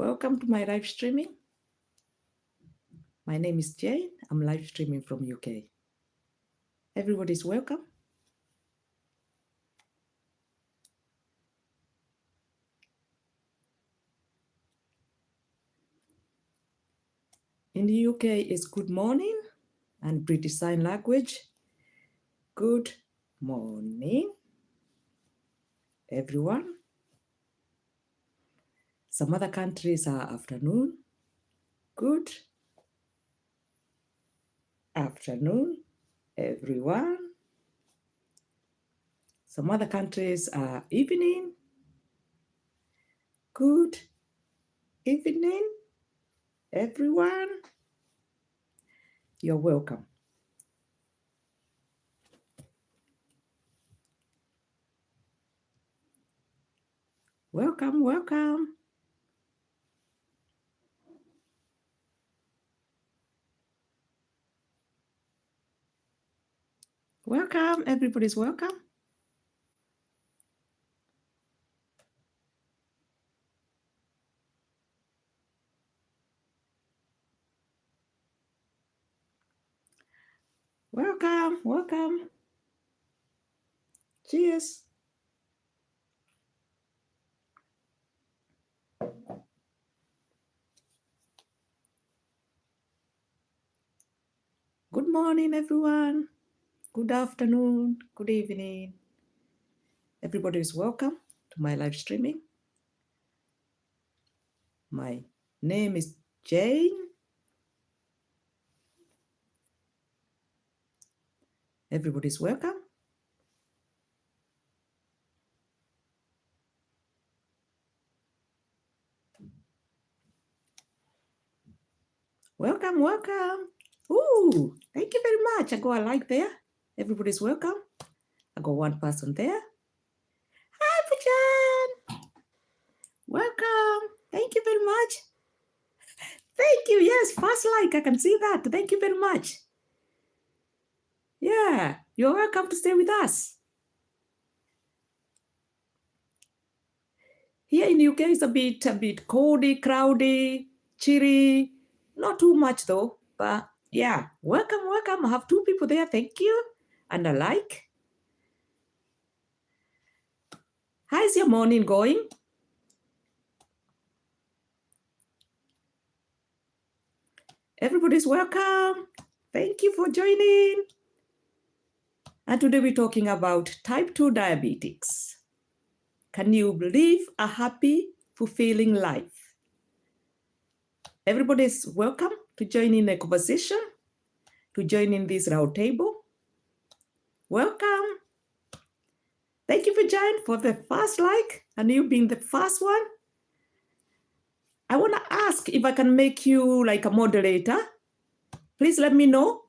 Welcome to my live streaming. My name is Jane. I'm live streaming from UK. Everybody's welcome. In the UK, it's good morning, and British Sign Language. Good morning, everyone. Some other countries are afternoon. Good afternoon, everyone. Some other countries are evening. Good evening, everyone. You're welcome. Welcome, welcome. Welcome, everybody's welcome. Welcome, welcome. Cheers. Good morning, everyone. Good afternoon, good evening. Everybody is welcome to my live streaming. My name is Jane. Everybody's welcome. Welcome, welcome. Ooh, thank you very much. I got a like there. Everybody's welcome. I got one person there. Hi, Pujan. Welcome. Thank you very much. Thank you. Yes, first like. I can see that. Thank you very much. Yeah, you're welcome to stay with us. Here in UK, it's a bit coldy, cloudy, chilly. Not too much though, but yeah, welcome, welcome. I have two people there. Thank you. And a like. How's your morning going? Everybody's welcome. Thank you for joining. And today we're talking about type 2 diabetics. Can you live a happy, fulfilling life? Everybody's welcome to join in the conversation, to join in this round table. Welcome. Thank you for joining for the first like, and you being the first one. I want to ask if I can make you like a moderator. Please let me know.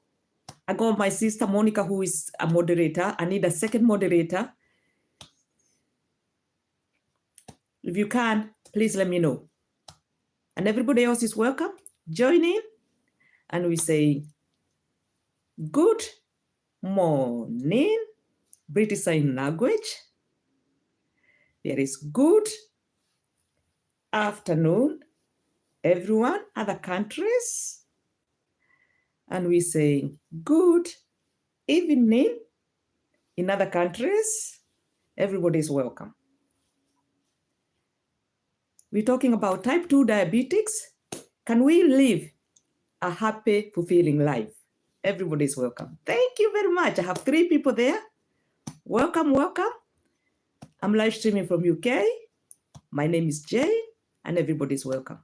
I got my sister Monica, who is a moderator. I need a second moderator. If you can, please let me know. And everybody else is welcome. Join in, and we say, good morning, British Sign Language. There is good afternoon, everyone, other countries. And we say, good evening in other countries. Everybody is welcome. We're talking about type 2 diabetics. Can we live a happy, fulfilling life? Everybody is welcome. Thank you very much. I have 3 people there. Welcome, welcome. I'm live streaming from UK. My name is Jane, and everybody's welcome.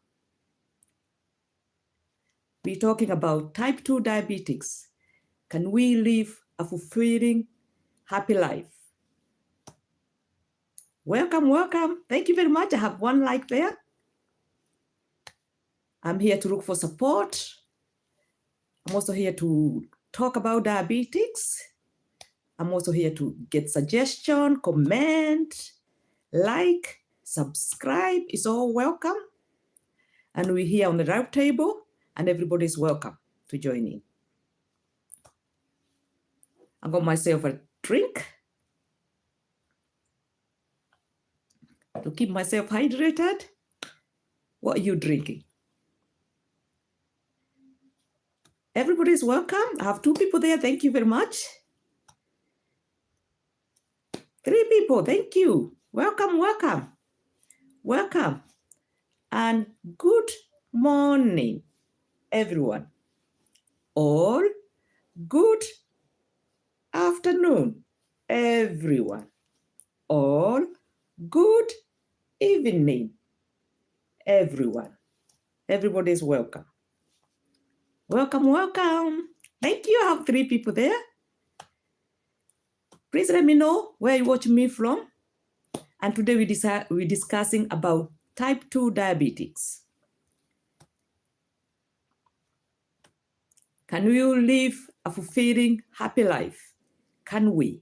We're talking about type 2 diabetics. Can we live a fulfilling, happy life? Welcome, welcome. Thank you very much. I have 1 like there. I'm here to look for support. I'm also here to talk about diabetics. I'm also here to get suggestion, comment, like, subscribe. It's all welcome. And we're here on the round table, and everybody's welcome to join in. I got myself a drink to keep myself hydrated. What are you drinking? Everybody's welcome. I have 2 people there. Thank you very much. 3 people. Thank you. Welcome, welcome. Welcome. And good morning, everyone. Or good afternoon, everyone. Or good evening, everyone. Everybody's welcome. Welcome, welcome. Thank you. I have 3 people there. Please let me know where you watch me from. And today we're discussing about type 2 diabetes. Can we live a fulfilling, happy life? Can we?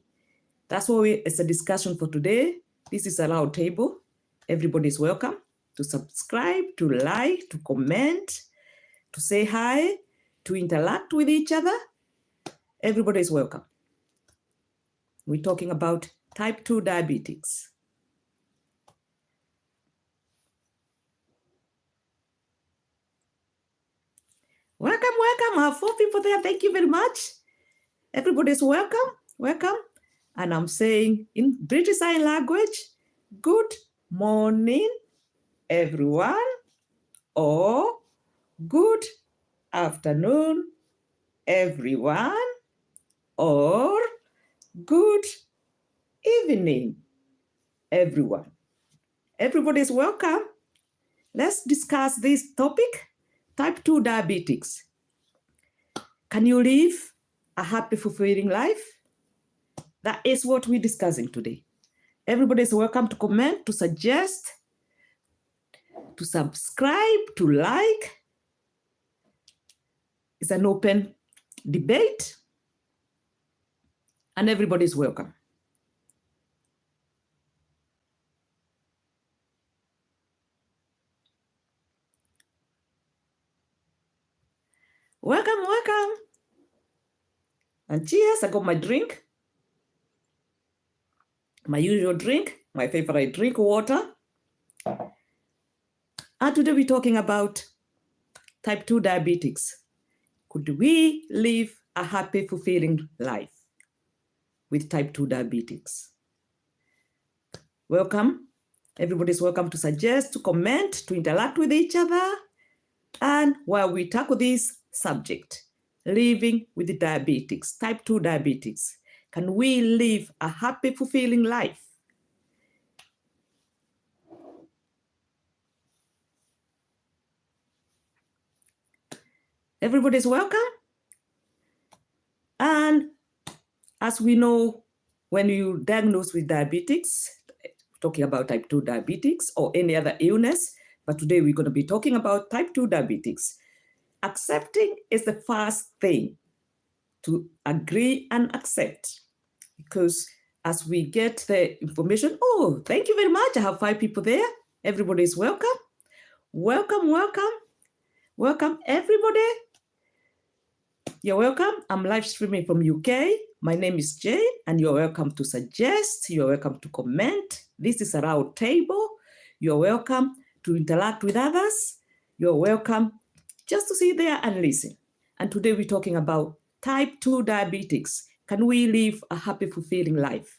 That's what it's a discussion for today. This is a round table. Everybody's welcome to subscribe, to like, to comment, to say hi, to interact with each other. Everybody's welcome. We're talking about type 2 diabetes. Welcome, welcome. I have 4 people there. Thank you very much. Everybody's welcome, welcome. And I'm saying in British Sign Language, good morning, everyone, or good afternoon, everyone, or good evening, everyone. Everybody's welcome. Let's discuss this topic, type 2 diabetes. Can you live a happy, fulfilling life? That is what we're discussing today. Everybody's welcome to comment, to suggest, to subscribe, to like. It's an open debate, and everybody's welcome. Welcome, welcome. And cheers, I got my drink. My usual drink, my favorite drink, water. And today we're talking about type 2 diabetes. Could we live a happy, fulfilling life with type 2 diabetes? Welcome. Everybody's welcome to suggest, to comment, to interact with each other. And while we tackle this subject, living with the diabetes, type 2 diabetes, can we live a happy, fulfilling life? Everybody's welcome. And as we know, when you diagnose with diabetes, talking about type 2 diabetes or any other illness, but today we're going to be talking about type 2 diabetes. Accepting is the first thing, to agree and accept, because as we get the information, oh, thank you very much. I have 5 people there. Everybody's welcome. Welcome, welcome. Welcome, everybody. You're welcome. I'm live streaming from UK. My name is Jane, and you're welcome to suggest. You're welcome to comment. This is a round table. You're welcome to interact with others. You're welcome just to sit there and listen. And today we're talking about type 2 diabetes. Can we live a happy, fulfilling life?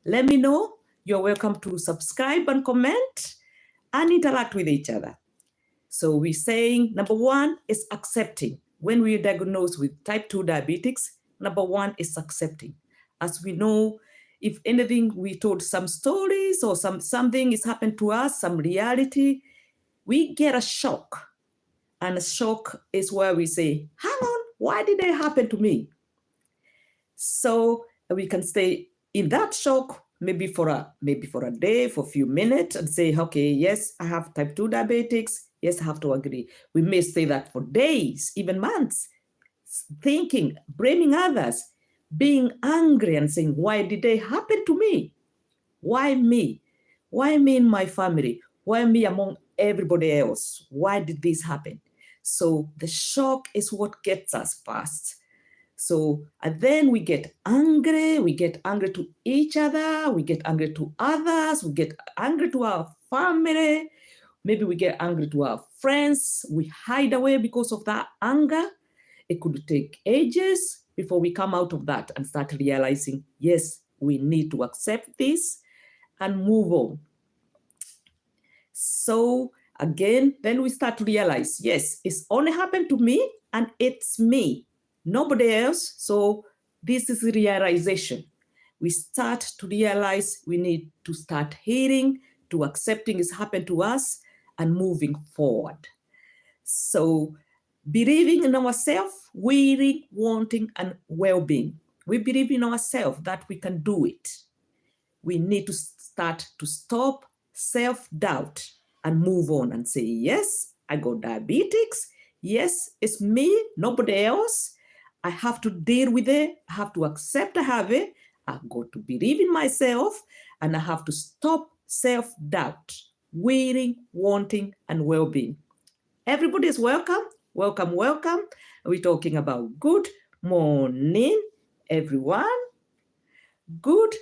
Let me know. You're welcome to subscribe and comment and interact with each other. So we're saying number 1 is accepting. When we are diagnosed with type 2 diabetes, number 1 is accepting. As we know, if anything, we told some stories or something has happened to us, some reality, we get a shock. And a shock is where we say, hang on, why did it happen to me? So we can stay in that shock maybe for a day, for a few minutes, and say, okay, yes, I have type 2 diabetes. Yes, I have to agree. We may say that for days, even months, thinking, blaming others, being angry and saying, why did it happen to me? Why me? Why me in my family? Why me among everybody else? Why did this happen? So the shock is what gets us first. So, and then we get angry to each other, we get angry to others, we get angry to our family, Maybe we get angry to our friends. We hide away because of that anger. It could take ages before we come out of that and start realizing, yes, we need to accept this and move on. So again, then we start to realize, yes, it's only happened to me and it's me, nobody else. So this is realization. We start to realize we need to start healing, to accepting it's happened to us and moving forward. So believing in ourselves, willing, wanting, and well-being. We believe in ourselves that we can do it. We need to start to stop self-doubt and move on and say, yes, I got diabetes. Yes, it's me, nobody else. I have to deal with it. I have to accept I have it. I've got to believe in myself, and I have to stop self-doubt, willing, wanting, and well-being. Everybody is welcome. Welcome, welcome. We're talking about good morning, everyone. Good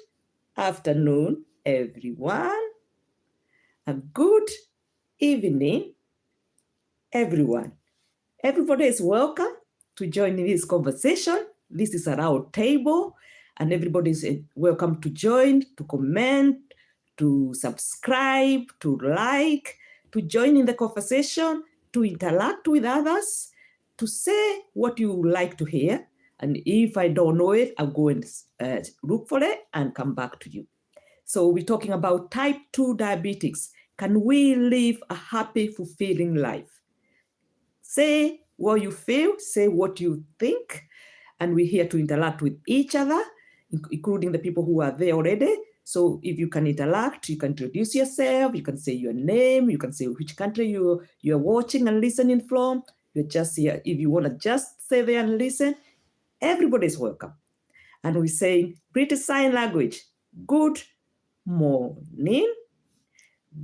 afternoon, everyone. And good evening, everyone. Everybody is welcome to join in this conversation. This is a round table, and everybody is welcome to join, to comment, to subscribe, to like, to join in the conversation, to interact with others, to say what you like to hear. And if I don't know it, I'll go and look for it and come back to you. So we're talking about type 2 diabetes. Can we live a happy, fulfilling life? Say what you feel, say what you think, and we're here to interact with each other, including the people who are there already. So if you can interact, you can introduce yourself, you can say your name, you can say which country you're watching and listening from. You're just here. If you want to just stay there and listen, everybody's welcome. And we're saying British Sign Language, good morning,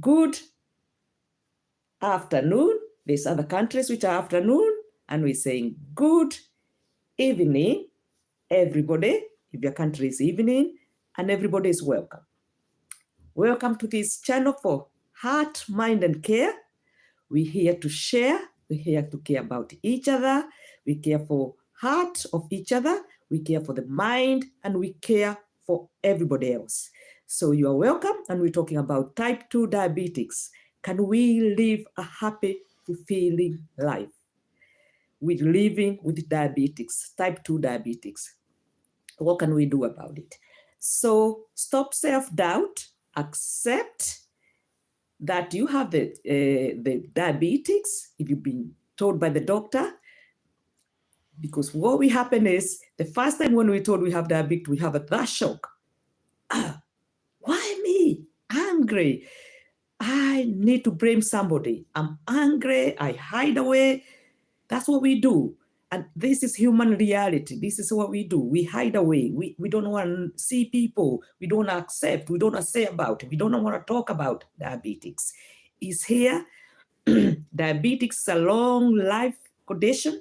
good afternoon. There's other countries which are afternoon, and we're saying good evening, everybody. If your country is evening, and everybody is welcome. Welcome to this channel for Heart, Mind, and Care. We're here to share. We're here to care about each other. We care for heart of each other. We care for the mind, and we care for everybody else. So you are welcome, and we're talking about type 2 diabetes. Can we live a happy, fulfilling life with living with diabetes, type 2 diabetes? What can we do about it? So stop self-doubt, accept that you have the diabetes if you've been told by the doctor. Because what will happen is, the first time when we're told we have diabetes, we have that shock. Why me? Angry. I need to blame somebody. I'm angry. I hide away. That's what we do. And this is human reality. This is what we do. We hide away. We don't want to see people. We don't accept. We don't want to say about it. We don't want to talk about diabetes. It's here. Diabetes is a long life condition.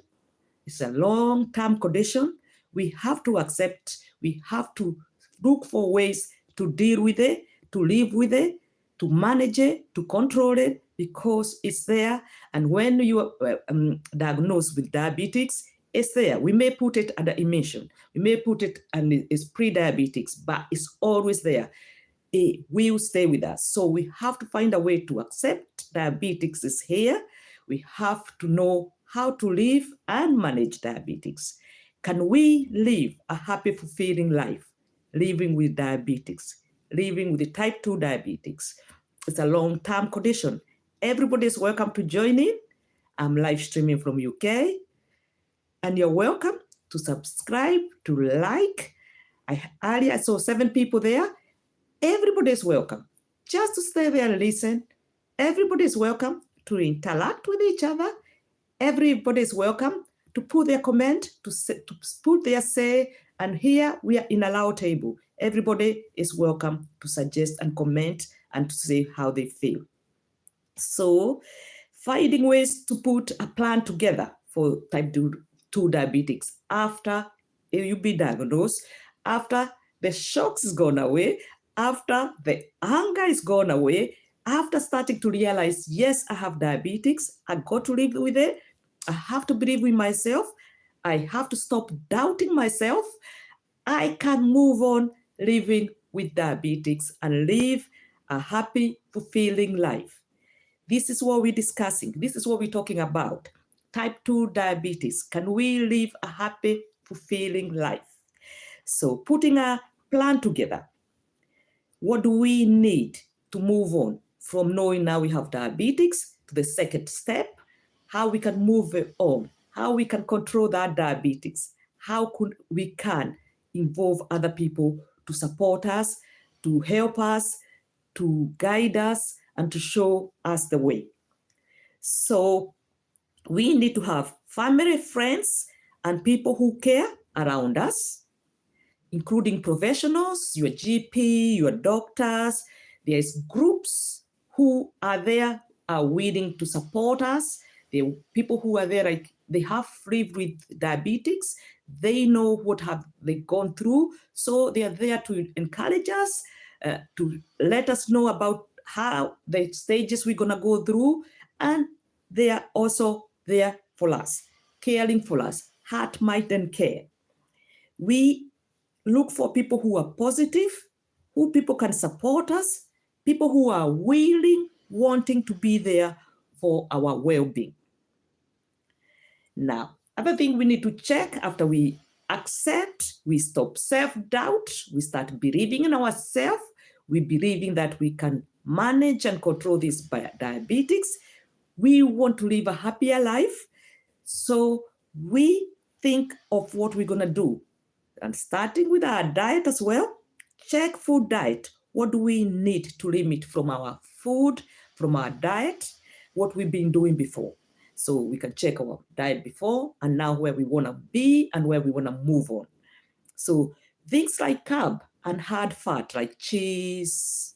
It's a long-term condition. We have to accept. We have to look for ways to deal with it, to live with it, to manage it, to control it, because it's there. And when you are diagnosed with diabetes, it's there. We may put it under emission. We may put it and it's pre-diabetics, but it's always there. It will stay with us. So we have to find a way to accept diabetes is here. We have to know how to live and manage diabetes. Can we live a happy, fulfilling life living with diabetes, living with the type 2 diabetes? It's a long-term condition. Everybody is welcome to join in. I'm live streaming from UK. And you're welcome to subscribe, to like. Earlier I saw 7 people there. Everybody is welcome. Just to stay there and listen. Everybody is welcome to interact with each other. Everybody is welcome to put their comment, to put their say. And here we are in a round table. Everybody is welcome to suggest and comment and to say how they feel. So finding ways to put a plan together for type 2 diabetes after you've been diagnosed, after the shocks is gone away, after the anger is gone away, after starting to realize, yes, I have diabetes, I got to live with it. I have to believe in myself. I have to stop doubting myself. I can move on living with diabetes and live a happy, fulfilling life. This is what we're discussing. This is what we're talking about. Type 2 diabetes. Can we live a happy, fulfilling life? So putting a plan together. What do we need to move on from knowing now we have diabetes to the second step? How we can move it on, how we can control that diabetes, how we can involve other people to support us, to help us, to guide us, and to show us the way. So we need to have family, friends, and people who care around us, including professionals, your GP, your doctors. There's groups who are there, are willing to support us. The people who are there, like they have lived with diabetes, they know what have they gone through. So they are there to encourage us, to let us know about how the stages we're gonna go through. And they are also there for us, caring for us, heart, mind, and care. We look for people who are positive, who people can support us, people who are willing, wanting to be there for our well-being. Now, other thing we need to check after we accept, we stop self-doubt, we start believing in ourselves, we believing that we can manage and control this diabetes. We want to live a happier life. So we think of what we're going to do. And starting with our diet as well, check food diet. What do we need to limit from our food, from our diet, what we've been doing before? So we can check our diet before and now where we want to be and where we want to move on. So things like carb and hard fat like cheese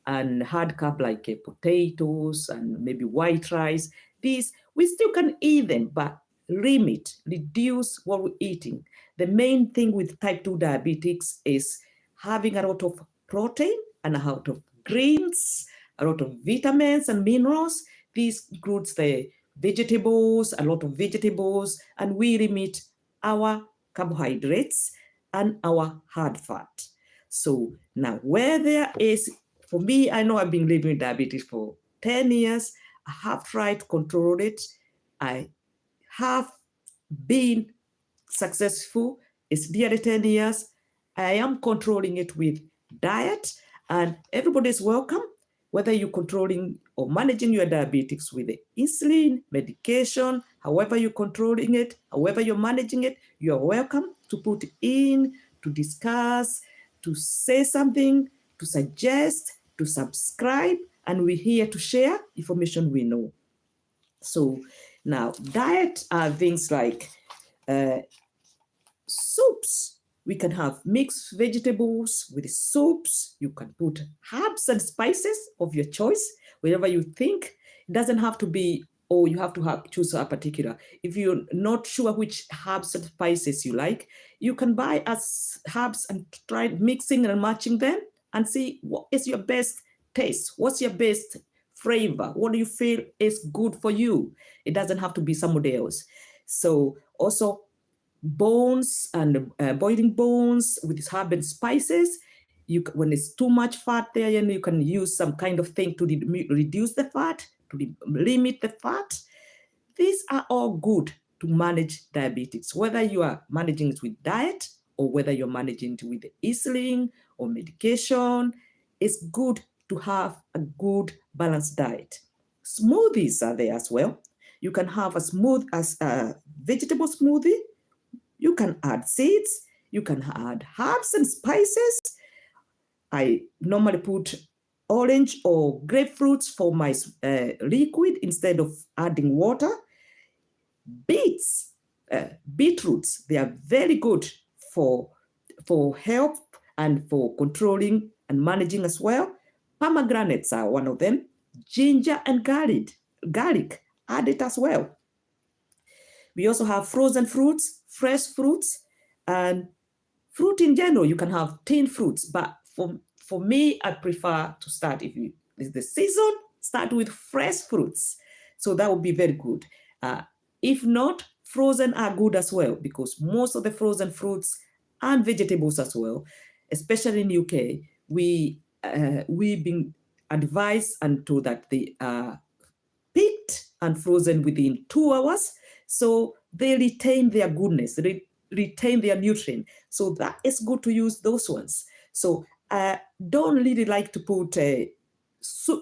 and hard carb like potatoes and maybe white rice, these we still can eat them, but limit, reduce what we're eating. The main thing with type 2 diabetics is having a lot of protein and a lot of greens, a lot of vitamins and minerals. This includes the vegetables, a lot of vegetables, and we limit our carbohydrates and our hard fat. So now where there is, for me, I know I've been living with diabetes for 10 years. I have tried to control it. I have been successful. It's nearly 10 years. I am controlling it with diet, and everybody is welcome, whether you're controlling or managing your diabetes with the insulin, medication, however you're controlling it, however you're managing it, you're welcome to put in, to discuss, to say something, to suggest, to subscribe, and we're here to share information we know. So now diet are things like soups. We can have mixed vegetables with soups. You can put herbs and spices of your choice, wherever you think. It doesn't have to be, oh, you have to choose a particular. If you're not sure which herbs and spices you like, you can buy as herbs and try mixing and matching them and see what is your best taste. What's your best flavor? What do you feel is good for you? It doesn't have to be somebody else. So also bones and boiling bones with these herb and spices. When it's too much fat there, and you can use some kind of thing to reduce the fat, to limit the fat. These are all good to manage diabetes, whether you are managing it with diet or whether you're managing it with insulin or medication. It's good to have a good balanced diet. Smoothies are there as well. You can have a vegetable smoothie. You can add seeds, you can add herbs and spices. I normally put orange or grapefruits for my liquid instead of adding water. Beetroots, they are very good for health and for controlling and managing as well. Pomegranates are one of them. Ginger and garlic, add it as well. We also have frozen fruits, fresh fruits, and fruit in general. You can have tinned fruits, but for me, I prefer to start, if it's the season, start with fresh fruits. So that would be very good. If not, frozen are good as well, because most of the frozen fruits and vegetables as well, especially in UK, we've been advised and told that they are picked and frozen within 2 hours. So they retain their goodness, they retain their nutrient. So that is good to use those ones. So don't really like to put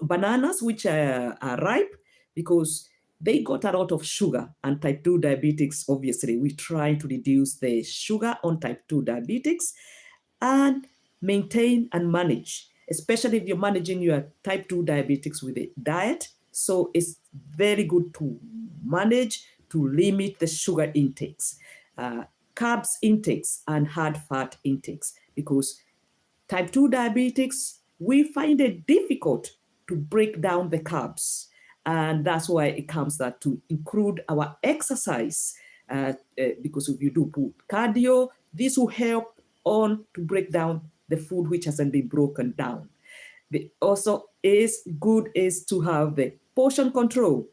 bananas, which are ripe, because they got a lot of sugar, and type 2 diabetics, obviously, we try to reduce the sugar on type 2 diabetics and maintain and manage, especially if you're managing your type 2 diabetics with a diet. So it's very good to manage, to limit the sugar intakes, carbs intakes, and hard fat intakes, because type 2 diabetics, we find it difficult to break down the carbs. And that's why it comes that to include our exercise, because if you do put cardio, this will help on to break down the food which hasn't been broken down. Also is good is to have the portion control.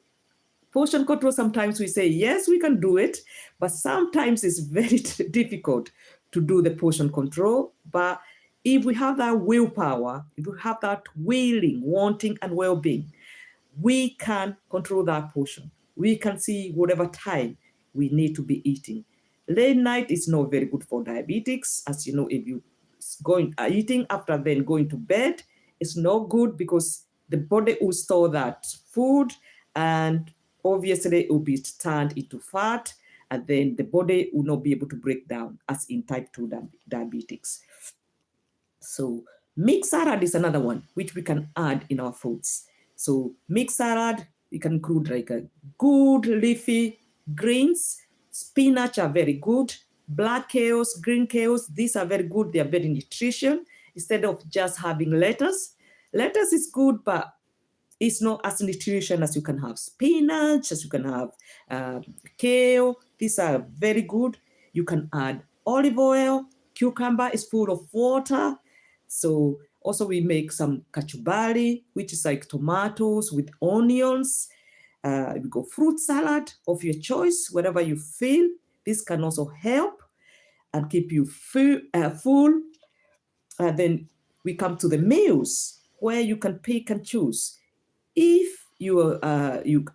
Portion control, sometimes we say, yes, we can do it, but sometimes it's very difficult to do the portion control. But if we have that willpower, if we have that willing, wanting, and well-being, we can control that portion. We can see whatever time we need to be eating. Late night is not very good for diabetics. As you know, if you eating after then going to bed, it's not good, because the body will store that food, and obviously it will be turned into fat, and then the body will not be able to break down, as in type 2 diabetics. So mixed salad is another one which we can add in our foods. So mixed salad, you can include like a good leafy greens. Spinach are very good. Black kales, green kales, these are very good. They are very nutrition. Instead of just having lettuce. Lettuce is good, but it's not as nutrition as you can have spinach, as you can have kale. These are very good. You can add olive oil. Cucumber is full of water. So also we make some kachumbari, which is like tomatoes with onions. We go fruit salad of your choice, whatever you feel. This can also help and keep you full. Then we come to the meals, where you can pick and choose. If you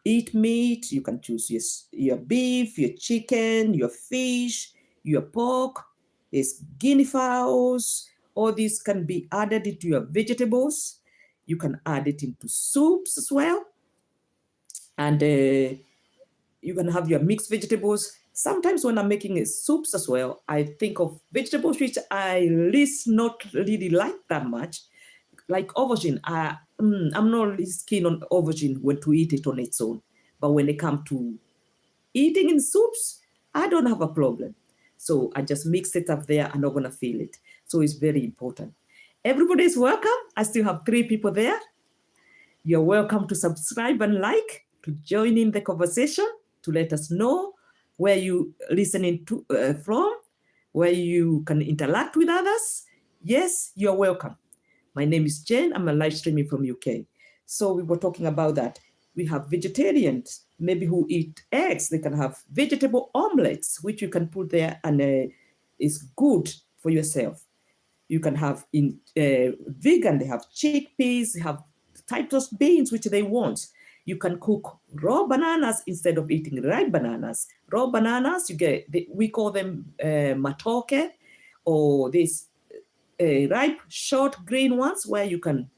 eat meat, you can choose your beef, your chicken, your fish, your pork. There's guinea fowls. All these can be added into your vegetables. You can add it into soups as well. And you can have your mixed vegetables. Sometimes when I'm making soups as well, I think of vegetables which I least not really like that much, like aubergine. I'm not really keen on aubergine when to eat it on its own. But when it comes to eating in soups, I don't have a problem. So I just mix it up there. I'm not going to feel it. So it's very important. Everybody is welcome. I still have 3 people there. You're welcome to subscribe and like, to join in the conversation, to let us know where you listening to from, where you can interact with others. Yes, you're welcome. My name is Jane. I'm a live streaming from UK. So we were talking about that. We have vegetarians, maybe who eat eggs. They can have vegetable omelets, which you can put there, and it's good for yourself. You can have in vegan, they have chickpeas, they have types of beans which they want. You can cook raw bananas instead of eating ripe bananas. Raw bananas, we call them matoke, or these ripe short green ones, where you can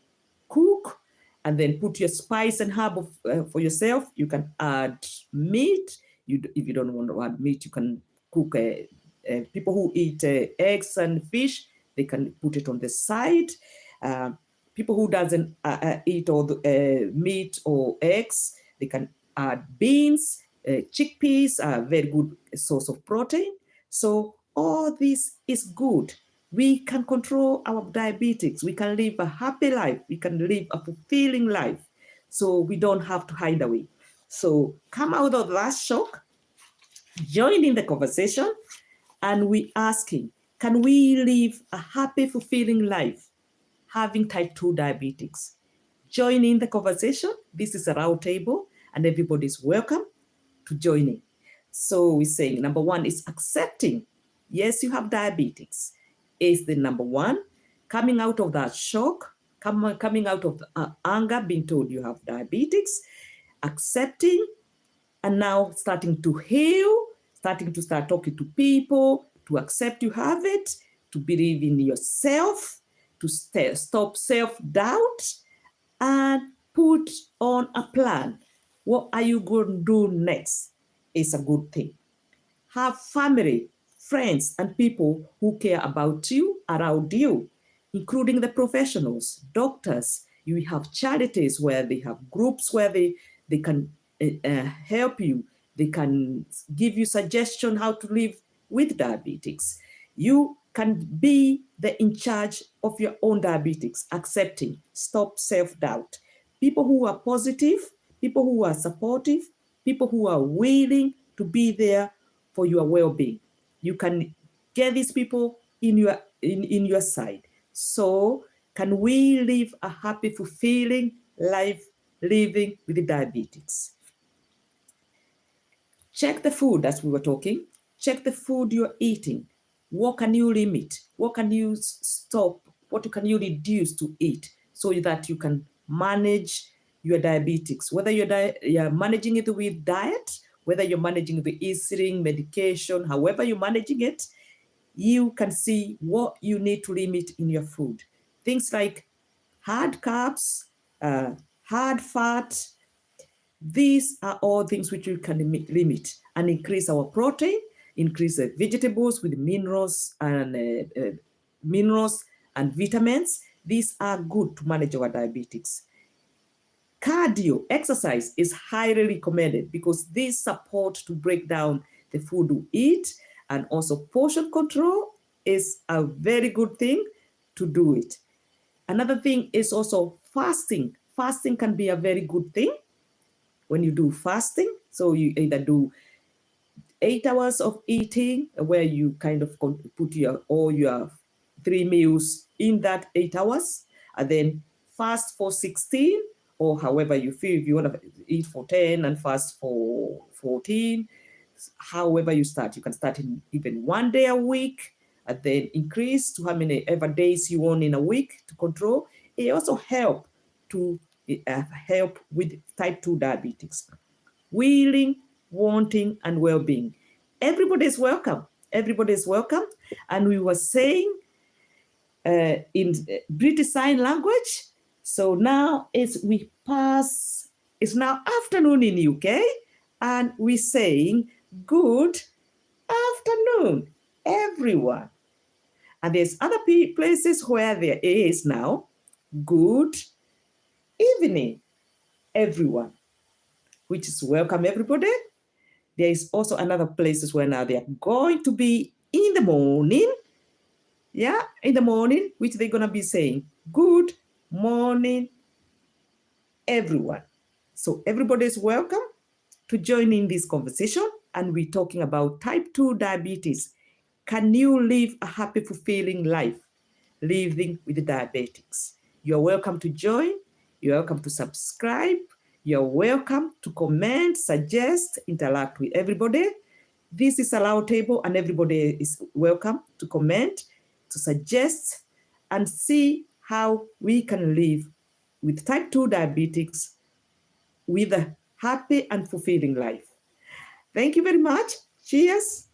cook and then put your spice and herb for yourself. You can add meat. If you don't want to add meat, you can cook. People who eat eggs and fish, they can put it on the side. People who doesn't eat all the meat or eggs, they can add beans. Chickpeas are a very good source of protein. So all this is good. We can control our diabetes. We can live a happy life. We can live a fulfilling life. So we don't have to hide away. So come out of that shock, join in the conversation, and we asking, can we live a happy, fulfilling life having type 2 diabetes? join in the conversation. This is a round table and everybody's welcome to join in. So we're saying number one is accepting. Yes, you have diabetes. Is the number one. Coming out of that shock, coming out of anger, being told you have diabetes, accepting, and now starting to heal, starting to start talking to people, to accept you have it, to believe in yourself, to stop self-doubt, and put on a plan. What are you going to do next? Is a good thing. Have family, friends, and people who care about you around you, including the professionals, doctors. You have charities where they have groups where they can help you. They can give you suggestion how to live with diabetes. You can be the in charge of your own diabetes, accepting, stop self-doubt. People who are positive, people who are supportive, people who are willing to be there for your well-being. You can get these people in your side. So can we live a happy, fulfilling life living with diabetes? Check the food, as we were talking. Check the food you're eating. What can you limit? What can you stop? What can you reduce to eat so that you can manage your diabetes? Whether you're managing it with diet, whether you're managing the insulin, medication, however you're managing it, you can see what you need to limit in your food. Things like hard carbs, hard fat. These are all things which you can limit and increase our protein, increase the vegetables with minerals and vitamins. These are good to manage our diabetes. Cardio, exercise is highly recommended because these support to break down the food we eat, and also portion control is a very good thing to do it. Another thing is also fasting. Fasting can be a very good thing when you do fasting. So you either do 8 hours of eating where you kind of put all your 3 meals in that 8 hours, and then fast for 16, or however you feel. If you want to eat for 10 and fast for 14, however you start. You can start in even 1 day a week and then increase to how many ever days you want in a week to control. It also help with type 2 diabetes. Willing, wanting, and well-being. Everybody is welcome. Everybody is welcome. And we were saying in British Sign Language, so now it's now afternoon in UK, and we're saying good afternoon, everyone. And there's other places where there is now good evening, everyone, which is welcome, everybody. There is also another places where now they are going to be in the morning. Yeah, in the morning, which they're going to be saying, good morning, everyone. So everybody is welcome to join in this conversation. And we're talking about type 2 diabetes. Can you live a happy, fulfilling life living with diabetes? You're welcome to join. You're welcome to subscribe. You're welcome to comment, suggest, interact with everybody. This is a round table and everybody is welcome to comment, to suggest, and see how we can live with type 2 diabetes with a happy and fulfilling life. Thank you very much. Cheers.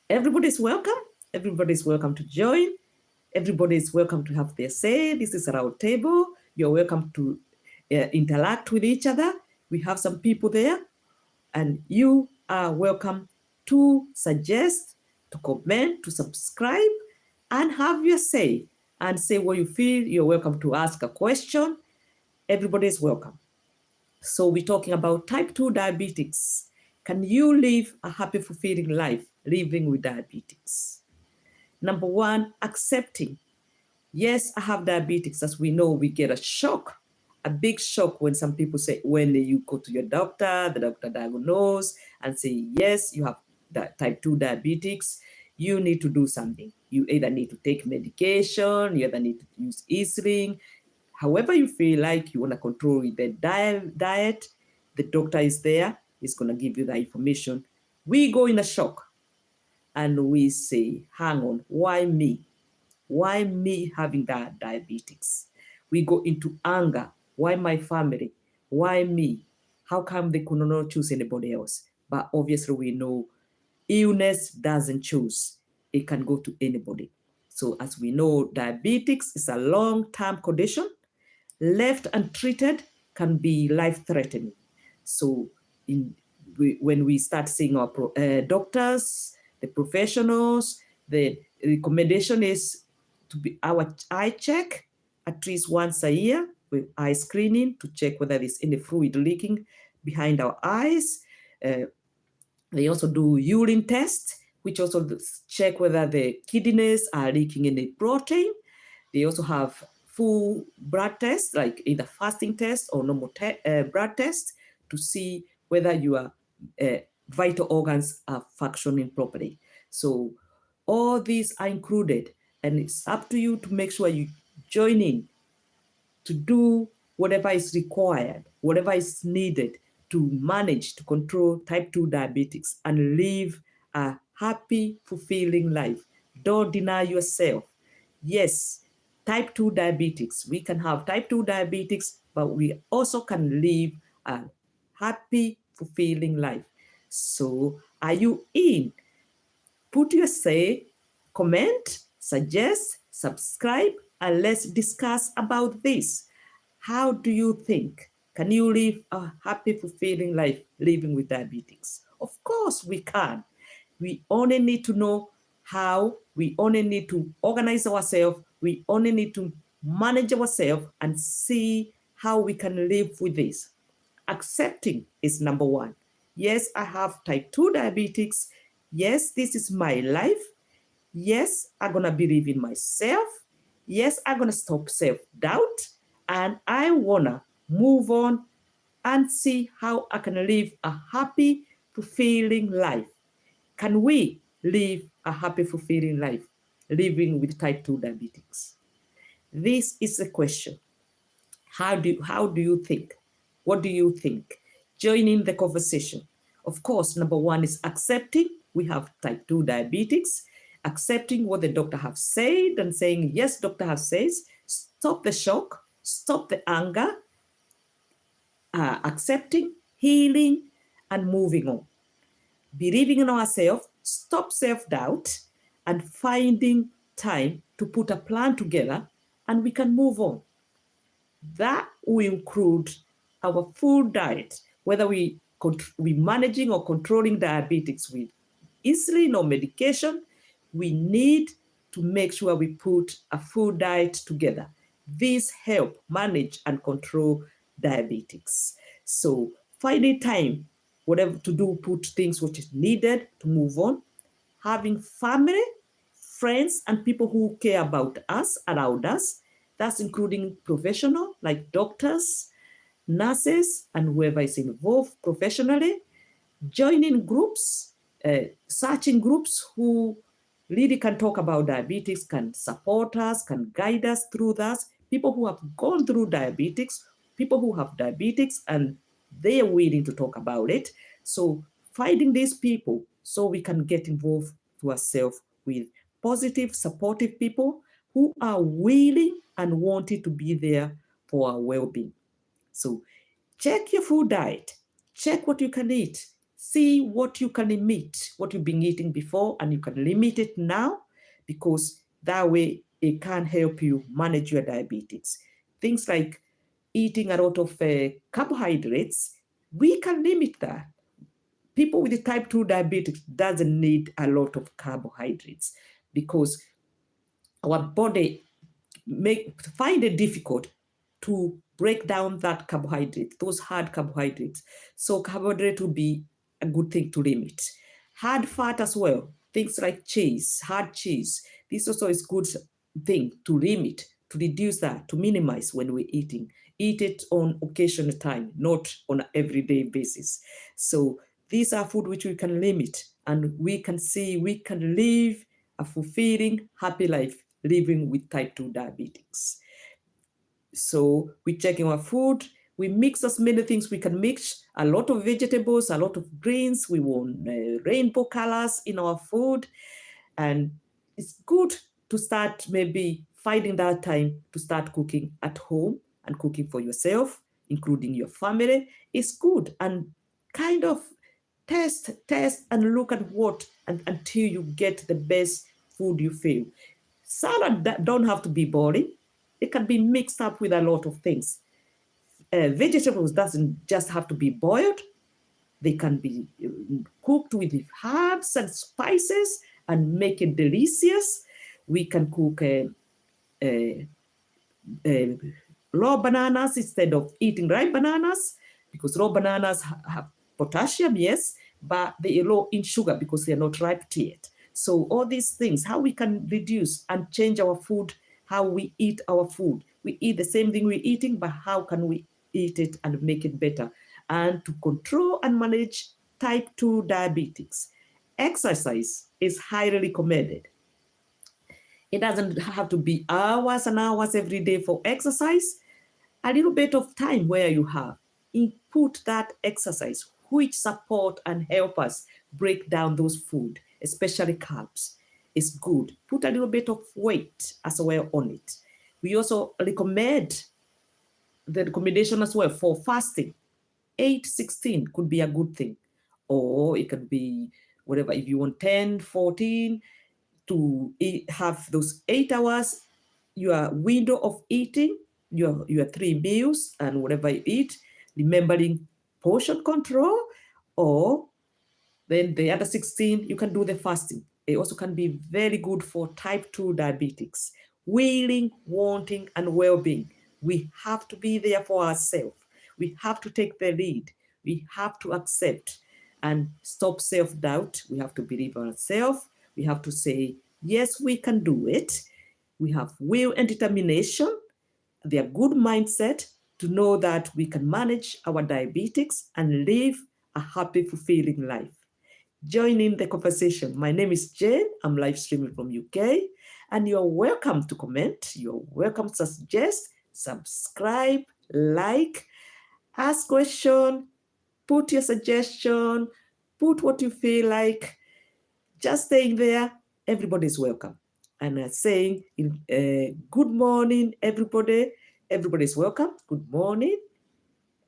Everybody's welcome. Everybody's welcome to join. Everybody's welcome to have their say. This is a round table. You're welcome to interact with each other. We have some people there, and you are welcome to suggest, to comment, to subscribe, and have your say, and say what you feel. You're welcome to ask a question. Everybody is welcome. So we're talking about type 2 diabetes. Can you live a happy, fulfilling life living with diabetes? Number one, accepting. Yes, I have diabetes. As we know, we get a shock, a big shock when some people say, when you go to your doctor, the doctor diagnose and say, yes, you have type 2 diabetes. you need to do something. You either need to take medication, you either need to use insulin. However you feel like you want to control the diet, the doctor is there, he's going to give you the information. We go in a shock and we say, hang on, why me? Why me having that diabetes? We go into anger. Why my family? Why me? How come they could not choose anybody else? But obviously we know illness doesn't choose. It can go to anybody. So as we know, diabetes is a long-term condition. Left untreated can be life-threatening. So when we start seeing our doctors, the professionals, the recommendation is to be our eye check at least once a year with eye screening to check whether there's any fluid leaking behind our eyes. They also do urine tests, which also check whether the kidneys are leaking any protein. They also have full blood tests, like either fasting test or normal blood tests, to see whether your vital organs are functioning properly. So all these are included, and it's up to you to make sure you join in to do whatever is required, whatever is needed to manage to control type 2 diabetes and live a happy, fulfilling life. Don't deny yourself. Yes, type 2 diabetes. We can have type 2 diabetes, but we also can live a happy, fulfilling life. So are you in? Put your say, comment, suggest, subscribe, and let's discuss about this. How do you think? Can you live a happy, fulfilling life living with diabetes? Of course we can. We only need to know how. We only need to organize ourselves. We only need to manage ourselves and see how we can live with this. Accepting is number one. Yes, I have type 2 diabetes. Yes, this is my life. Yes, I'm going to believe in myself. Yes, I'm going to stop self-doubt. And I want to move on and see how I can live a happy, fulfilling life. Can we live a happy, fulfilling life living with type 2 diabetes? This is the question. How do you think? What do you think? Join in the conversation. Of course, number one is accepting we have type 2 diabetes, accepting what the doctor have said and saying, yes, doctor has says, stop the shock, stop the anger, accepting, healing, and moving on. Believing in ourselves, stop self-doubt, and finding time to put a plan together, and we can move on. That will include our food diet, whether we managing or controlling diabetes with insulin or medication. We need to make sure we put a food diet together. These help manage and control diabetes. So finding time, whatever to do, put things which is needed to move on. Having family, friends, and people who care about us, around us. That's including professional like doctors, nurses, and whoever is involved professionally. Joining groups, searching groups who really can talk about diabetes, can support us, can guide us through that. People who have gone through diabetes, people who have diabetes, and they are willing to talk about it. So finding these people so we can get involved to ourselves with positive, supportive people who are willing and wanting to be there for our well-being. So check your food diet, check what you can eat, see what you can limit, what you've been eating before, and you can limit it now, because that way it can help you manage your diabetes. Things like eating a lot of carbohydrates, we can limit that. People with type 2 diabetes doesn't need a lot of carbohydrates because our body find it difficult to break down that carbohydrate, those hard carbohydrates. So carbohydrate would be a good thing to limit. Hard fat as well, things like cheese, hard cheese. This also is good thing to limit, to reduce that, to minimize when we're eating. Eat it on occasional time, not on an everyday basis. So These are food which we can limit, and we can see we can live a fulfilling, happy life living with type 2 diabetes. So we're checking our food. We mix as many things we can mix, a lot of vegetables, a lot of greens. We want rainbow colors in our food. And it's good to start maybe finding that time to start cooking at home and cooking for yourself, including your family. It's good, and kind of test and look at what until you get the best food you feel. Salad don't have to be boring. It can be mixed up with a lot of things. Vegetables doesn't just have to be boiled. They can be cooked with herbs and spices and make it delicious. We can cook raw bananas instead of eating ripe bananas, because raw bananas have potassium, yes, but they are low in sugar because they are not ripe yet. So all these things, how we can reduce and change our food, how we eat our food. We eat the same thing we're eating, but how can we eat it and make it better? And to control and manage type 2 diabetes, exercise is highly recommended. It doesn't have to be hours and hours every day for exercise. A little bit of time where you have, input that exercise, which support and help us break down those food, especially carbs, is good. Put a little bit of weight as well on it. We also recommend the recommendation as well for fasting. 8-16 could be a good thing. Or it could be whatever, if you want 10, 14, to have those 8 hours, your window of eating, your 3 meals and whatever you eat, remembering portion control, or then the other 16, you can do the fasting. It also can be very good for type 2 diabetics. Willing, wanting, and well-being. We have to be there for ourselves. We have to take the lead. We have to accept and stop self-doubt. We have to believe ourselves. We have to say, yes, we can do it. We have will and determination, their good mindset to know that we can manage our diabetics and live a happy, fulfilling life. Join in the conversation. My name is Jane. I'm live streaming from UK, and you're welcome to comment. You're welcome to suggest, subscribe, like, ask question, put your suggestion, put what you feel like. Just staying there, everybody's welcome. And saying good morning, everybody. Everybody's welcome. Good morning,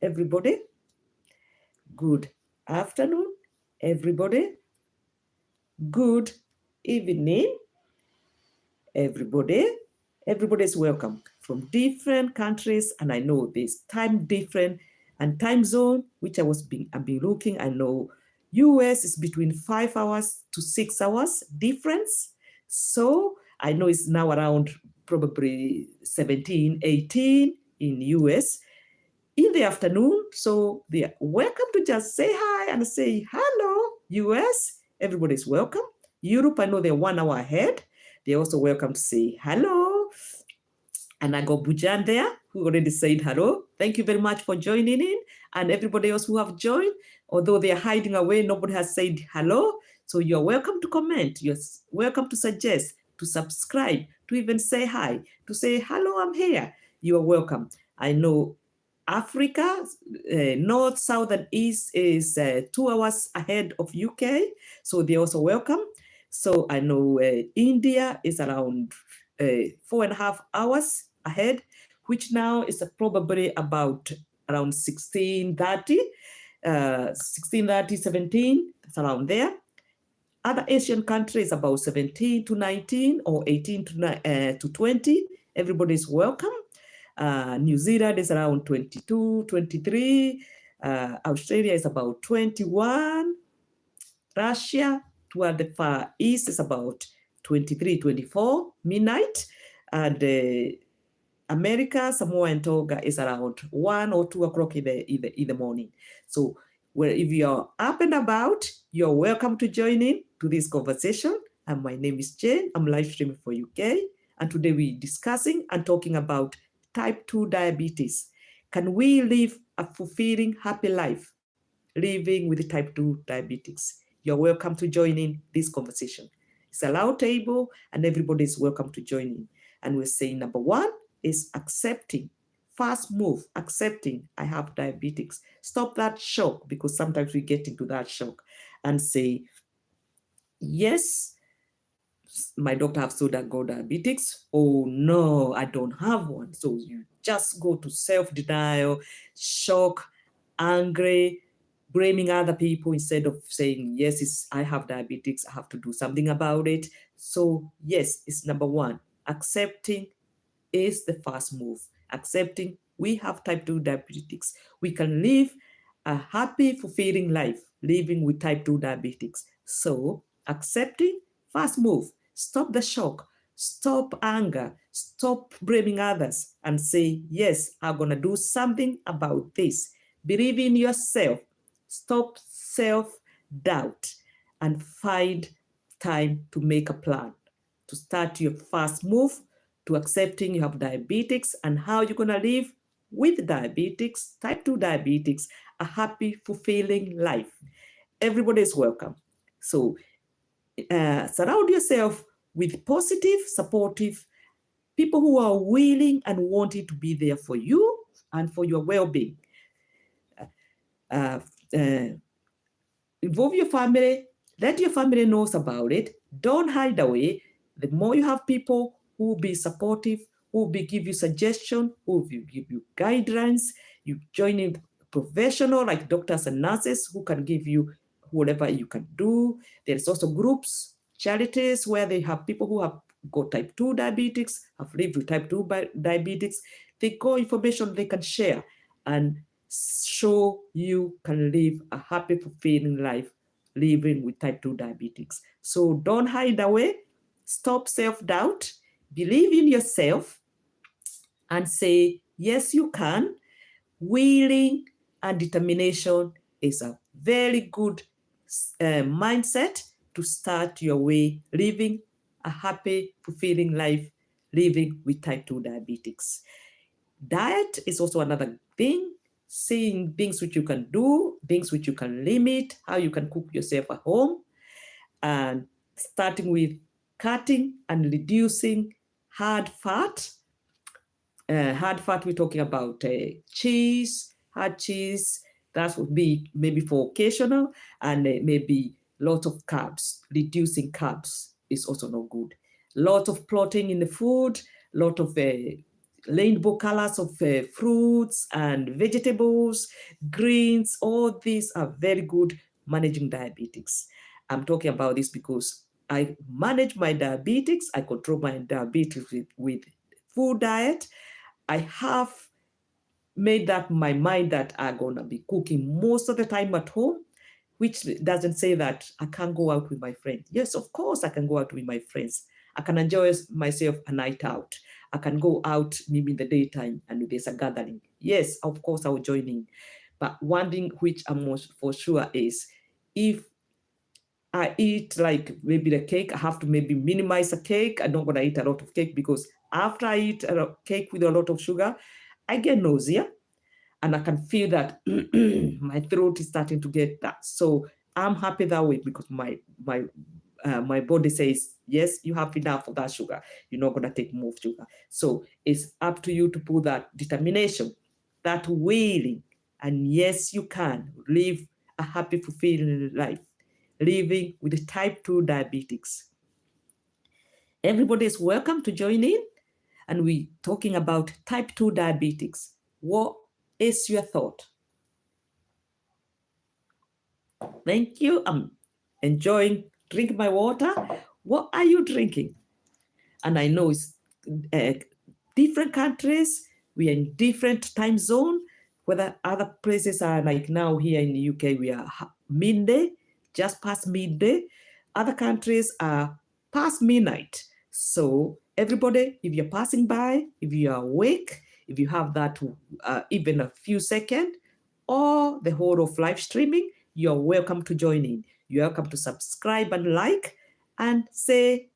everybody. Good afternoon, everybody. Good evening, everybody. Everybody's welcome from different countries, and I know there's time different and time zone, which I've been looking. I know US is between 5 hours to 6 hours difference. So I know it's now around probably 17, 18 in US in the afternoon. So they're welcome to just say hi and say hello, US. Everybody's welcome. Europe, I know they're 1 hour ahead. They're also welcome to say hello. And I got Bujan there, who already said hello. Thank you very much for joining in. And everybody else who have joined, although they're hiding away, nobody has said hello. So you're welcome to comment. You're welcome to suggest, to subscribe, to even say hi, to say, hello, I'm here. You are welcome. I know Africa, north, south, and east is 2 hours ahead of UK. So they're also welcome. So I know India is around 4.5 hours ahead, which now is probably about around 16:30, 16:30, 17, it's around there. Other Asian countries about 17 to 19 or 18 to 20. Everybody's welcome. New Zealand is around 22, 23. Australia is about 21. Russia, toward the far east, is about 23, 24 midnight. And America, Samoa, and Tonga is around 1 or 2 o'clock in the morning. So if you're up and about, you're welcome to join in to this conversation. And my name is Jane. I'm live streaming for UK. And today we're discussing and talking about type 2 diabetes. Can we live a fulfilling, happy life living with type 2 diabetes. You're welcome to join in this conversation. It's a loud table and everybody is welcome to join in. And we're saying number one is accepting. Fast move, accepting I have diabetes. Stop that shock, because sometimes we get into that shock, and say, yes, my doctor has told I got diabetes. Oh no, I don't have one. So you just go to self-denial, shock, angry, blaming other people instead of saying, yes, I have diabetes, I have to do something about it. So yes, it's number one. Accepting is the first move. Accepting we have type 2 diabetes. We can live a happy, fulfilling life living with type 2 diabetes. So accepting, first move. Stop the shock. Stop anger. Stop blaming others and say, yes, I'm going to do something about this. Believe in yourself. Stop self-doubt and find time to make a plan, to start your first move to accepting you have diabetes and how you're going to live with diabetes, type 2 diabetes, a happy, fulfilling life. Everybody is welcome. So surround yourself with positive, supportive people who are willing and wanting to be there for you and for your well-being. Involve your family. Let your family know about it. Don't hide away. The more you have people who will be supportive, who will give you suggestions, who will give you guidelines, you join in professional like doctors and nurses who can give you whatever you can do. There's also groups, charities where they have people who have got type 2 diabetes, have lived with type 2 diabetes. They got information they can share and show you can live a happy, fulfilling life living with type 2 diabetes. So don't hide away. Stop self-doubt. Believe in yourself and say, yes, you can. Willing and determination is a very good mindset to start your way living a happy, fulfilling life living with type 2 diabetes. Diet is also another thing. Seeing things which you can do, things which you can limit, how you can cook yourself at home, and starting with cutting and reducing hard fat. Hard fat, we're talking about cheese, hard cheese. That would be maybe for occasional, and maybe lot of carbs. Reducing carbs is also not good. Lot of protein in the food, lot of rainbow colors of fruits and vegetables, greens. All these are very good managing diabetes. I'm talking about this because I manage my diabetes. I control my diabetes with food diet. I have made that my mind that I'm going to be cooking most of the time at home, which doesn't say that I can't go out with my friends. Yes, of course, I can go out with my friends. I can enjoy myself a night out. I can go out maybe in the daytime and there's a gathering. Yes, of course, I will join in. But one thing which I'm most for sure is if I eat like maybe the cake, I have to maybe minimize a cake. I'm not going to eat a lot of cake because after I eat a cake with a lot of sugar, I get nausea and I can feel that my throat is starting to get that. So I'm happy that way because my body says, yes, you have enough of that sugar. You're not going to take more sugar. So it's up to you to put that determination, that willing, and yes, you can live a happy, fulfilling life, living with type 2 diabetes. Everybody is welcome to join in, and we're talking about type 2 diabetes. What is your thought? Thank you. I'm enjoying drinking my water. What are you drinking? And I know it's different countries. We are in different time zone. Whether other places are like now here in the UK, we are midday, just past midday. Other countries are past midnight. So everybody, if you're passing by, if you are awake, if you have that even a few seconds, or the whole of live streaming, you're welcome to join in. You're welcome to subscribe and like and say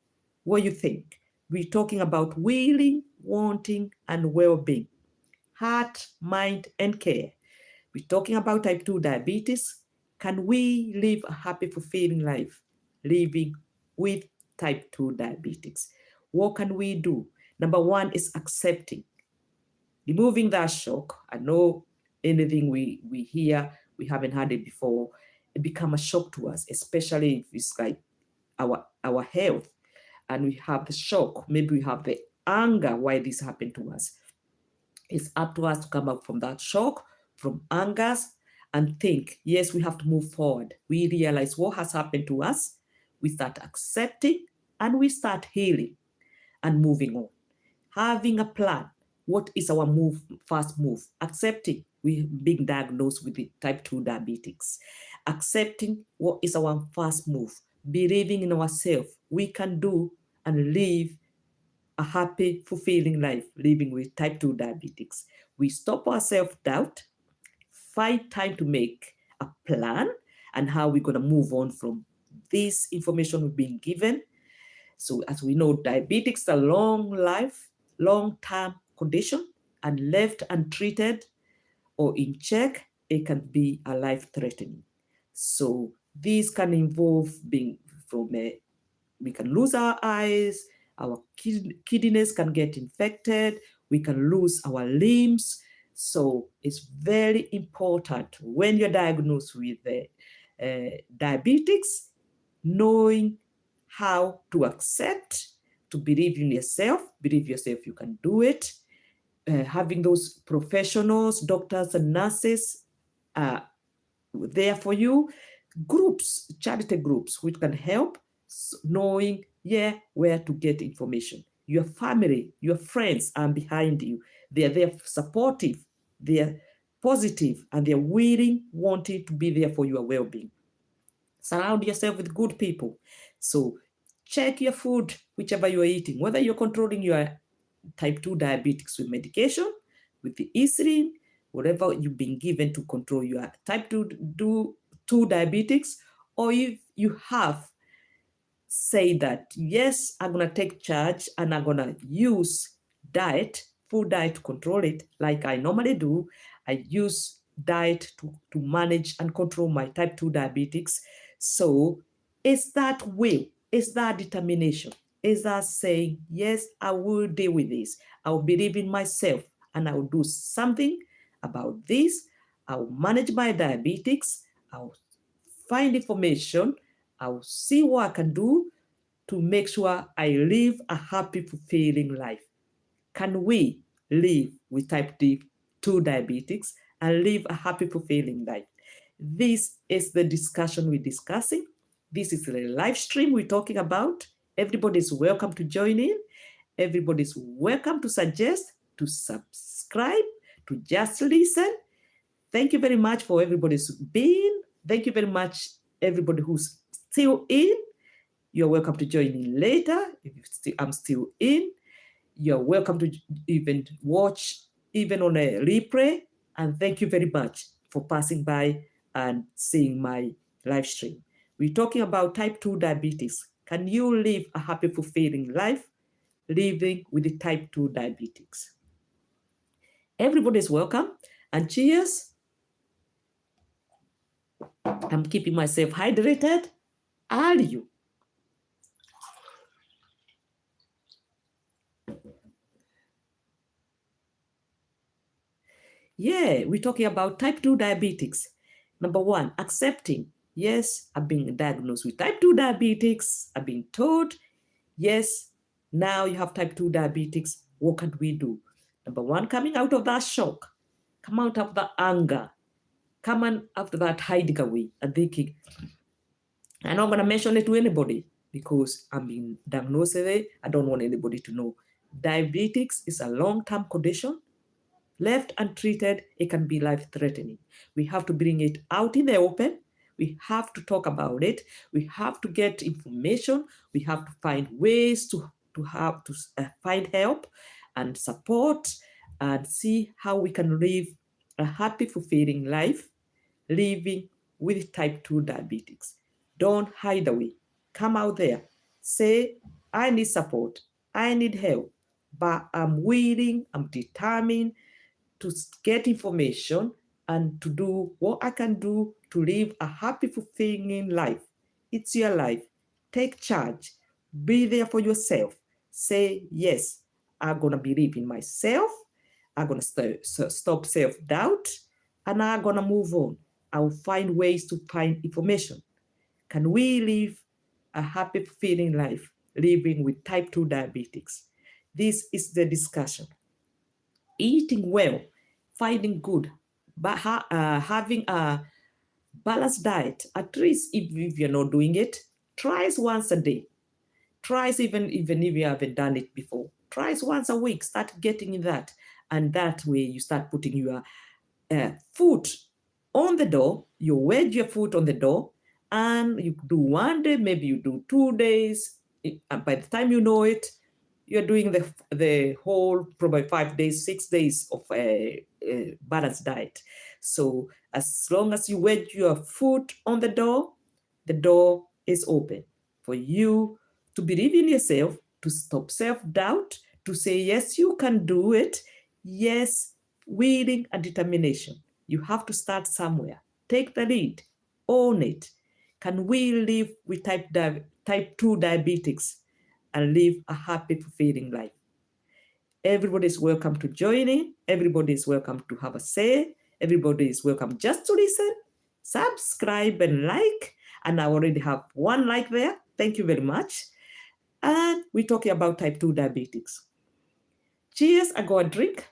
what you think. We're talking about willing, wanting, and well-being. Heart, mind, and care. We're talking about type 2 diabetes. Can we live a happy, fulfilling life living with type 2 diabetes? What can we do? Number one is accepting, removing that shock. I know anything we hear, we haven't had it before, it become a shock to us, especially if it's like our health, and we have the shock, maybe we have the anger why this happened to us. It's up to us to come up from that shock, from angers, and think, yes, we have to move forward. We realize what has happened to us, we start accepting, and we start healing and moving on. Having a plan. What is our first move? Accepting we being diagnosed with the type 2 diabetes. Accepting what is our first move. Believing in ourselves. We can do and live a happy, fulfilling life living with type 2 diabetes. We stop our self-doubt, find time to make a plan and how we're going to move on from this information we've been given. So as we know, diabetes is a long-term condition, and left untreated or in check, it can be a life-threatening. So these can involve being we can lose our eyes, our kidneys can get infected, we can lose our limbs. So it's very important when you're diagnosed with diabetes, knowing how to accept, to believe in yourself, believe yourself you can do it, having those professionals, doctors and nurses there for you, groups, charity groups, which can help, knowing, where to get information. Your family, your friends are behind you. They're there supportive, they're positive, and they're willing, wanting to be there for your well-being. Surround yourself with good people. So check your food, whichever you're eating, whether you're controlling your type 2 diabetes with medication, with the insulin, whatever you've been given to control your type 2 diabetes, or if you have say that, yes, I'm going to take charge and I'm going to use food diet to control it like I normally do. I use diet to manage and control my type 2 diabetes. So it's that will, it's that determination, is that saying, yes, I will deal with this. I will believe in myself and I will do something about this. I will manage my diabetes. I will find information. I will see what I can do to make sure I live a happy, fulfilling life. Can we live with type 2 diabetes and live a happy, fulfilling life? This is the discussion we're discussing. This is the live stream we're talking about. Everybody's welcome to join in. Everybody's welcome to suggest, to subscribe, to just listen. Thank you very much for everybody's being. Thank you very much, everybody who's still in. You're welcome to join in later. If I'm still in, you're welcome to even watch, even on a replay. And thank you very much for passing by and seeing my live stream. We're talking about type 2 diabetes. Can you live a happy, fulfilling life living with the type 2 diabetes? Everybody's welcome, and cheers. I'm keeping myself hydrated. Are you? Yeah, we're talking about type 2 diabetes. Number one, accepting. Yes, I've been diagnosed with type 2 diabetes. I've been told, yes, now you have type 2 diabetes. What can we do? Number one, coming out of that shock, come out of the anger, come on after that hiding away and thinking, I'm not going to mention it to anybody because I'm being diagnosed with it. I don't want anybody to know. Diabetes is a long-term condition. Left untreated, it can be life-threatening. We have to bring it out in the open. We have to talk about it. We have to get information. We have to find ways to find help and support and see how we can live a happy, fulfilling life living with type 2 diabetes. Don't hide away. Come out there. Say, I need support. I need help. But I'm willing, I'm determined to get information and to do what I can do to live a happy, fulfilling life. It's your life. Take charge. Be there for yourself. Say, yes, I'm going to believe in myself. I'm going to stop self-doubt, and I'm going to move on. I'll find ways to find information. Can we live a happy, fulfilling life living with type 2 diabetics? This is the discussion. Eating well, finding good, but having a balanced diet, at least if you're not doing it, try once a day. Try even if you haven't done it before. Try once a week. Start getting in that. And that way you start putting your foot on the door. You wedge your foot on the door, and you do one day, maybe you do 2 days. And by the time you know it, you're doing the whole probably 5 days, 6 days of a balanced diet. So as long as you wedge your foot on the door is open for you to believe in yourself, to stop self-doubt, to say, yes, you can do it. Yes, willing and determination. You have to start somewhere. Take the lead. Own it. Can we live with type 2 diabetics and live a happy, fulfilling life? Everybody is welcome to join in. Everybody is welcome to have a say. Everybody is welcome just to listen, subscribe and like. And I already have 1 like there. Thank you very much. And we're talking about type 2 diabetics. Cheers, I got a drink.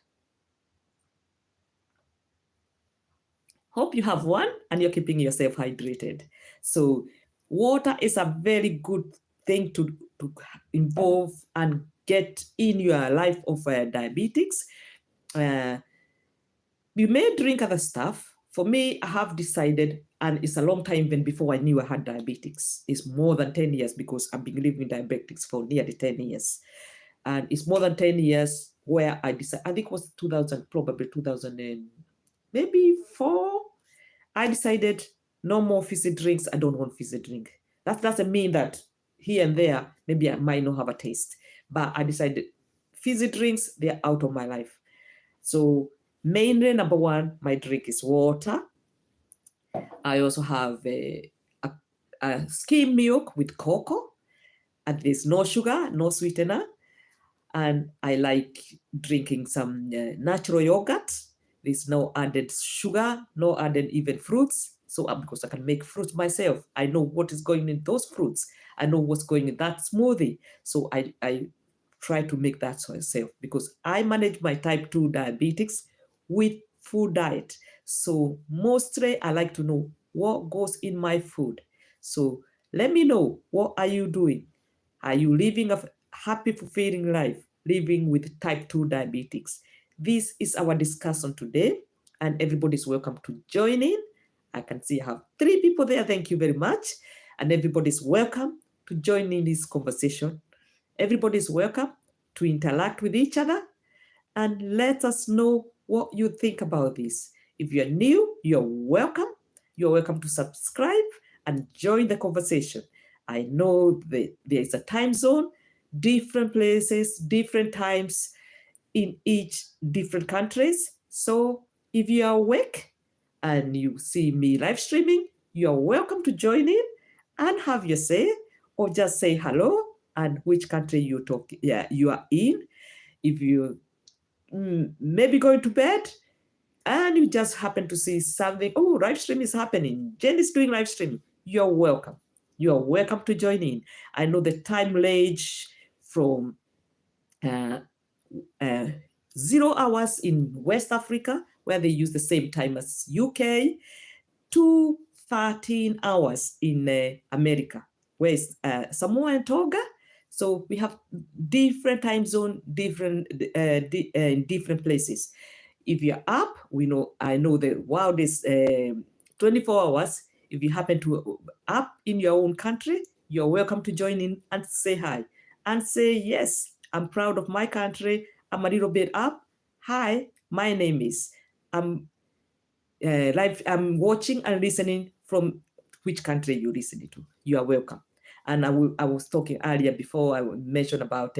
Hope you have one and you're keeping yourself hydrated. So water is a very good thing to involve and get in your life of diabetics. You may drink other stuff. For me, I have decided, and it's a long time even before I knew I had diabetics. It's more than 10 years because I've been living with diabetics for nearly 10 years. And it's more than 10 years where I decided, I think it was 2000 and maybe 4. I decided no more fizzy drinks. I don't want fizzy drink. That doesn't mean that here and there, maybe I might not have a taste. But I decided fizzy drinks, they're out of my life. So mainly, number 1, my drink is water. I also have a skim milk with cocoa, and there's no sugar, no sweetener. And I like drinking some natural yogurt. There's no added sugar, no added even fruits. So because I can make fruits myself, I know what is going in those fruits. I know what's going in that smoothie. So I try to make that myself because I manage my type 2 diabetics with food diet. So mostly I like to know what goes in my food. So let me know, what are you doing? Are you living a happy, fulfilling life, living with type 2 diabetics? This is our discussion today, and everybody's welcome to join in. I can see I have 3 people there. Thank you very much. And everybody's welcome to join in this conversation. Everybody's welcome to interact with each other and let us know what you think about this. If you're new, you're welcome. You're welcome to subscribe and join the conversation. I know that there is a time zone, different places, different times in each different countries. So if you are awake and you see me live streaming, you are welcome to join in and have your say, or just say hello and which country you are in. If you maybe going to bed and you just happen to see something, oh, live stream is happening, Jen is doing live stream, you're welcome. You're welcome to join in. I know the time range from 0 hours in West Africa, where they use the same time as UK, to 13 hours in America, where it's Samoa and Tonga. So we have different time zone, different in different places. If you're up, I know the world is 24 hours. If you happen to up in your own country, you're welcome to join in and say hi and say, yes, I'm proud of my country. I'm a little bit up. Hi, my name is. I'm watching and listening from which country you're listening to. You are welcome. And I was talking earlier before I mentioned about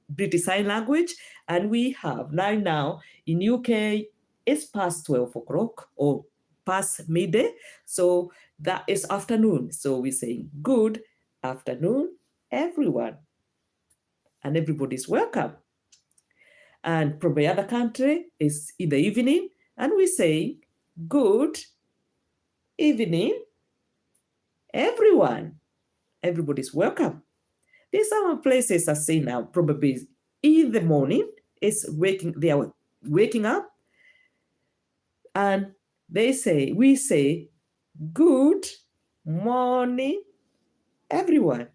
British Sign Language, and we have now in UK, it's past 12 o'clock or past midday. So that is afternoon. So we're saying good afternoon, everyone. And everybody's welcome. And from the other country, it's in the evening, and we say good evening, everyone. Everybody's welcome. These are places I say now, probably in the morning, they are waking up, and we say, good morning, everyone.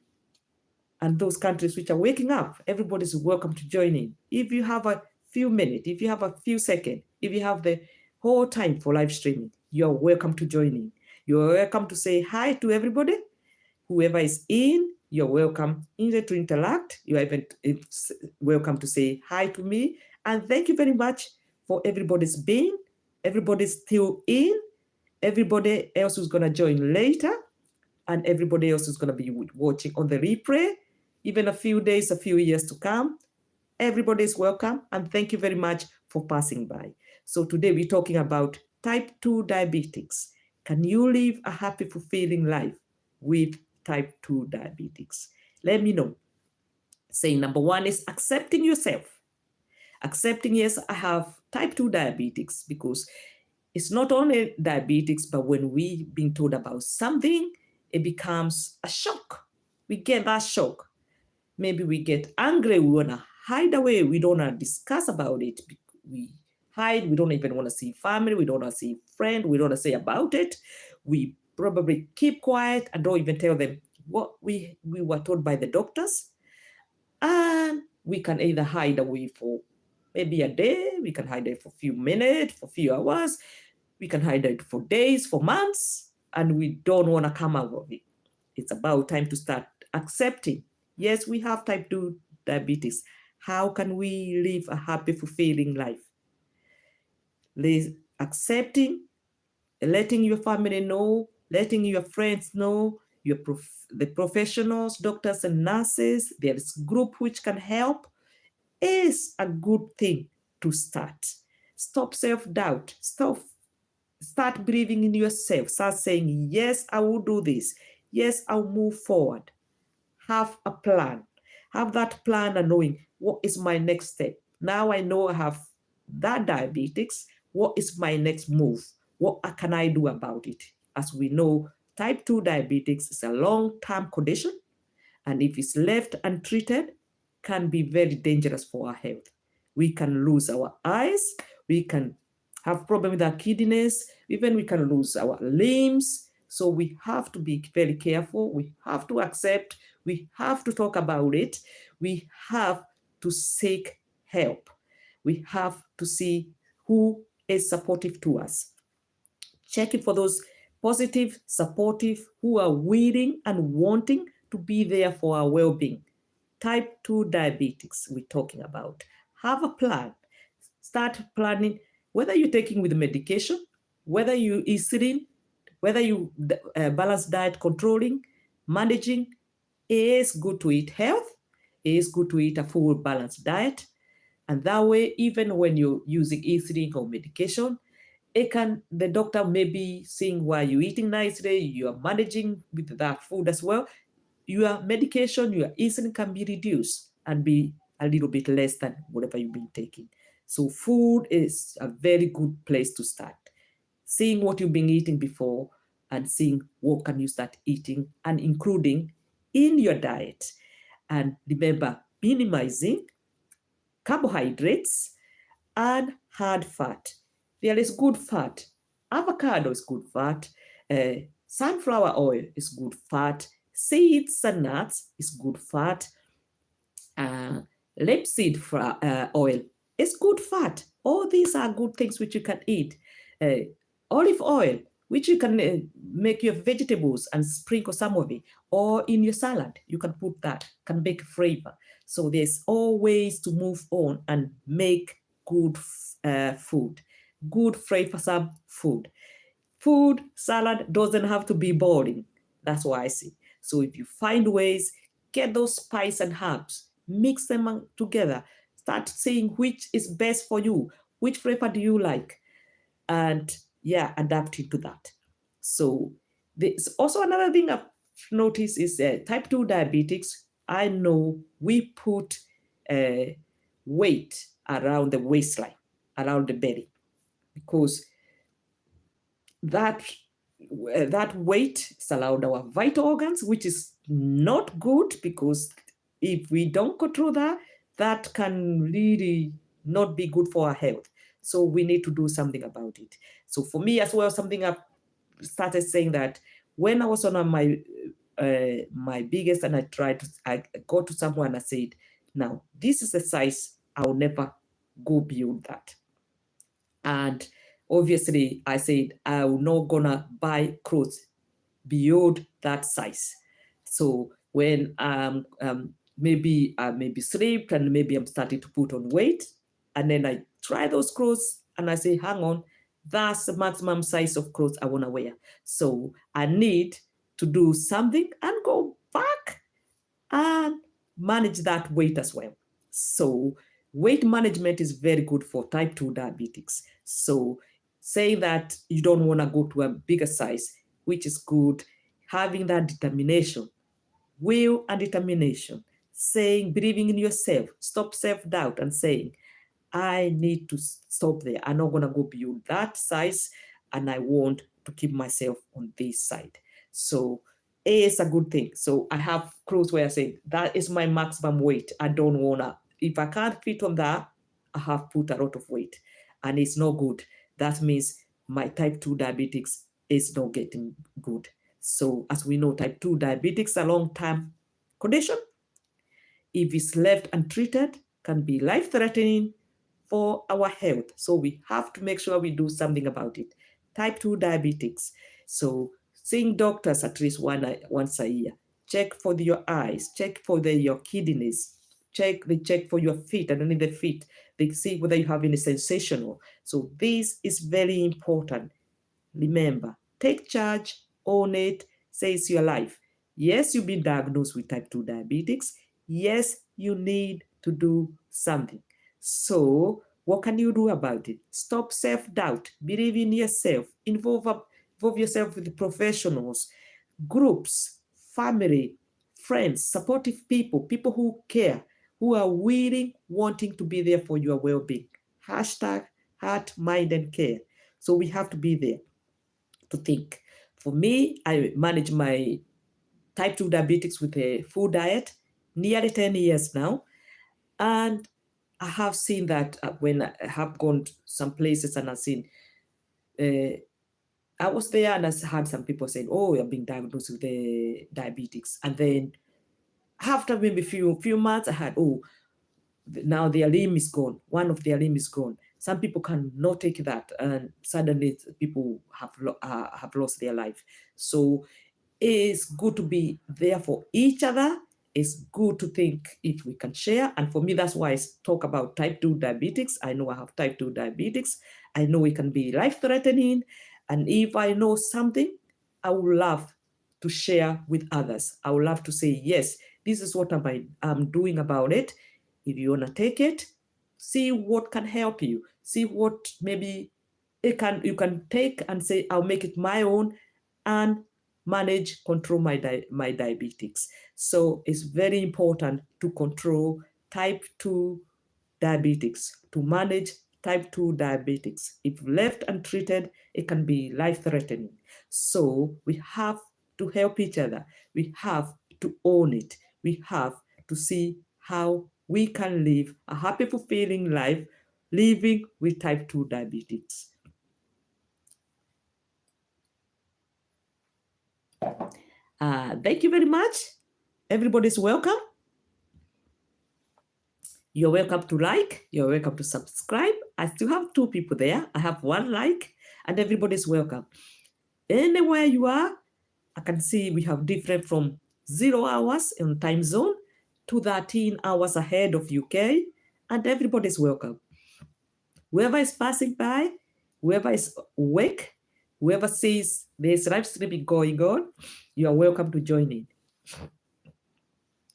And those countries which are waking up, everybody's welcome to join in. If you have a few minutes, if you have a few seconds, if you have the whole time for live streaming, you're welcome to join in. You're welcome to say hi to everybody. Whoever is in, you're welcome either to interact. You're even welcome to say hi to me. And thank you very much for everybody's being. Everybody's still in. Everybody else who's going to join later. And everybody else is going to be watching on the replay, even a few days, a few years to come. Everybody is welcome, and thank you very much for passing by. So today we're talking about type 2 diabetics. Can you live a happy, fulfilling life with type 2 diabetics? Let me know. Say number one is accepting yourself. Accepting, yes, I have type 2 diabetics, because it's not only diabetics, but when we've been told about something, it becomes a shock. We get that shock. Maybe we get angry. We want to hide away. We don't want to discuss about it. We hide. We don't even want to see family. We don't want to see friends. We don't want to say about it. We probably keep quiet and don't even tell them what we were told by the doctors. And we can either hide away for maybe a day. We can hide it for a few minutes, for a few hours. We can hide it for days, for months, and we don't want to come out of it. It's about time to start accepting. Yes, we have type 2 diabetes. How can we live a happy, fulfilling life? Accepting, letting your family know, letting your friends know, the professionals, doctors and nurses, there's a group which can help, is a good thing to start. Stop self-doubt. Start believing in yourself. Start saying, yes, I will do this. Yes, I'll move forward. Have a plan. Have that plan and knowing what is my next step. Now I know I have that diabetics. What is my next move? What can I do about it? As we know, type 2 diabetics is a long-term condition, and if it's left untreated, can be very dangerous for our health. We can lose our eyes. We can have problem with our kidneys. Even we can lose our limbs. So we have to be very careful. We have to accept. We have to talk about it. We have to seek help. We have to see who is supportive to us. Checking for those positive, supportive, who are willing and wanting to be there for our well-being. Type 2 diabetics we're talking about. Have a plan. Start planning, whether you're taking with medication, whether you eating, whether you balance diet controlling, managing. It is good to eat health. It is good to eat a full balanced diet. And that way, even when you're using insulin or medication, the doctor may be seeing while you're eating nicely, you are managing with that food as well. Your medication, your insulin can be reduced and be a little bit less than whatever you've been taking. So food is a very good place to start. Seeing what you've been eating before and seeing what can you start eating and including in your diet. And remember, minimizing carbohydrates and hard fat. There is good fat. Avocado is good fat. Sunflower oil is good fat. Seeds and nuts is good fat. Rapeseed oil is good fat. All these are good things which you can eat. Olive oil, which you can make your vegetables and sprinkle some of it, or in your salad, you can put that, can make flavor. So there's always to move on and make good food, good flavorsome food. Food, salad doesn't have to be boring. That's what I see. So if you find ways, get those spice and herbs, mix them together, start seeing which is best for you, which flavor do you like. and adapting to that. So there's also another thing I've noticed is type 2 diabetics. I know we put weight around the waistline, around the belly, because that weight is around our vital organs, which is not good, because if we don't control that, that can really not be good for our health. So we need to do something about it. So for me as well, something I've started saying that when I was on my biggest, and I got to someone and I said, now this is a size, I'll never go beyond that. And obviously I said, I'm not gonna buy clothes beyond that size. So when maybe I maybe slept and maybe I'm starting to put on weight, and then I try those clothes and I say, hang on, that's the maximum size of clothes I want to wear. So I need to do something and go back and manage that weight as well. So weight management is very good for type 2 diabetics. So saying that you don't want to go to a bigger size, which is good, having that determination, will and determination, saying, believing in yourself, stop self-doubt and saying, I need to stop there. I'm not going to go beyond that size, and I want to keep myself on this side. So it's a good thing. So I have clothes where I say, that is my maximum weight. I don't want to, if I can't fit on that, I have put a lot of weight, and it's not good. That means my type 2 diabetics is not getting good. So as we know, type 2 diabetics is a long-term condition. If it's left untreated, can be life-threatening for our health. So we have to make sure we do something about it. Type 2 diabetics. So seeing doctors at least once a year. Check for your eyes, check for your kidneys, check for your feet, and only the feet. They see whether you have any sensational. So this is very important. Remember, take charge, own it, say it's your life. Yes, you've been diagnosed with type 2 diabetics. Yes, you need to do something. So what can you do about it? Stop self-doubt, believe in yourself, involve yourself with professionals, groups, family, friends, supportive people who care, who are willing, wanting to be there for your well-being. Hashtag heart, mind, and care. So we have to be there to think. For me, I manage my type 2 diabetics with a full diet, nearly 10 years now. And I have seen that when I have gone to some places and I've seen, I was there and I had some people saying, oh, you're being diagnosed with the diabetics. And then after maybe few months, I had, oh, now their limb is gone. One of their limb is gone. Some people cannot take that, and suddenly people have lost their life. So it's good to be there for each other. It's good to think if we can share. And for me, that's why I talk about type 2 diabetics. I know I have type 2 diabetics. I know it can be life-threatening. And if I know something, I would love to share with others. I would love to say, yes, this is what I'm doing about it. If you want to take it, see what can help you. See what maybe you can take and say, I'll make it my own and manage, control my diabetics. So it's very important to control type 2 diabetics, to manage type 2 diabetics. If left untreated, it can be life-threatening. So we have to help each other. We have to own it. We have to see how we can live a happy, fulfilling life living with type 2 diabetics. Thank you very much. Everybody's welcome. You're welcome to like, you're welcome to subscribe. I still have 2 people there. I have 1 like, and everybody's welcome. Anywhere you are, I can see we have different from 0 hours in time zone to 13 hours ahead of UK, and everybody's welcome. Whoever is passing by, whoever is awake, whoever sees there's live streaming going on, you are welcome to join in.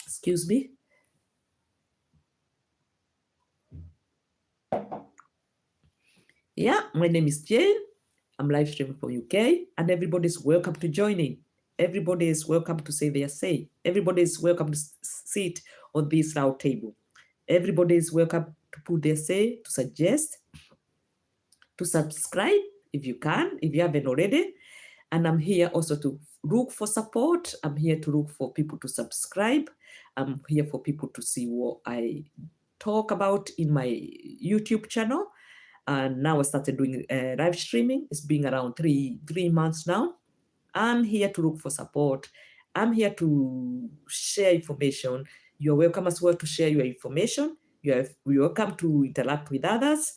Excuse me. Yeah, my name is Jane. I'm live streaming from UK, and everybody's welcome to join in. Everybody is welcome to say their say. Everybody is welcome to sit on this round table. Everybody is welcome to put their say, to suggest, to subscribe if you can, if you haven't already. And I'm here also to look for support. I'm here to look for people to subscribe. I'm here for people to see what I talk about in my YouTube channel. And now I started doing live streaming. It's been around three months now. I'm here to look for support. I'm here to share information. You're welcome as well to share your information. You're welcome to interact with others.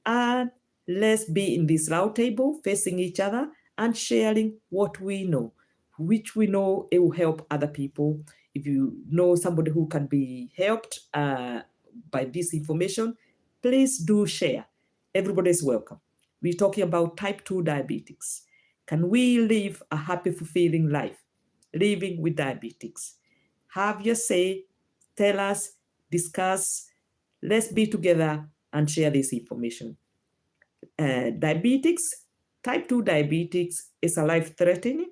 And let's be in this round table facing each other and sharing what we know, which we know it will help other people. If you know somebody who can be helped by this information, please do share. Everybody is welcome. We're talking about type 2 diabetics. Can we live a happy, fulfilling life living with diabetics? Have your say, tell us, discuss. Let's be together and share this information. Diabetics, type 2 diabetics is a life-threatening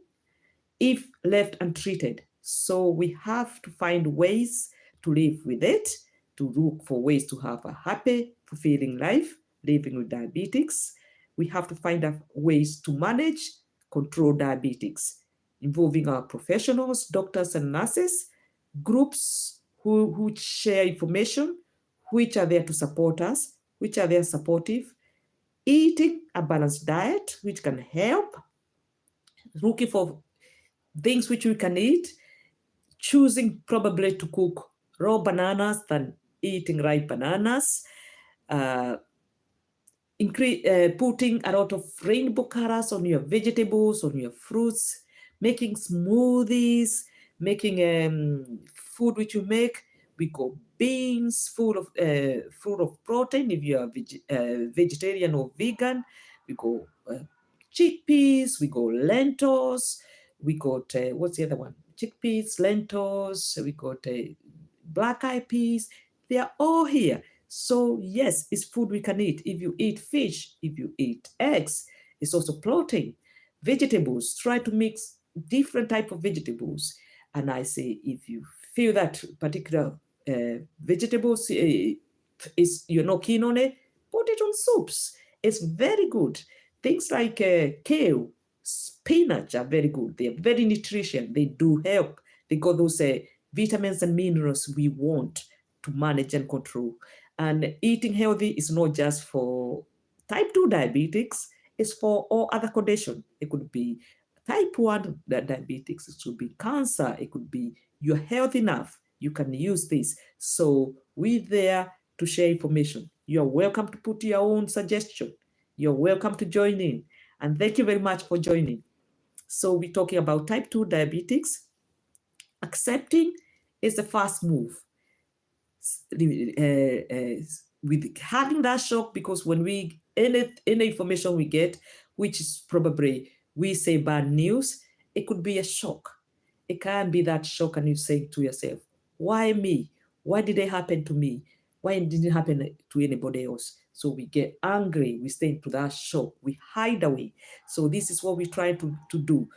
if left untreated. So we have to find ways to live with it, to look for ways to have a happy, fulfilling life living with diabetics. We have to find ways to manage, control diabetics, involving our professionals, doctors and nurses, groups who share information, which are there to support us, which are there supportive, eating a balanced diet, which can help, looking for things which we can eat, choosing probably to cook raw bananas than eating ripe bananas, putting a lot of rainbow colors on your vegetables, on your fruits, making smoothies, making food which you make. We go beans, full of protein if you are vegetarian or vegan. We go chickpeas, we go lentils, we got, what's the other one? Chickpeas, lentils, we got black eyed peas. They are all here. So yes, it's food we can eat. If you eat fish, if you eat eggs, it's also protein. Vegetables, try to mix different type of vegetables. And I say, if you feel that particular vegetables is you're not keen on it, put it on soups. It's very good. Things like kale, spinach are very good. They are very nutritious. They do help. They got those vitamins and minerals we want to manage and control. And eating healthy is not just for type 2 diabetics, it's for all other conditions. It could be type 1 diabetics, it could be cancer, it could be you're healthy enough, you can use this. So we're there to share information. You're welcome to put your own suggestion. You're welcome to join in. And thank you very much for joining. So we're talking about type 2 diabetics. Accepting is the first move. With having that shock, because when we any information we get, which is probably we say bad news, it could be a shock. It can be that shock, and you say to yourself, "Why me? Why did it happen to me? Why didn't it happen to anybody else?" So we get angry. We stay into that shock. We hide away. So this is what we try to do.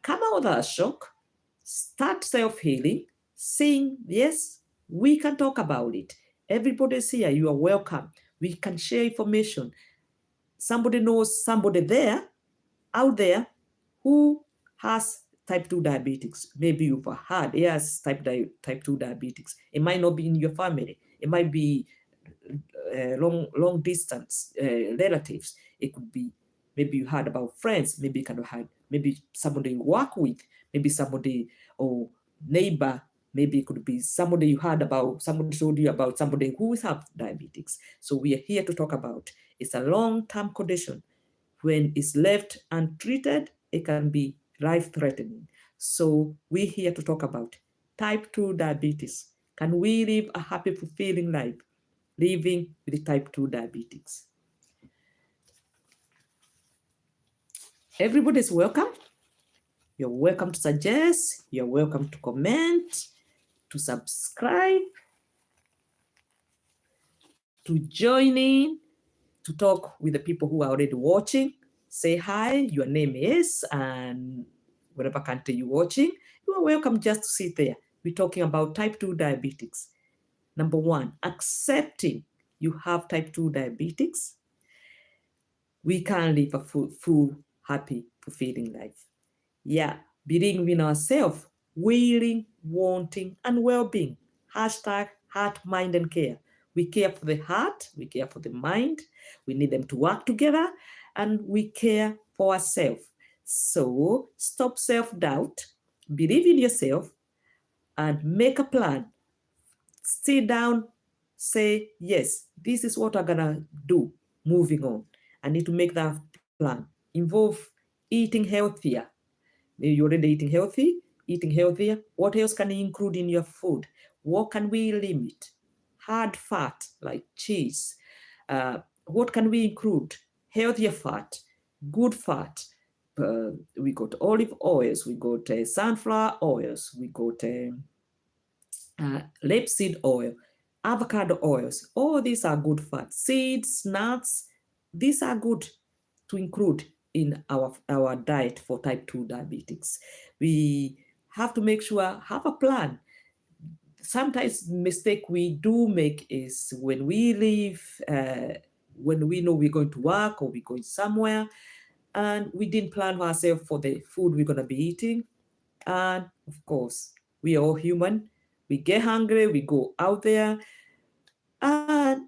Come out of that shock. Start self-healing. Saying yes. We can talk about it. Everybody's here. You are welcome. We can share information. Somebody knows somebody there, out there, who has type 2 diabetics. Maybe you've heard, yes, type 2 diabetics. It might not be in your family. It might be long distance relatives. It could be, maybe you heard about friends. Maybe you can have, maybe somebody you work with. Maybe somebody or neighbor. Maybe it could be somebody you heard about, somebody told you about somebody who has diabetes. So we are here to talk about, it's a long-term condition. When it's left untreated, it can be life-threatening. So we're here to talk about type 2 diabetes. Can we live a happy, fulfilling life living with type 2 diabetes? Everybody is welcome. You're welcome to suggest. You're welcome to comment, to subscribe, to join in, to talk with the people who are already watching. Say hi, your name is, and whatever country you're watching, you are welcome just to sit there. We're talking about type 2 diabetics. Number one, accepting you have type 2 diabetics. We can live a full, happy, fulfilling life. Yeah, believing in ourselves, willing, wanting, and well-being. Hashtag heart, mind, and care. We care for the heart, we care for the mind, we need them to work together, and we care for ourselves. So stop self-doubt, believe in yourself, and make a plan. Sit down, say, yes, this is what I'm gonna do moving on. I need to make that plan. Involve eating healthier. You're already eating healthier. What else can you include in your food? What can we limit? Hard fat like cheese. What can we include? Healthier fat, good fat. We got olive oils, we got sunflower oils, we got rapeseed oil, avocado oils. All these are good fats. Seeds, nuts, these are good to include in our diet for type 2 diabetics. We have to make sure, have a plan. Sometimes mistake we do make is when we leave, when we know we're going to work or we're going somewhere, and we didn't plan ourselves for the food we're going to be eating. And of course, we are all human. We get hungry, we go out there, and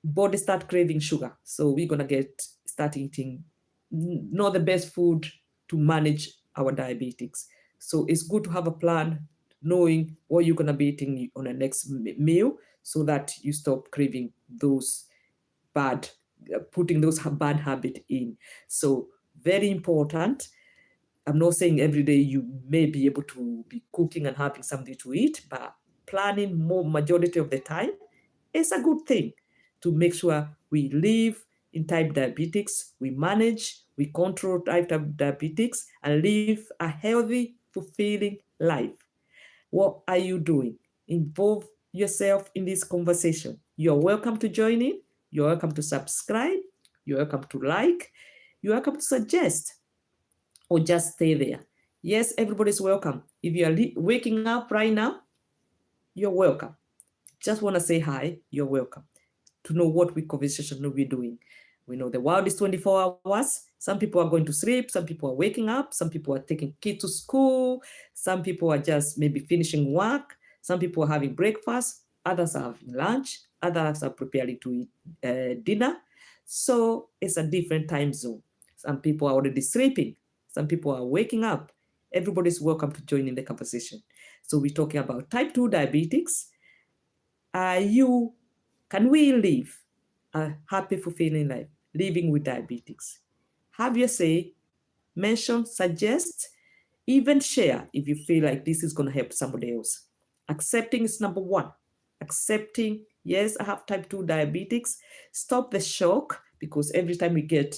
body start craving sugar. So we're going to start eating not the best food to manage our diabetics. So it's good to have a plan, knowing what you're going to be eating on the next meal so that you stop craving those putting those bad habits in. So very important. I'm not saying every day you may be able to be cooking and having something to eat, but planning more majority of the time is a good thing to make sure we live in type diabetics, we manage, we control type diabetics, and live a healthy, fulfilling life. What are you doing? Involve yourself in this conversation. You're welcome to join in. You're welcome to subscribe. You're welcome to like. You're welcome to suggest or just stay there. Yes, everybody's welcome. If you are waking up right now, you're welcome. Just want to say hi, you're welcome. To know what conversation we're doing. We know the world is 24 hours. Some people are going to sleep. Some people are waking up. Some people are taking kids to school. Some people are just maybe finishing work. Some people are having breakfast. Others are having lunch. Others are preparing to eat dinner. So it's a different time zone. Some people are already sleeping. Some people are waking up. Everybody's welcome to join in the conversation. So we're talking about type 2 diabetics. Can we live a happy, fulfilling life, living with diabetics? Have your say, mention, suggest, even share if you feel like this is going to help somebody else. Accepting is number one. Accepting, yes, I have type 2 diabetics. Stop the shock, because every time we get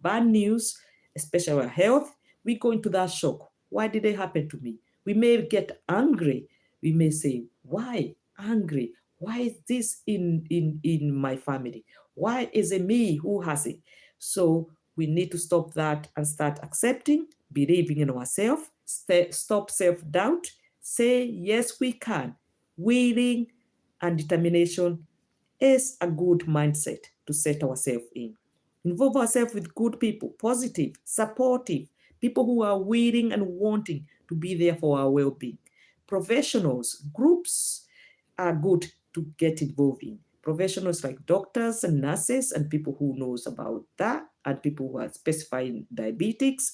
bad news, especially our health, we go into that shock. Why did it happen to me? We may get angry. We may say, why angry? Why is this in my family? Why is it me who has it? So we need to stop that and start accepting, believing in ourselves, stop self-doubt, say, yes, we can. Willing and determination is a good mindset to set ourselves in. Involve ourselves with good people, positive, supportive, people who are willing and wanting to be there for our well-being. Professionals, groups are good to get involved in. Professionals like doctors and nurses and people who knows about that, and people who are specifying diabetics.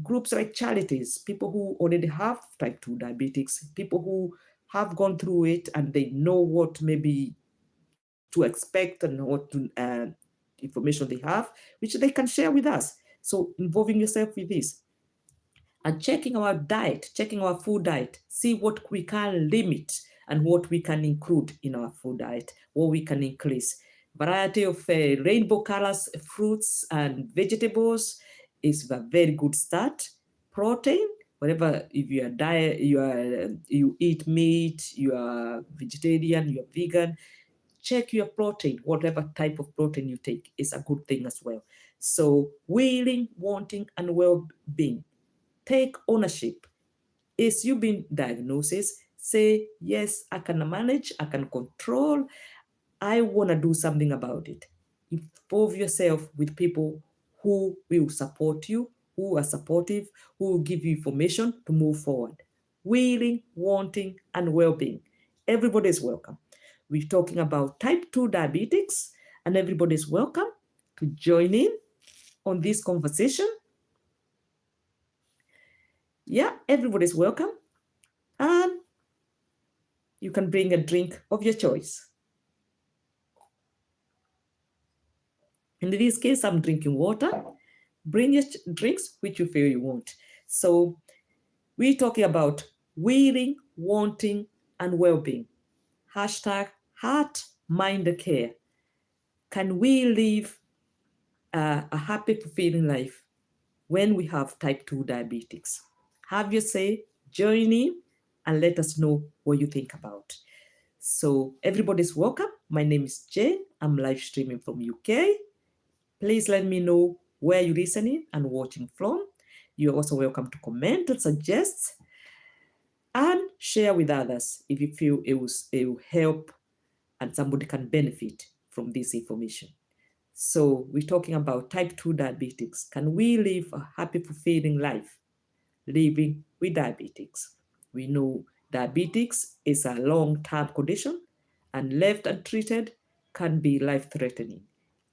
Groups like charities, people who already have type 2 diabetics, people who have gone through it and they know what maybe to expect and what information they have, which they can share with us. So involving yourself with this. And checking our diet, checking our food diet, see what we can limit and what we can include in our food diet, what we can increase. Variety of rainbow colors, fruits and vegetables is a very good start. Protein, whatever, if you are diet, you eat meat, you are vegetarian, you are vegan, check your protein. Whatever type of protein you take is a good thing as well. So willing, wanting, and well-being. Take ownership. Is you been diagnosed? Say, yes, I can manage, I can control, I want to do something about it. Involve yourself with people who will support you, who are supportive, who will give you information to move forward. Willing, wanting, and well-being. Everybody is welcome. We're talking about type 2 diabetics, and everybody is welcome to join in on this conversation. Yeah, everybody's welcome. And you can bring a drink of your choice. In this case, I'm drinking water. Bring your drinks which you feel you want. So we're talking about willing, wanting, and well-being. Hashtag heart, mind, care. Can we live a happy, fulfilling life when we have type 2 diabetics? Have your say, join in, and let us know what you think about. So everybody's welcome. My name is Jane. I'm live streaming from UK. Please let me know where you're listening and watching from. You're also welcome to comment and suggest and share with others if you feel it will help and somebody can benefit from this information. So we're talking about type 2 diabetics. Can we live a happy, fulfilling life living with diabetics? We know diabetics is a long-term condition and left untreated can be life-threatening.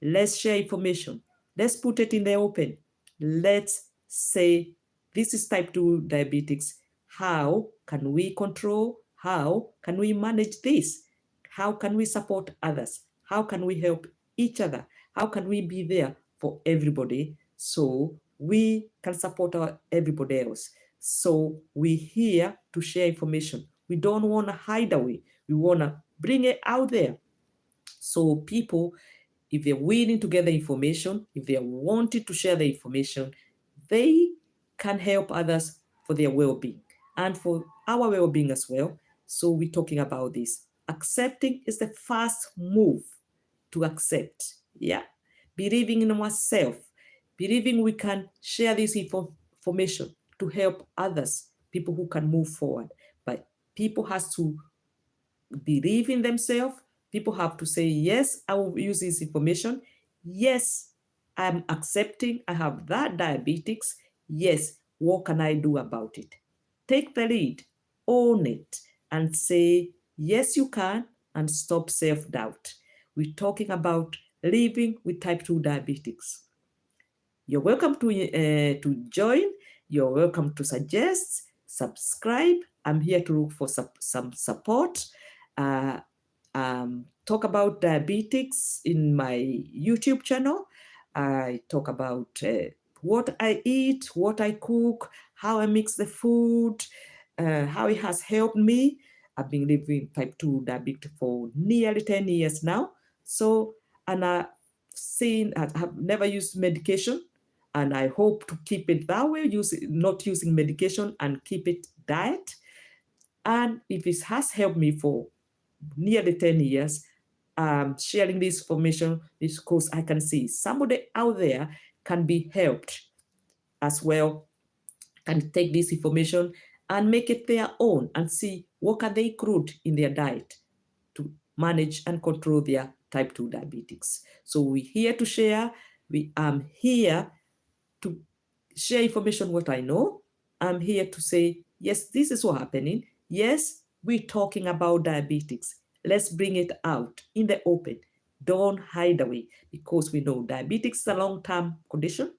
Let's share information. Let's put it in the open. Let's say this is type 2 diabetics. How can we control? How can we manage this? How can we support others? How can we help each other? How can we be there for everybody so we can support everybody else? So we're here to share information. We don't want to hide away. We want to bring it out there. So people, if they're willing to get the information, if they're wanting to share the information, they can help others for their well-being and for our well-being as well. So we're talking about this. Accepting is the first move to accept. Yeah. Believing in ourselves, believing we can share this information to help others, people who can move forward. But people has to believe in themselves. People have to say, yes, I will use this information. Yes, I'm accepting I have that diabetics. Yes, what can I do about it? Take the lead, own it, and say, yes, you can, and stop self-doubt. We're talking about living with type 2 diabetics. You're welcome to join. You're welcome to suggest, subscribe. I'm here to look for some support. Talk about diabetics in my YouTube channel. I talk about what I eat, what I cook, how I mix the food, how it has helped me. I've been living type 2 diabetes for nearly 10 years now. So, and I have never used medication, and I hope to keep it that way, not using medication and keep it diet. And if it has helped me for nearly 10 years, sharing this information is because I can see somebody out there can be helped as well, can take this information and make it their own and see what can they include in their diet to manage and control their type 2 diabetics. So we're here to share. We am here to share information what I know. I'm here to say, yes, this is what's happening. Yes, we're talking about diabetics. Let's bring it out in the open. Don't hide away, because we know diabetics is a long-term condition.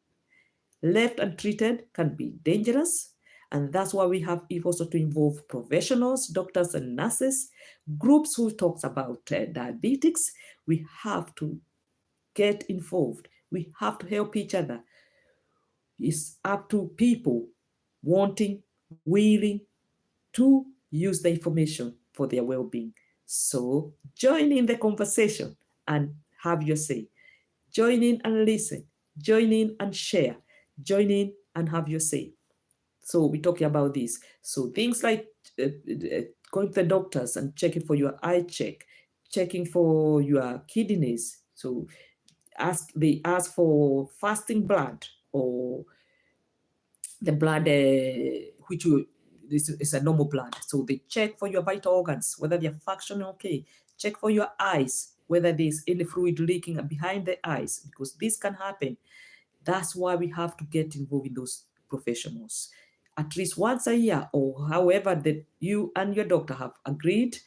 Left untreated can be dangerous. And that's why we have also to involve professionals, doctors and nurses, groups who talks about diabetics. We have to get involved. We have to help each other. It's up to people wanting, willing to use the information for their well-being. So join in the conversation and have your say. Join in and listen. Join in and share. Join in and have your say. So we're talking about this. So things like going to the doctors and checking for your eye check, checking for your kidneys. So they ask for fasting blood, or the blood which is a normal blood. So they check for your vital organs, whether they're functioning okay. Check for your eyes, whether there's any fluid leaking behind the eyes, because this can happen. That's why we have to get involved in those professionals. At least once a year, or however that you and your doctor have agreed,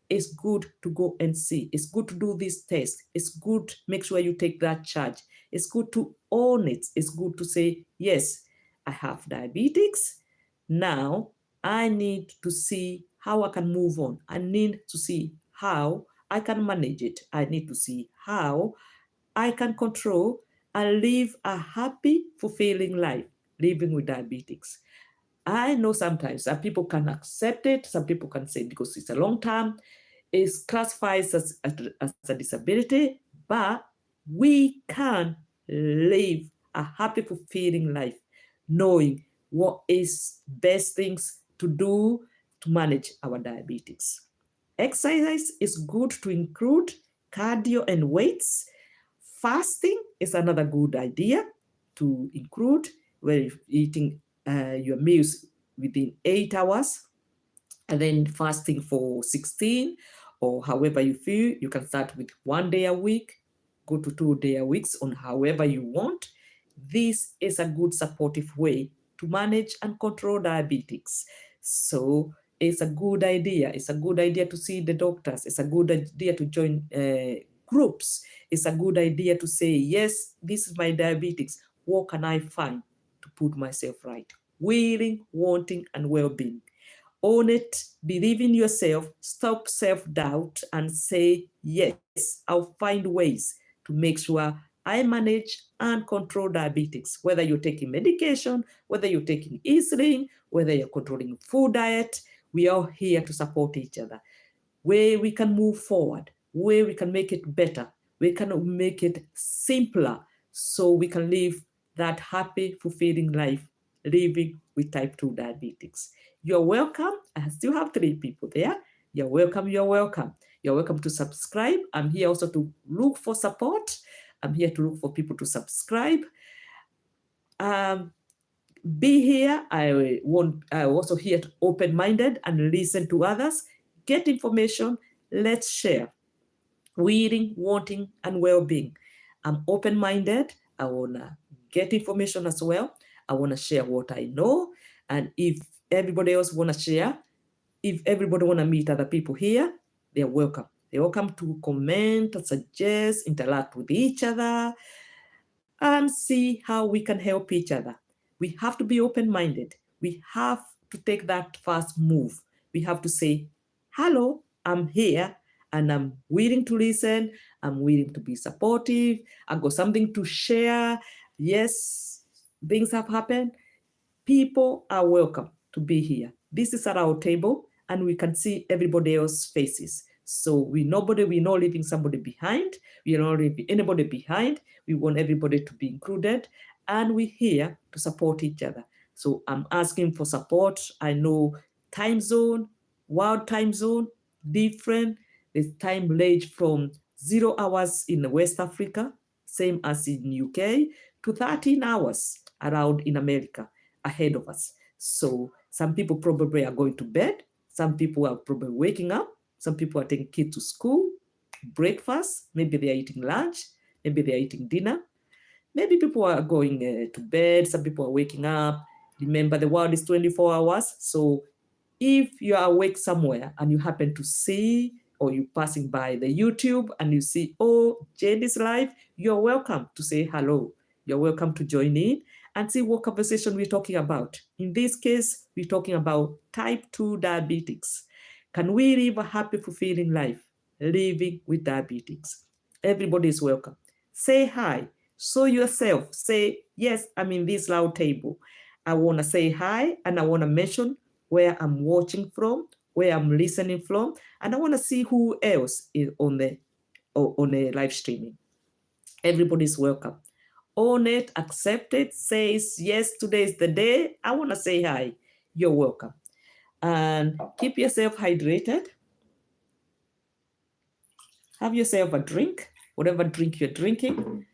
it's good to go and see. It's good to do this test. It's good to make sure you take that charge. It's good to own it. It's good to say, yes, I have diabetes. Now I need to see how I can move on. I need to see how I can manage it. I need to see how I can control and live a happy, fulfilling life living with diabetes. I know sometimes some people can accept it, some people can say because it's a long term, it's classified as a disability, but we can live a happy, fulfilling life knowing what is best things to do to manage our diabetes. Exercise is good to include cardio and weights. Fasting is another good idea to include, where you're eating your meals within 8 hours, and then fasting for 16, or however you feel. You can start with 1 day a week, go to 2 day a weeks, on however you want. This is a good supportive way to manage and control diabetes. So it's a good idea. It's a good idea to see the doctors. It's a good idea to join groups. It's a good idea to say, yes, this is my diabetes. What can I find to put myself right? Willing, wanting, and well-being. Own it, believe in yourself, stop self-doubt, and say, yes, I'll find ways to make sure I manage and control diabetes. Whether you're taking medication, whether you're taking insulin, whether you're controlling food diet, we are here to support each other. Where we can move forward, where we can make it better, we can make it simpler, so we can live that happy, fulfilling life living with type 2 diabetes. You're welcome. I still have 3 people there. You're welcome. You're welcome. You're welcome to subscribe. I'm here also to look for support. I'm here to look for people to subscribe. Be here. I'm also here to open-minded and listen to others. Get information. Let's share. Willing, wanting, and well-being. I'm open-minded. I want to get information as well. I want to share what I know. And if everybody else want to share, if everybody want to meet other people here, they're welcome. They're welcome to comment, suggest, interact with each other, and see how we can help each other. We have to be open-minded. We have to take that first move. We have to say, hello, I'm here, and I'm willing to listen. I'm willing to be supportive. I've got something to share. Yes, things have happened. People are welcome to be here. This is at our table, and we can see everybody else's faces. So we're not leaving somebody behind. We are not leaving anybody behind. We want everybody to be included, and we're here to support each other. So I'm asking for support. I know time zone, world time zone, different. The time range from 0 hours in West Africa, same as in UK, to 13 hours around in America ahead of us. So some people probably are going to bed. Some people are probably waking up. Some people are taking kids to school, breakfast. Maybe they're eating lunch. Maybe they're eating dinner. Maybe people are going to bed. Some people are waking up. Remember, the world is 24 hours. So if you are awake somewhere and you happen to see, or you're passing by the YouTube and you see, oh, Jane is live, you're welcome to say hello. You're welcome to join in and see what conversation we're talking about. In this case, we're talking about type 2 diabetes. Can we live a happy, fulfilling life living with diabetes? Everybody is welcome. Say hi. Show yourself. Say, yes, I'm in this loud table. I want to say hi, and I want to mention where I'm watching from, where I'm listening from, and I want to see who else is on the live streaming. Everybody's welcome. Own it, accept it, says, yes, today is the day. I want to say hi. You're welcome. And keep yourself hydrated. Have yourself a drink, whatever drink you're drinking.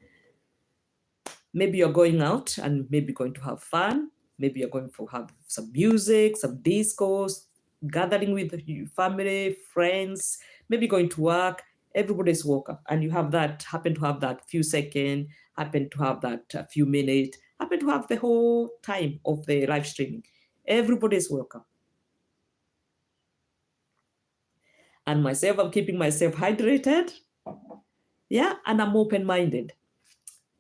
Maybe you're going out and maybe going to have fun. Maybe you're going to have some music, some discos, gathering with your family, friends, maybe going to work. Everybody's welcome. And you have that, happen to have that few seconds, happen to have that few minutes, happen to have the whole time of the live streaming. Everybody's welcome. And myself, I'm keeping myself hydrated. Yeah, and I'm open-minded.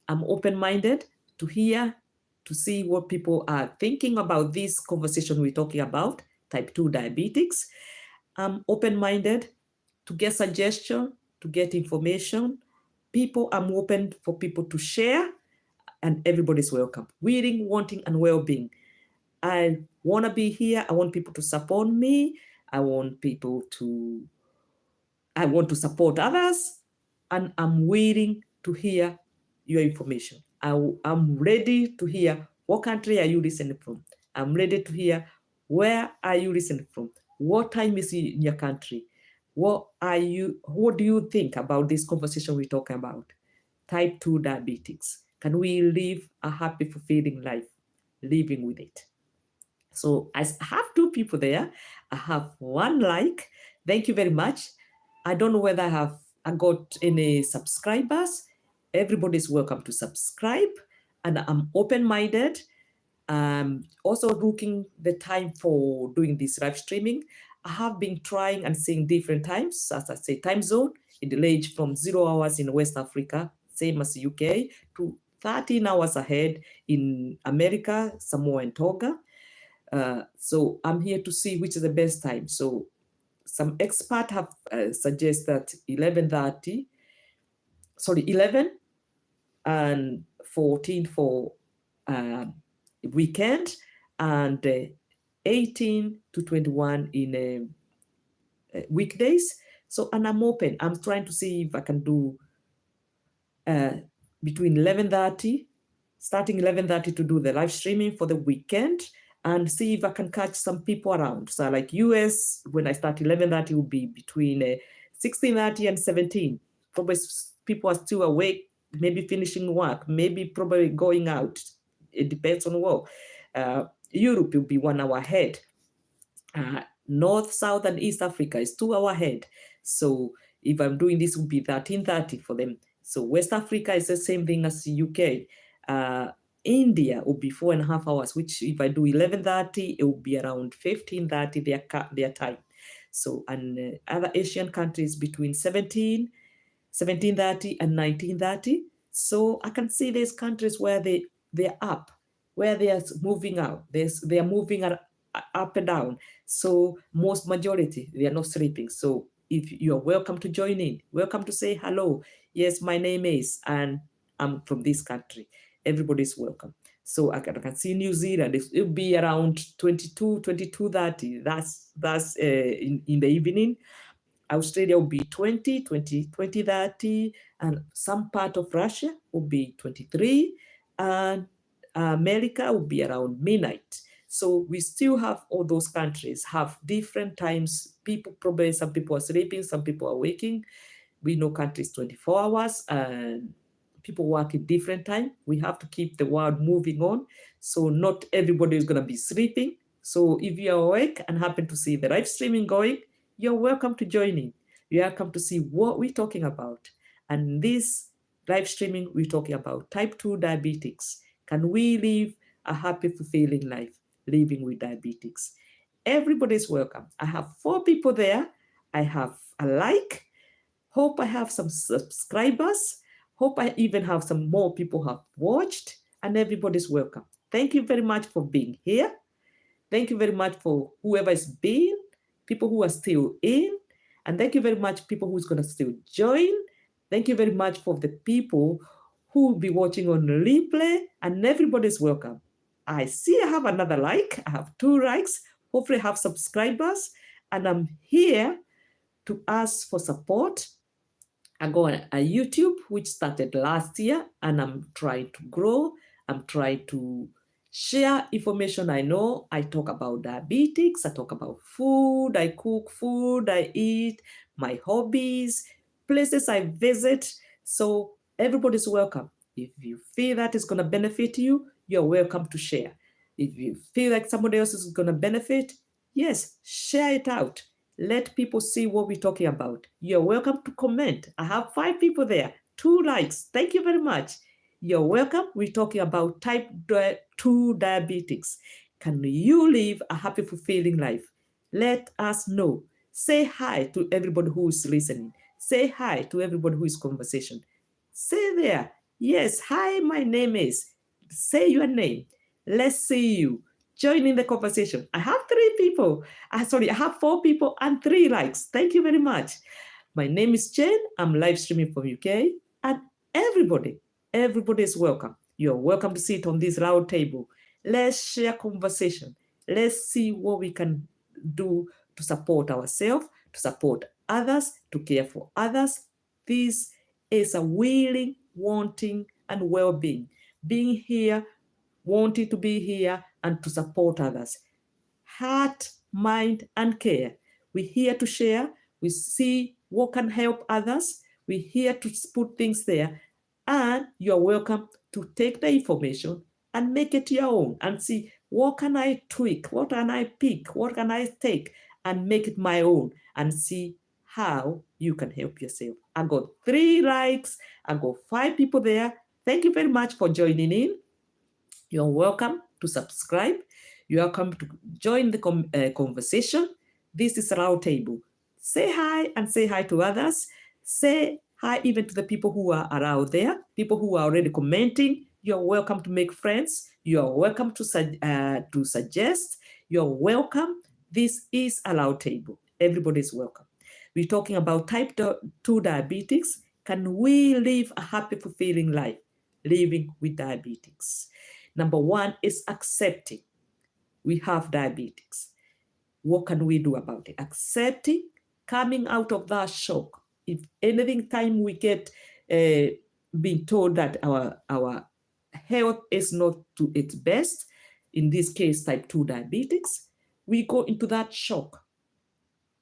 I'm open-minded to hear, to see what people are thinking about this conversation we're talking about, type 2 diabetics. I'm open-minded to get suggestion, to get information. I'm open for people to share, and everybody's welcome. Willing, wanting, and well-being. I want to be here. I want people to support me. I want to support others, and I'm waiting to hear your information. I'm ready to hear what country are you listening from. I'm ready to hear where are you listening from. What time is it in your country? What do you think about this conversation we're talking about? Type 2 diabetics. Can we live a happy, fulfilling life living with it? So I have 2 people there. I have 1 like. Thank you very much. I don't know whether I got any subscribers. Everybody's welcome to subscribe, and I'm open-minded. Also looking the time for doing this live streaming. I have been trying and seeing different times, as I say, time zone. It ranges from 0 hours in West Africa, same as UK, to 13 hours ahead in America, Samoa and Tonga. So I'm here to see which is the best time. So some experts have suggested 11 and 14 for weekend, and 18 to 21 in weekdays. So, and I'm open. I'm trying to see if I can do between 11:30, starting 11:30 to do the live streaming for the weekend, and see if I can catch some people around. So like US, when I start 11:30, will be between 16:30 and 17. Probably people are still awake, maybe finishing work, maybe probably going out. It depends on what. Europe will be 1 hour ahead. North, South, and East Africa is 2 hours ahead. So if I'm doing this, it will be 13:30 for them. So West Africa is the same thing as UK. India will be 4.5 hours, which if I do 11:30, it will be around 15:30 their time. So, and other Asian countries between 17:30 and 19:30. So I can see there's countries where they're up, where they are moving out. They are moving up and down. So most majority, they are not sleeping. So if you're welcome to join in, welcome to say hello. Yes, my name is, and I'm from this country. Everybody's welcome. So I can see New Zealand, it'll be around 22:30. That's in the evening. Australia will be 20:30, and some part of Russia will be 23, and America will be around midnight. So we still have all those countries have different times. Some people are sleeping, some people are waking. We know countries 24 hours, and people work in different time. We have to keep the world moving on. So not everybody is going to be sleeping. So if you're awake and happen to see the live streaming going, you're welcome to join in. You're welcome to see what we're talking about. And this live streaming, we're talking about type 2 diabetics. Can we live a happy, fulfilling life living with diabetics? Everybody's welcome. I have 4 people there. I have a like. Hope I have some subscribers. Hope I even have some more people who have watched, and everybody's welcome. Thank you very much for being here. Thank you very much for whoever is been, people who are still in, and thank you very much people who's going to still join. Thank you very much for the people who will be watching on replay, and everybody's welcome. I see I have another like. I have 2 likes. Hopefully I have subscribers, and I'm here to ask for support. I go on a YouTube, which started last year, and I'm trying to grow. I'm trying to share information I know. I talk about diabetics. I talk about food. I cook food. I eat, my hobbies, places I visit. So everybody's welcome. If you feel that is going to benefit you, you're welcome to share. If you feel like somebody else is going to benefit, yes, share it out. Let people see what we're talking about. You're welcome to comment. I have 5 people there, 2 likes. Thank you very much. You're welcome. We're talking about type 2 diabetics. Can you live a happy, fulfilling life? Let us know. Say hi to everybody who is listening. Say hi to everybody who is conversation. Say there, yes, hi, my name is. Say your name. Let's see you. Join in the conversation. I have 3 people. I have 4 people and 3 likes. Thank you very much. My name is Jane. I'm live streaming from UK. And everybody is welcome. You're welcome to sit on this round table. Let's share conversation. Let's see what we can do to support ourselves, to support others, to care for others. This is a willing, wanting, and well-being. Being here, wanting to be here, and to support others. Heart, mind, and care. We're here to share. We see what can help others. We're here to put things there. And you're welcome to take the information and make it your own and see what can I tweak, what can I pick, what can I take and make it my own and see how you can help yourself. I got 3 likes. I got 5 people there. Thank you very much for joining in. You're welcome to subscribe. You're welcome to join the conversation. This is Round Table. Say hi and say hi to others. Say hi even to the people who are around there, people who are already commenting. You're welcome to make friends. You're welcome to suggest. You're welcome. This is a Round Table. Everybody's welcome. We're talking about type 2 diabetics. Can we live a happy, fulfilling life living with diabetes? Number 1 is accepting we have diabetes. What can we do about it? Accepting, coming out of that shock. If anything time we get being told that our health is not to its best, in this case type 2 diabetics, we go into that shock.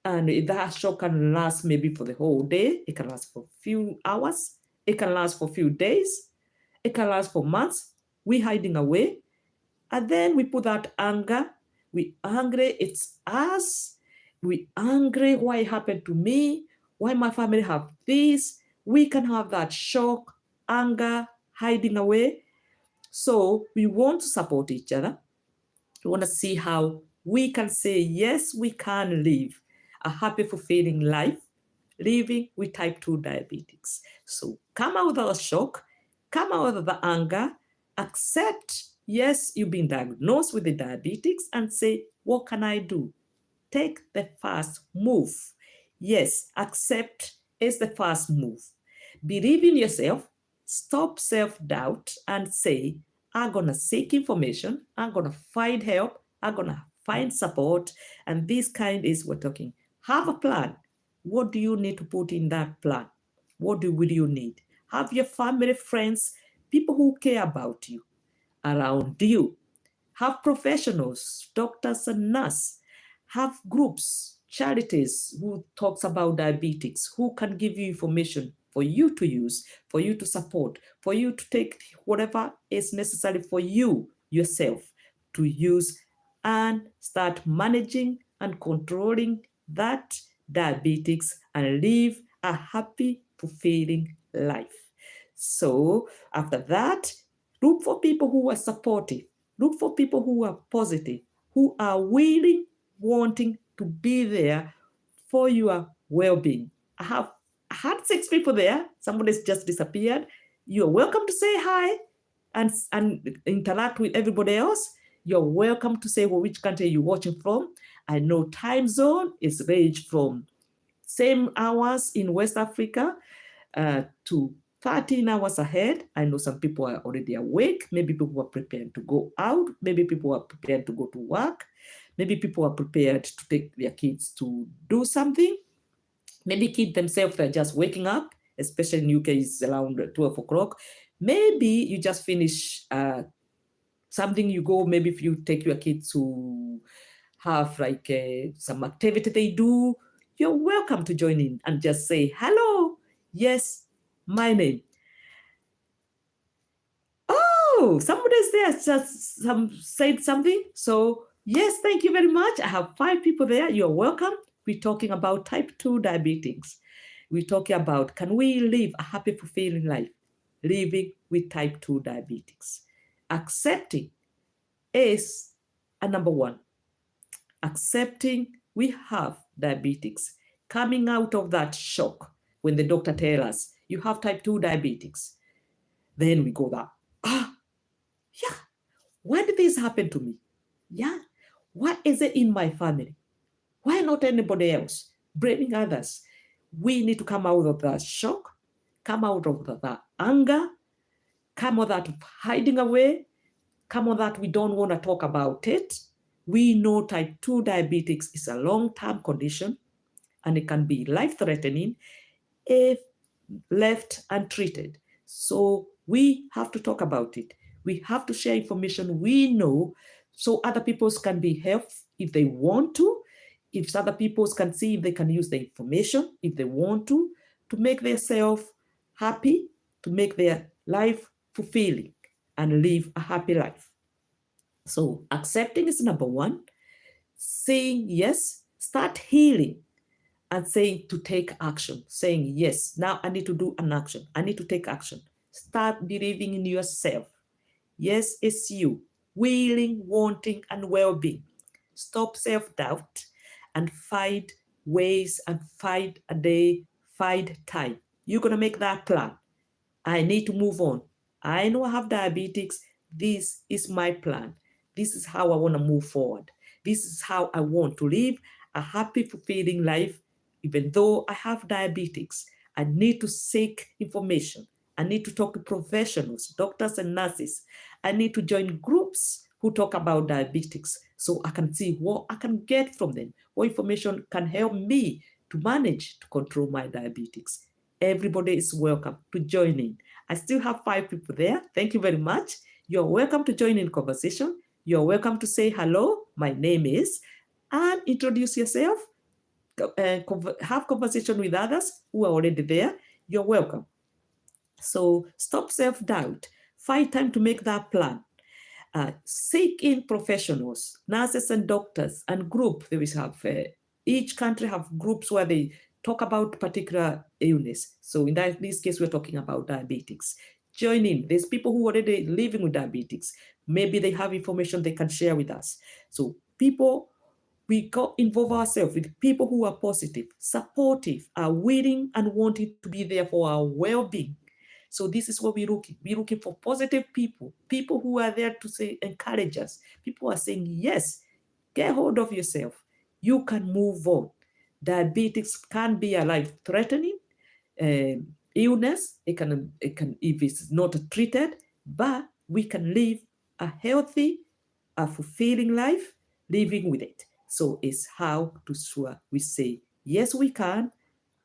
And that shock can last maybe for the whole day. It can last for a few hours. It can last for a few days. It can last for months. We're hiding away. And then we put that anger. We angry, it's us. We angry, why it happened to me? Why my family have this? We can have that shock, anger, hiding away. So we want to support each other. We want to see how we can say, yes, we can live a happy, fulfilling life, living with type 2 diabetics. So come out of the shock, come out of the anger, accept, yes, you've been diagnosed with the diabetes and say, what can I do? Take the first move. Yes, accept is the first move. Believe in yourself, stop self-doubt and say, I'm going to seek information, I'm going to find help, I'm going to find support, and this kind is we're talking. Have a plan. What do you need to put in that plan? What will you need? Have your family, friends, people who care about you around you. Have professionals, doctors and nurses. Have groups, charities who talks about diabetes, who can give you information for you to use, for you to support, for you to take whatever is necessary for you yourself to use and start managing and controlling that diabetes and live a happy, fulfilling life. So after that, look for people who are supportive. Look for people who are positive, who are willing, wanting to be there for your well-being. I had 6 people there. Somebody's just disappeared. You're welcome to say hi and interact with everybody else. You're welcome to say which country you're watching from. I know time zone is range from same hours in West Africa to 13 hours ahead. I know some people are already awake. Maybe people are preparing to go out. Maybe people are prepared to go to work. Maybe people are prepared to take their kids to do something. Maybe kids themselves are just waking up, especially in UK it's around 12 o'clock. Maybe you just finish something, you go, maybe if you take your kids to have like some activity they do, you're welcome to join in and just say hello. Yes, my name. Oh, somebody's there just said something. So yes, thank you very much. I have 5 people there. You're welcome. We're talking about type 2 diabetes. We're talking about, can we live a happy, fulfilling life living with type 2 diabetes? Accepting is a number one. Accepting we have diabetes. Coming out of that shock when the doctor tells us you have type 2 diabetes. Then we go back. Yeah, why did this happen to me? Yeah, what is it in my family? Why not anybody else? Blaming others. We need to come out of that shock, come out of that anger, come out of that hiding away, come out that we don't want to talk about it. We know type 2 diabetes is a long-term condition and it can be life-threatening if left untreated. So we have to talk about it. We have to share information we know so other people can be helped if they want to, if other people can see if they can use the information if they want to make themselves happy, to make their life fulfilling and live a happy life. So accepting is number one. Saying yes, start healing and saying to take action, saying, yes, now I need to do an action. I need to take action. Start believing in yourself. Yes, it's you, willing, wanting, and well-being. Stop self-doubt and find ways and find a day, find time. You're going to make that plan. I need to move on. I know I have diabetes. This is my plan. This is how I want to move forward. This is how I want to live a happy, fulfilling life. Even though I have diabetes, I need to seek information. I need to talk to professionals, doctors and nurses. I need to join groups who talk about diabetes so I can see what I can get from them, what information can help me to manage to control my diabetes. Everybody is welcome to join in. I still have 5 people there. Thank you very much. You're welcome to join in conversation. You're welcome to say hello, my name is, and introduce yourself. Have conversation with others who are already there. You're welcome. So stop self-doubt. Find time to make that plan. Seek in professionals, nurses and doctors, and group. They will have each country have groups where they talk about particular illness. So in this case, we're talking about diabetes. Join in. There's people who are already living with diabetes. Maybe they have information they can share with us. So we involve ourselves with people who are positive, supportive, are willing and wanting to be there for our well-being. So this is what we're looking. We're looking for positive people, people who are there to say, encourage us. People are saying, yes, get hold of yourself. You can move on. Diabetes can be a life-threatening illness. It can, if it's not treated, but we can live a healthy, a fulfilling life, living with it. So it's how to sure we say, yes, we can.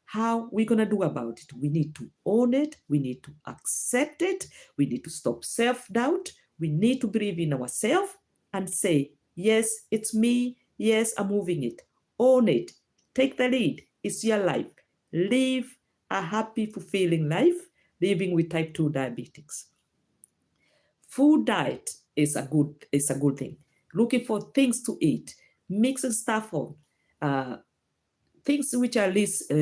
How we going to do about it? We need to own it. We need to accept it. We need to stop self-doubt. We need to believe in ourselves and say, yes, it's me. Yes, I'm moving it. Own it. Take the lead. It's your life. Live a happy, fulfilling life, living with type 2 diabetes. Food diet is a good thing. Looking for things to eat, mixing stuff on, things which are least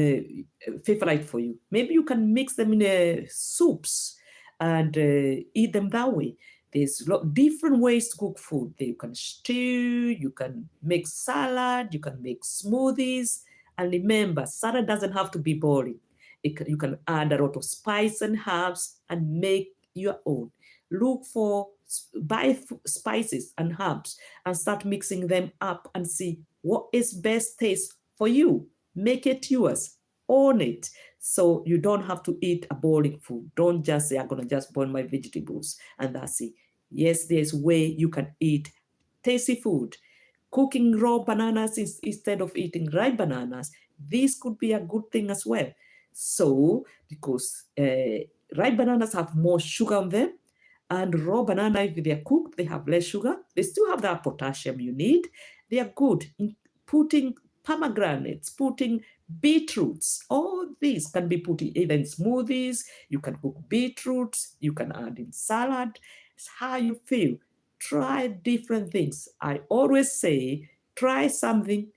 favorite for you. Maybe you can mix them in soups and eat them that way. There's different ways to cook food. You can stew, you can make salad, you can make smoothies. And remember, salad doesn't have to be boring. You can add a lot of spice and herbs and make your own. Buy spices and herbs and start mixing them up and see what is best taste for you. Make it yours. Own it. So you don't have to eat a boring food. Don't just say, I'm going to just boil my vegetables and that's it. Yes, there's a way you can eat tasty food. Cooking raw bananas instead of eating ripe bananas. This could be a good thing as well. So, because ripe bananas have more sugar on them, and raw banana, if they're cooked, they have less sugar. They still have that potassium you need. They are good in putting pomegranates, putting beetroots. All these can be put either in smoothies, you can cook beetroots, you can add in salad. It's how you feel. Try different things. I always say, try something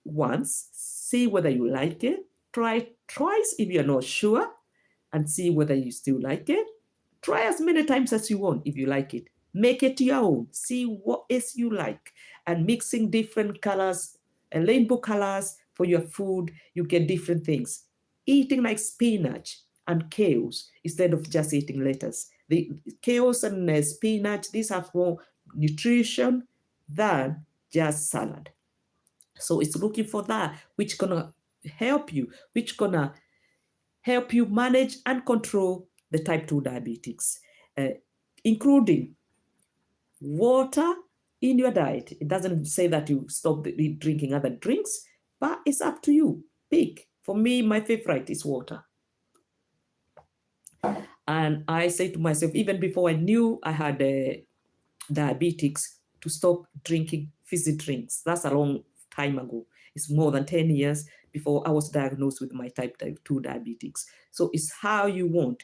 once, see whether you like it. Try twice if you're not sure, and see whether you still like it. Try as many times as you want if you like it. Make it your own. See what is you like. And mixing different colors, rainbow colors for your food, you get different things. Eating like spinach and kales instead of just eating lettuce. The kales and spinach, these have more nutrition than just salad. So it's looking for that, which gonna help you, manage and control the type 2 diabetics, including water in your diet. It doesn't say that you stop drinking other drinks, but it's up to you. Pick. For me, my favorite is water. And I say to myself, even before I knew I had diabetics, to stop drinking fizzy drinks. That's a long time ago. It's more than 10 years before I was diagnosed with my type 2 diabetics. So it's how you want.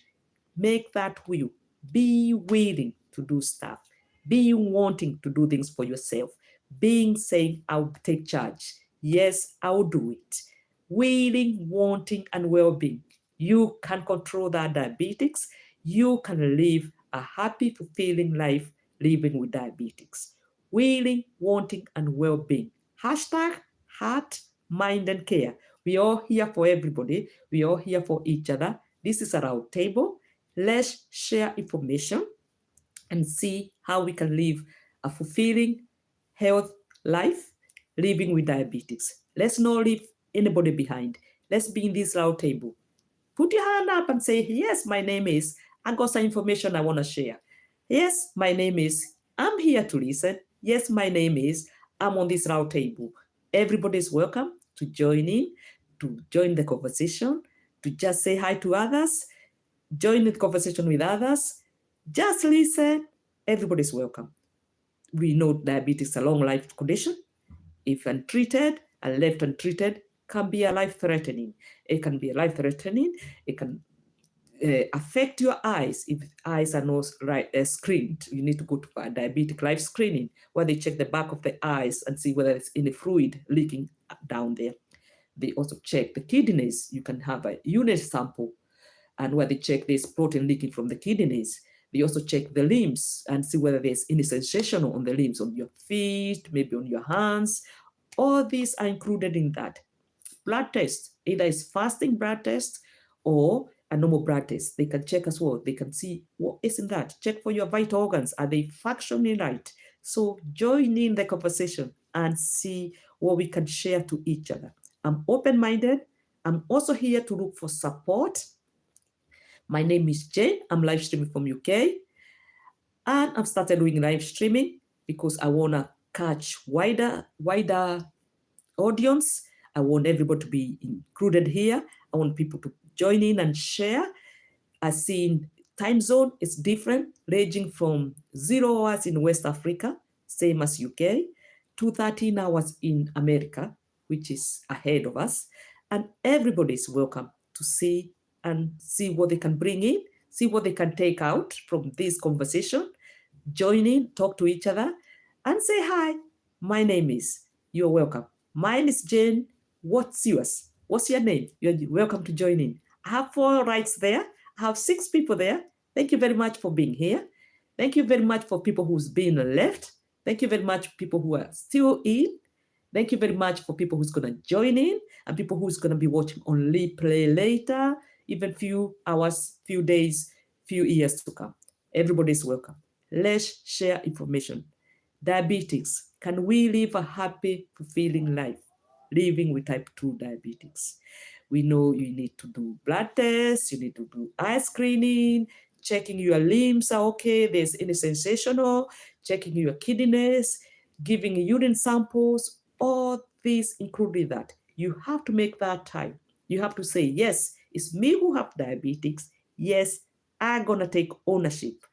Make that will. Be willing to do stuff. Be wanting to do things for yourself. Being saying, I'll take charge. Yes, I'll do it. Willing, wanting, and well-being. You can control that diabetics. You can live a happy, fulfilling life living with diabetics. Willing, wanting, and well-being. Hashtag heart, mind, and care. We are here for everybody. We are here for each other. This is a round table. Let's share information and see how we can live a fulfilling health life living with diabetics. Let's not leave anybody behind. Let's be in this round table. Put your hand up and say, yes, my name is, I got some information I want to share. Yes, my name is, I'm here to listen. Yes, my name is, I'm on this round table. Everybody's welcome to join in, to join the conversation, to just say hi to others, join the conversation with others, just listen. Everybody's welcome. We know diabetes is a long life condition. If untreated and left untreated, can be a life-threatening. It can be life-threatening. It can affect your eyes. If eyes are not screened, you need to go to a diabetic life screening where they check the back of the eyes and see whether there's any fluid leaking down there. They also check the kidneys. You can have a unit sample and where they check this protein leaking from the kidneys. They also check the limbs and see whether there's any sensation on the limbs, on your feet, maybe on your hands. All these are included in that. Blood test, either it's fasting blood test or a normal blood test. They can check as well. They can see what is in that. Check for your vital organs. Are they functioning right? So join in the conversation and see what we can share to each other. I'm open-minded. I'm also here to look for support. My name is Jane. I'm live streaming from UK. And I've started doing live streaming because I want to catch wider audience. I want everybody to be included here. I want people to join in and share. I've seen time zone is different, ranging from 0 hours in West Africa, same as UK, to 13 hours in America, which is ahead of us. And everybody is welcome to see what they can bring in, see what they can take out from this conversation, join in, talk to each other, and say hi. My name is, you're welcome. Mine is Jane. What's yours? What's your name? You're welcome to join in. I have 4 rights there. I have 6 people there. Thank you very much for being here. Thank you very much for people who's been left. Thank you very much people who are still in. Thank you very much for people who's going to join in and people who's going to be watching on replay later, even few hours, few days, few years to come. Everybody's welcome. Let's share information. Diabetics, can we live a happy, fulfilling life living with type 2 diabetics? We know you need to do blood tests, you need to do eye screening, checking your limbs are okay, there's any sensational, checking your kidneys, giving urine samples, all these including that. You have to make that time. You have to say, yes, it's me who have diabetics. Yes, I'm gonna take ownership.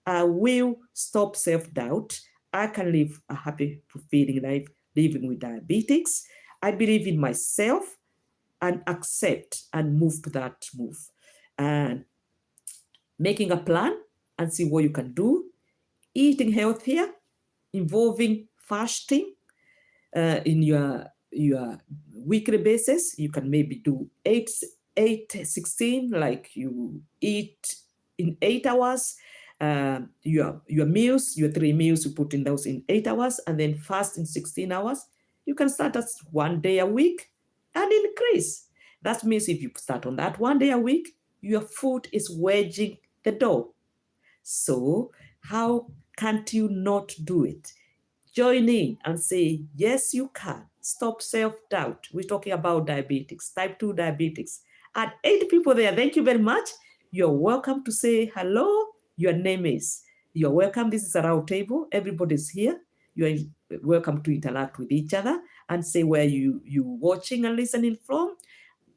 I will stop self-doubt. I can live a happy, fulfilling life living with diabetics. I believe in myself and accept and move to that move. And making a plan and see what you can do. Eating healthier, involving fasting in your weekly basis. You can maybe do 8-16, like you eat in 8 hours. Your meals, your 3 meals, you put in those in 8 hours, and then fast in 16 hours. You can start as 1 day a week and increase. That means if you start on that 1 day a week, your food is wedging the door. So how can't you not do it? Join in and say, yes, you can. Stop self-doubt. We're talking about diabetics, type 2 diabetics. At 8 people there, thank you very much. You're welcome to say hello. Your name is. You're welcome. This is a round table. Everybody's here. You're welcome to interact with each other and say where you watching and listening from.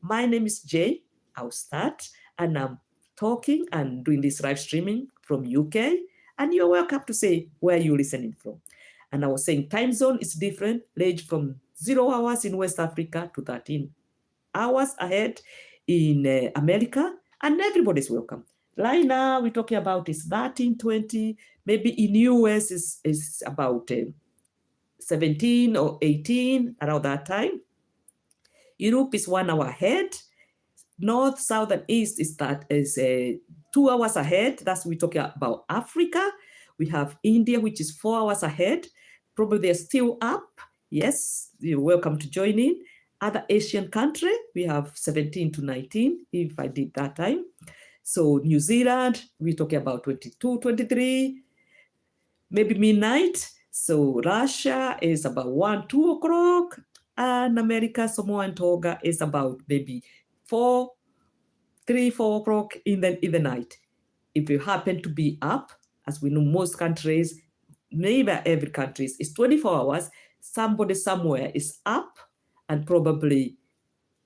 My name is Jay. I'll start, and I'm talking and doing this live streaming from UK. And you're welcome to say where you're listening from. And I was saying time zone is different, range from 0 hours in West Africa to 13 hours ahead in America, and everybody's welcome. Right now, we're talking about is 13, 20, maybe in US is about 17 or 18, around that time. Europe is 1 hour ahead. North, South, and East is 2 hours ahead. That's we're talking about Africa. We have India, which is 4 hours ahead. Probably they're still up. Yes, you're welcome to join in. Other Asian country, we have 17 to 19, if I did that time. So New Zealand, we're talking about 22, 23, maybe midnight. So Russia is about 1, 2 o'clock. And America, Samoa and Tonga is about maybe 3, 4 o'clock in the night. If you happen to be up, as we know most countries, maybe every country is 24 hours, somebody somewhere is up and probably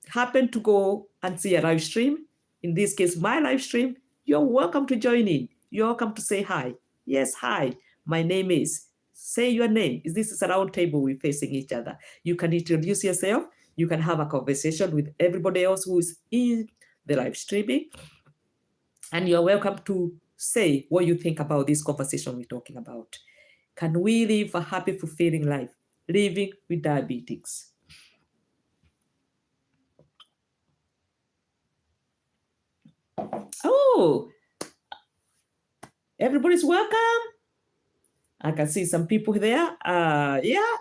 happen to go and see a live stream. In this case, my live stream, you're welcome to join in. You're welcome to say hi. Yes, hi, my name is. Say your name. This is a round table, we're facing each other. You can introduce yourself. You can have a conversation with everybody else who is in the live streaming. And you're welcome to say what you think about this conversation we're talking about. Can we live a happy, fulfilling life, living with diabetics? Oh, everybody's welcome. I can see some people there. Yeah.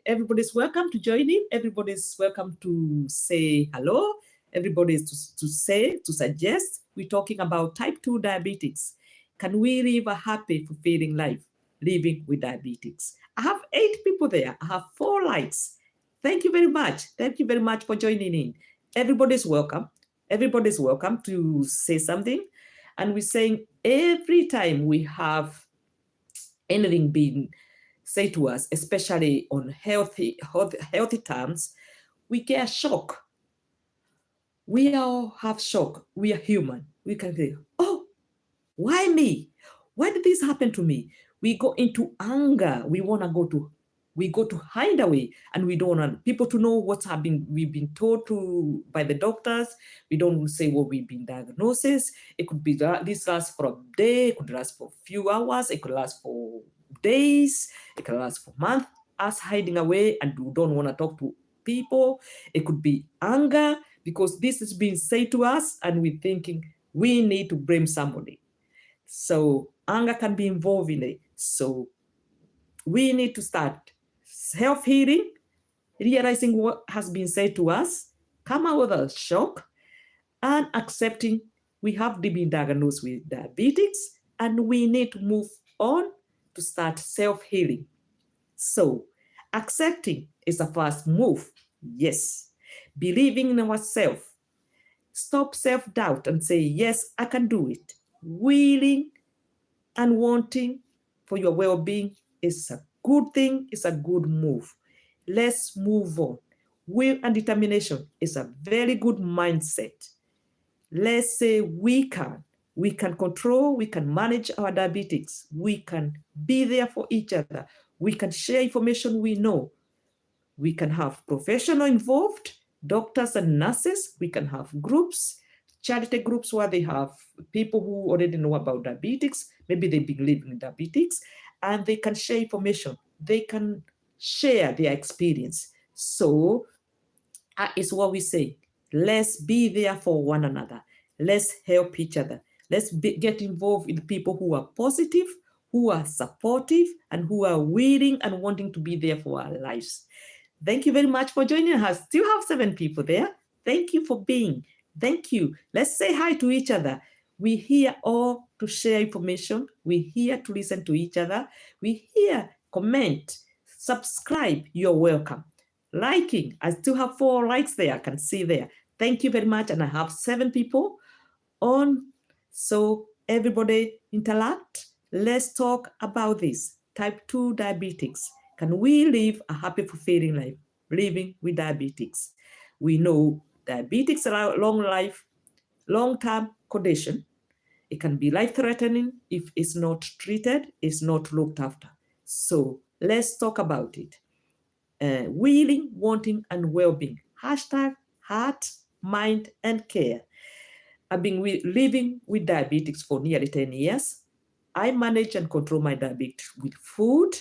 Everybody's welcome to join in. Everybody's welcome to say hello. Everybody's to suggest. We're talking about type 2 diabetics. Can we live a happy, fulfilling life, living with diabetics? I have 8 people there. I have 4 likes. Thank you very much. Thank you very much for joining in. Everybody's welcome. Everybody's welcome to say something. And we're saying every time we have anything being said to us, especially on healthy terms, we get a shock. We all have shock. We are human. We can say, oh, why me? Why did this happen to me? We go into anger. We go to hide away, and we don't want people to know we've been told by the doctors. We don't say what we've been diagnosed. It could be that this lasts for a day, it could last for a few hours, it could last for days, it could last for months, us hiding away and we don't want to talk to people. It could be anger because this is being said to us and we're thinking we need to blame somebody. So anger can be involved in it. So we need to start self-healing, realizing what has been said to us, come out with a shock, and accepting we have been diagnosed with diabetes and we need to move on to start self-healing. So accepting is the first move. Yes. Believing in ourselves. Stop self-doubt and say, yes, I can do it. Willing and wanting for your well-being is a good thing, it's a good move. Let's move on. Will and determination is a very good mindset. Let's say we can control, we can manage our diabetes, we can be there for each other, we can share information we know, We can have professional involved, doctors and nurses. We can have groups, charity groups where they have people who already know about diabetics. Maybe they've been living with diabetics, and they can share information. They can share their experience. So it's what we say. Let's be there for one another. Let's help each other. Let's get involved with people who are positive, who are supportive, and who are willing and wanting to be there for our lives. Thank you very much for joining us. Still have 7 people there. Thank you for being. Thank you. Let's say hi to each other. We're here all to share information. We're here to listen to each other. We're here, comment, subscribe. You're welcome. Liking, I still have 4 likes there. I can see there. Thank you very much. And I have 7 people on. So everybody interact. Let's talk about this. Type 2 diabetics. Can we live a happy, fulfilling life living with diabetics? We know diabetics are a long-term condition. It can be life-threatening if it's not treated, it's not looked after. So let's talk about it. Willing, wanting, and well-being. Hashtag heart, mind, and care. I've been living with diabetics for nearly 10 years. I manage and control my diabetes with food.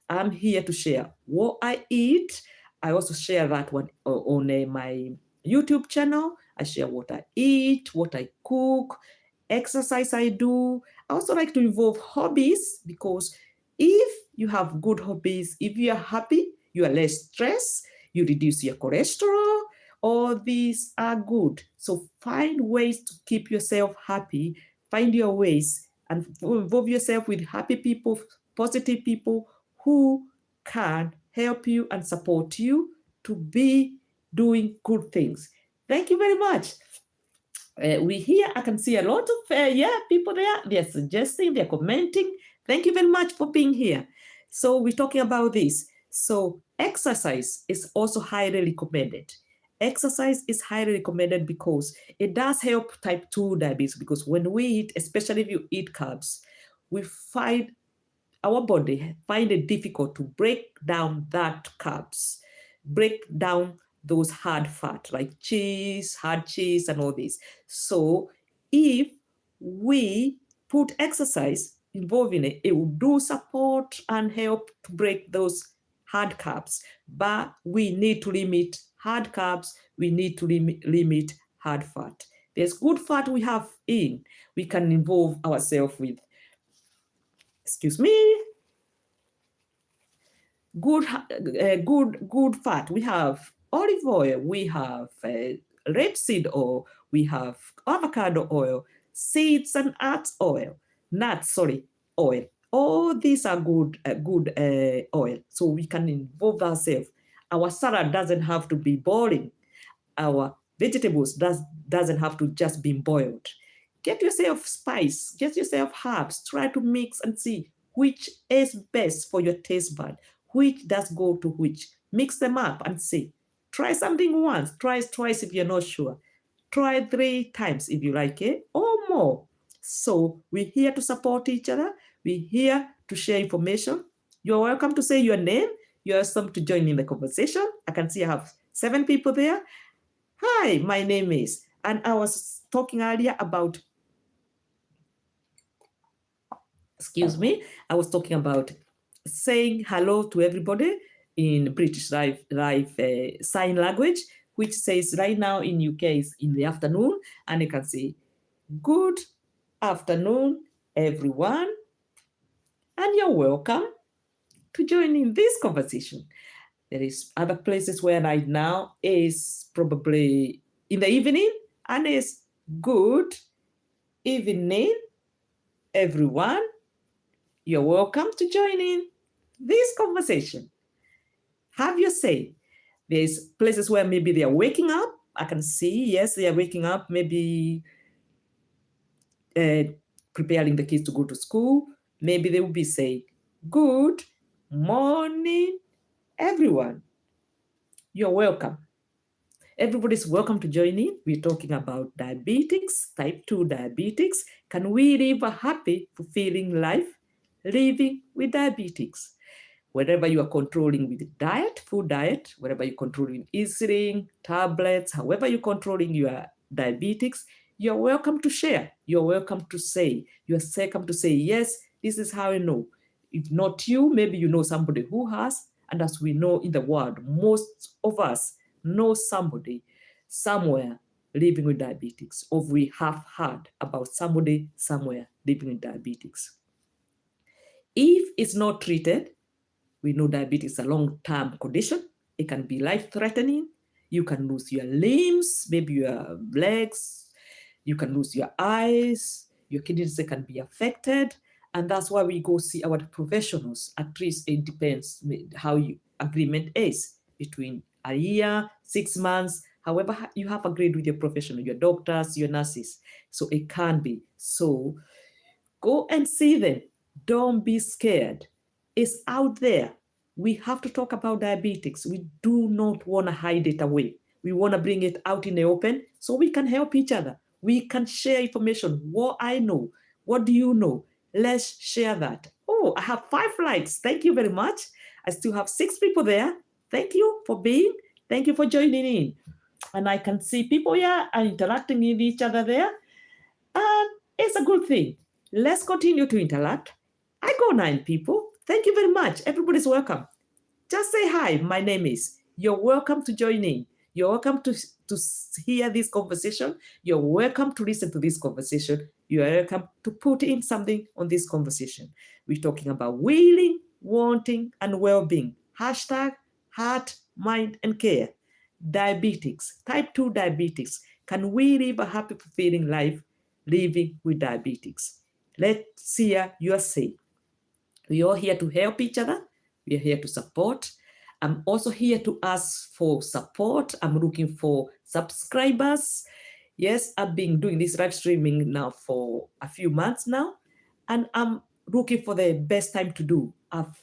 I'm here to share what I eat. I also share that one on my YouTube channel. I share what I eat, what I cook, exercise I do. I also like to involve hobbies, because if you have good hobbies, if you are happy, you are less stressed, you reduce your cholesterol. All these are good. So find ways to keep yourself happy. Find your ways and involve yourself with happy people, positive people who can help you and support you to be doing good things. Thank you very much. We here, I can see a lot of people there. They're suggesting, they're commenting. Thank you very much for being here. So we're talking about this. So exercise is also highly recommended. Exercise is highly recommended because it does help type 2 diabetes, because when we eat, especially if you eat carbs, we find our body find it difficult to break down that carbs, break down those hard fat like cheese, hard cheese, and all this. So if we put exercise involved in it, it will do support and help to break those hard carbs. But we need to limit hard carbs. We need to limit hard fat. There's good fat we have in. We can involve ourselves with, excuse me, good fat. We have olive oil, we have rapeseed oil, we have avocado oil, seeds and nuts oil. All these are good oil. So we can involve ourselves. Our salad doesn't have to be boiling. Our vegetables doesn't have to just be boiled. Get yourself spice, get yourself herbs, try to mix and see which is best for your taste bud, which does go to which. Mix them up and see. Try something once, try twice if you're not sure. Try 3 times if you like it, or more. So we're here to support each other. We're here to share information. You're welcome to say your name. You're welcome to join in the conversation. I can see I have 7 people there. Hi, my name is, and I was talking earlier about, excuse me, I was talking about saying hello to everybody in British Life Sign Language, which says right now in UK is in the afternoon, and you can say, good afternoon, everyone, and you're welcome to join in this conversation. There is other places where right now is probably in the evening, and it's good evening, everyone. You're welcome to join in this conversation. Have your say. There's places where maybe they are waking up. I can see, yes, they are waking up, maybe preparing the kids to go to school. Maybe they will be saying, good morning, everyone. You're welcome. Everybody's welcome to join in. We're talking about diabetics, type 2 diabetics. Can we live a happy, fulfilling life living with diabetics? Wherever you are controlling with diet, food diet, wherever you're controlling insulin, tablets, however you're controlling your diabetics, you're welcome to share. You're welcome to say. You're welcome to say, yes, this is how I know. If not you, maybe you know somebody who has. And as we know in the world, most of us know somebody somewhere living with diabetics, or we have heard about somebody somewhere living with diabetics. If it's not treated, we know diabetes is a long-term condition. It can be life-threatening. You can lose your limbs, maybe your legs. You can lose your eyes. Your kidneys can be affected. And that's why we go see our professionals. At least it depends how your agreement is between a year, 6 months, however you have agreed with your professional, your doctors, your nurses. So it can be. So go and see them. Don't be scared. It's out there. We have to talk about diabetics. We do not want to hide it away. We want to bring it out in the open so we can help each other. We can share information. What I know. What do you know? Let's share that. Oh, I have 5 likes. Thank you very much. I still have 6 people there. Thank you for being. Thank you for joining in. And I can see people here are interacting with each other there. And it's a good thing. Let's continue to interact. I got 9 people. Thank you very much. Everybody's welcome. Just say hi. My name is. You're welcome to join in. You're welcome to hear this conversation. You're welcome to listen to this conversation. You're welcome to put in something on this conversation. We're talking about willing, wanting, and well-being. Hashtag heart, mind, and care. Diabetics, type 2 diabetics. Can we live a happy, fulfilling life living with diabetics? Let's hear your say. We're all here to help each other. We are here to support. I'm also here to ask for support. I'm looking for subscribers. Yes, I've been doing this live streaming now for a few months now, and I'm looking for the best time to do. I've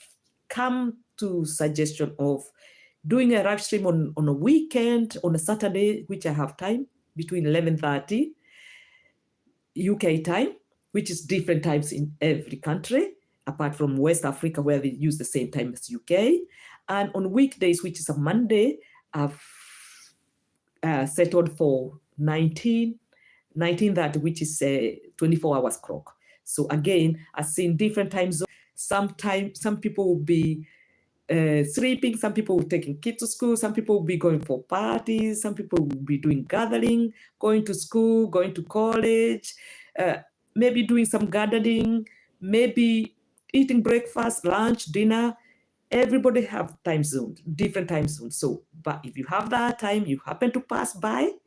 come to suggestion of doing a live stream on a weekend, on a Saturday, which I have time, between 11:30 UK time, which is different times in every country, apart from West Africa, where they use the same time as UK. And on weekdays, which is a Monday, I've settled for 19:30, which is a 24 hours clock. So again, I've seen different time zones. Sometimes some people will be sleeping, some people will be taking kids to school, some people will be going for parties, some people will be doing gathering, going to school, going to college, maybe doing some gardening, maybe eating breakfast, lunch, dinner. Everybody have time zones, different time zones. So, but if you have that time, you happen to pass by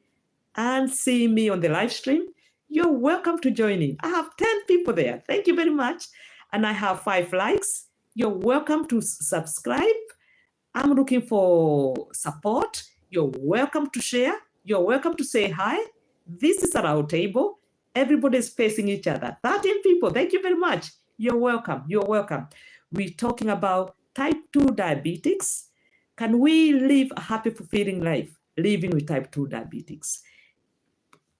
and see me on the live stream, you're welcome to join in. I have 10 people there. Thank you very much. And I have 5 likes. You're welcome to subscribe. I'm looking for support. You're welcome to share. You're welcome to say hi. This is a round table. Everybody's facing each other. 13 people. Thank you very much. You're welcome. You're welcome. We're talking about type 2 diabetics. Can we live a happy, fulfilling life living with type 2 diabetics?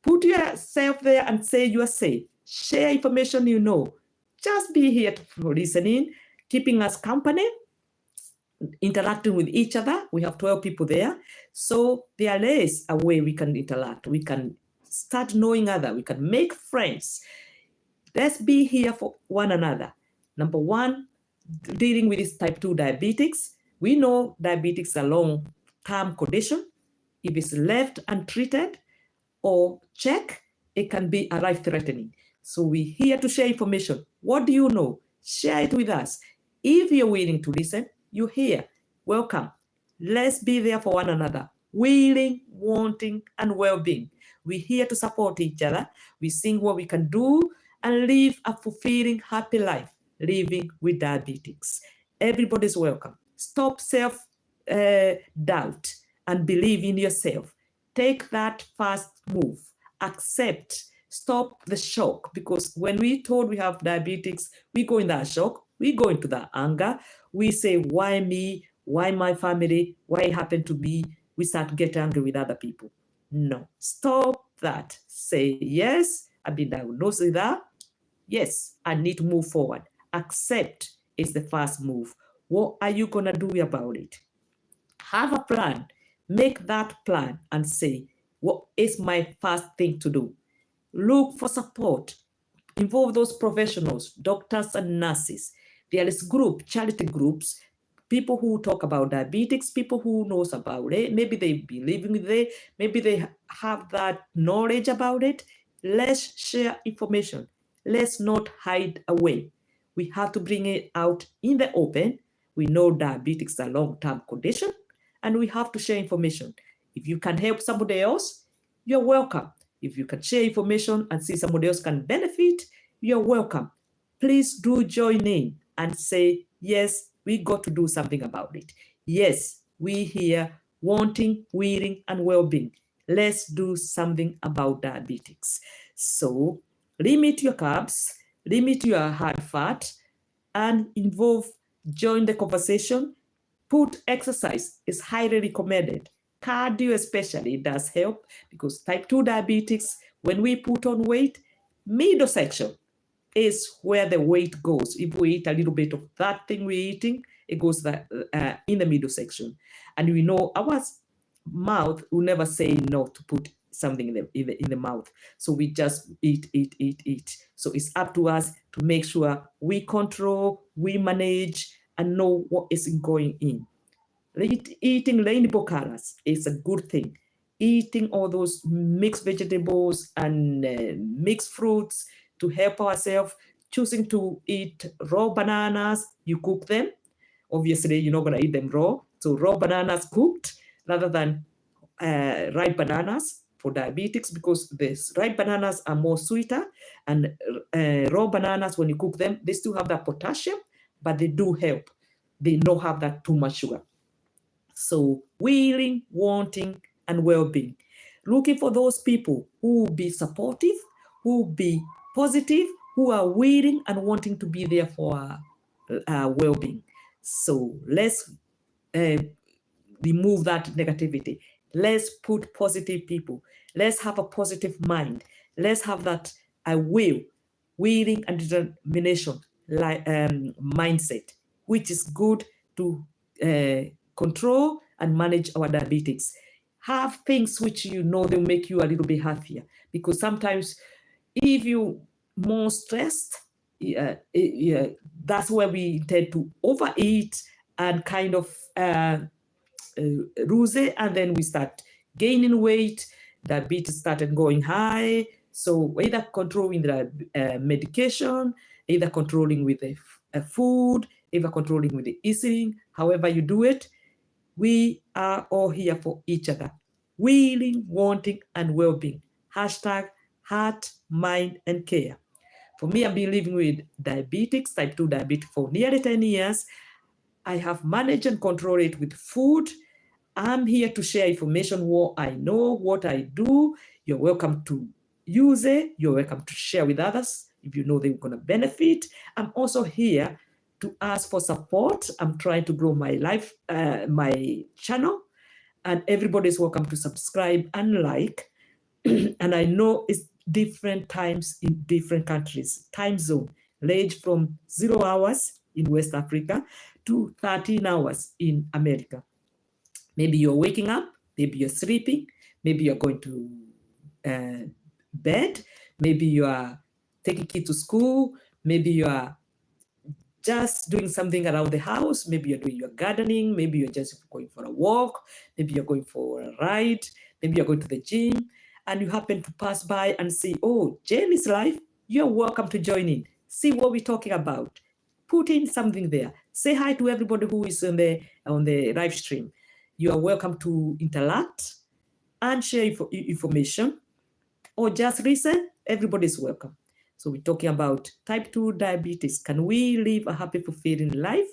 Put yourself there and say your say. Share information you know. Just be here for listening, keeping us company, interacting with each other. We have 12 people there. So there is a way we can interact. We can start knowing other. We can make friends. Let's be here for one another. Number 1, dealing with this type 2 diabetics. We know diabetes is a long-term condition. If it's left untreated or checked, it can be a life-threatening. So we're here to share information. What do you know? Share it with us. If you're willing to listen, you're here. Welcome. Let's be there for one another. Willing, wanting, and well-being. We're here to support each other. We see what we can do and live a fulfilling, happy life living with diabetics. Everybody's welcome. Stop self-doubt and believe in yourself. Take that first move. Accept. Stop the shock, because when we told we have diabetics, we go in that shock. We go into that anger. We say, why me? Why my family? Why it happened to me? We start getting angry with other people. No. Stop that. Say, yes, I've been diagnosed with that. Yes, I need to move forward. Accept is the first move. What are you going to do about it? Have a plan. Make that plan and say, what is my first thing to do? Look for support. Involve those professionals, doctors and nurses. There is charity groups, people who talk about diabetes, people who knows about it. Maybe they be living with it. Maybe they have that knowledge about it. Let's share information. Let's not hide away. We have to bring it out in the open. We know diabetes is a long-term condition, and we have to share information. If you can help somebody else, you're welcome. If you can share information and see somebody else can benefit, you're welcome. Please do join in and say, yes, we got to do something about it. Yes, we here wanting, willing, and well-being. Let's do something about diabetes. So limit your carbs, limit your hard fat, and join the conversation. Put exercise is highly recommended. Cardio especially does help, because type 2 diabetes, when we put on weight, middle section is where the weight goes. If we eat a little bit of that thing we're eating, it goes in the middle section. And we know our mouth will never say no to put something in the mouth. So we just eat. So it's up to us to make sure we control, we manage, and know what is going in. Eating rainbow colors is a good thing. Eating all those mixed vegetables and mixed fruits to help ourselves. Choosing to eat raw bananas, you cook them. Obviously, you're not going to eat them raw. So raw bananas cooked rather than ripe bananas for diabetics, because the ripe bananas are more sweeter, and raw bananas, when you cook them, they still have that potassium, but they do help. They don't have that too much sugar. So willing, wanting, and well-being. Looking for those people who will be supportive, who will be positive, who are willing and wanting to be there for well-being. So let's remove that negativity. Let's put positive people. Let's have a positive mind. Let's have that willing and determination mindset, which is good to control and manage our diabetes. Have things which you know they'll make you a little bit happier, because sometimes if you're more stressed, that's where we tend to overeat and kind of lose it, and then we start gaining weight. Diabetes started going high. So either controlling the medication, either controlling with the food, either controlling with the eating, however you do it, we are all here for each other. Willing, wanting, and well-being. Hashtag heart, mind, and care. For me, I've been living with diabetics, type 2 diabetes, for nearly 10 years. I have managed and controlled it with food. I'm here to share information, what I know, what I do. You're welcome to use it. You're welcome to share with others if you know they're going to benefit. I'm also here to ask for support. I'm trying to grow my my channel, and everybody's welcome to subscribe and like. And I know it's different times in different countries. Time zone range from 0 hours in West Africa to 13 hours in America. Maybe you're waking up, maybe you're sleeping, maybe you're going to bed, maybe you are taking kids to school, maybe you are just doing something around the house, maybe you're doing your gardening, maybe you're just going for a walk, maybe you're going for a ride, maybe you're going to the gym, and you happen to pass by and see, oh, Jamie's Life, you're welcome to join in. See what we're talking about. Put in something there. Say hi to everybody who is on the live stream. You are welcome to interact and share information, or just listen. Everybody's welcome. So we're talking about type 2 diabetes. Can we live a happy, fulfilling life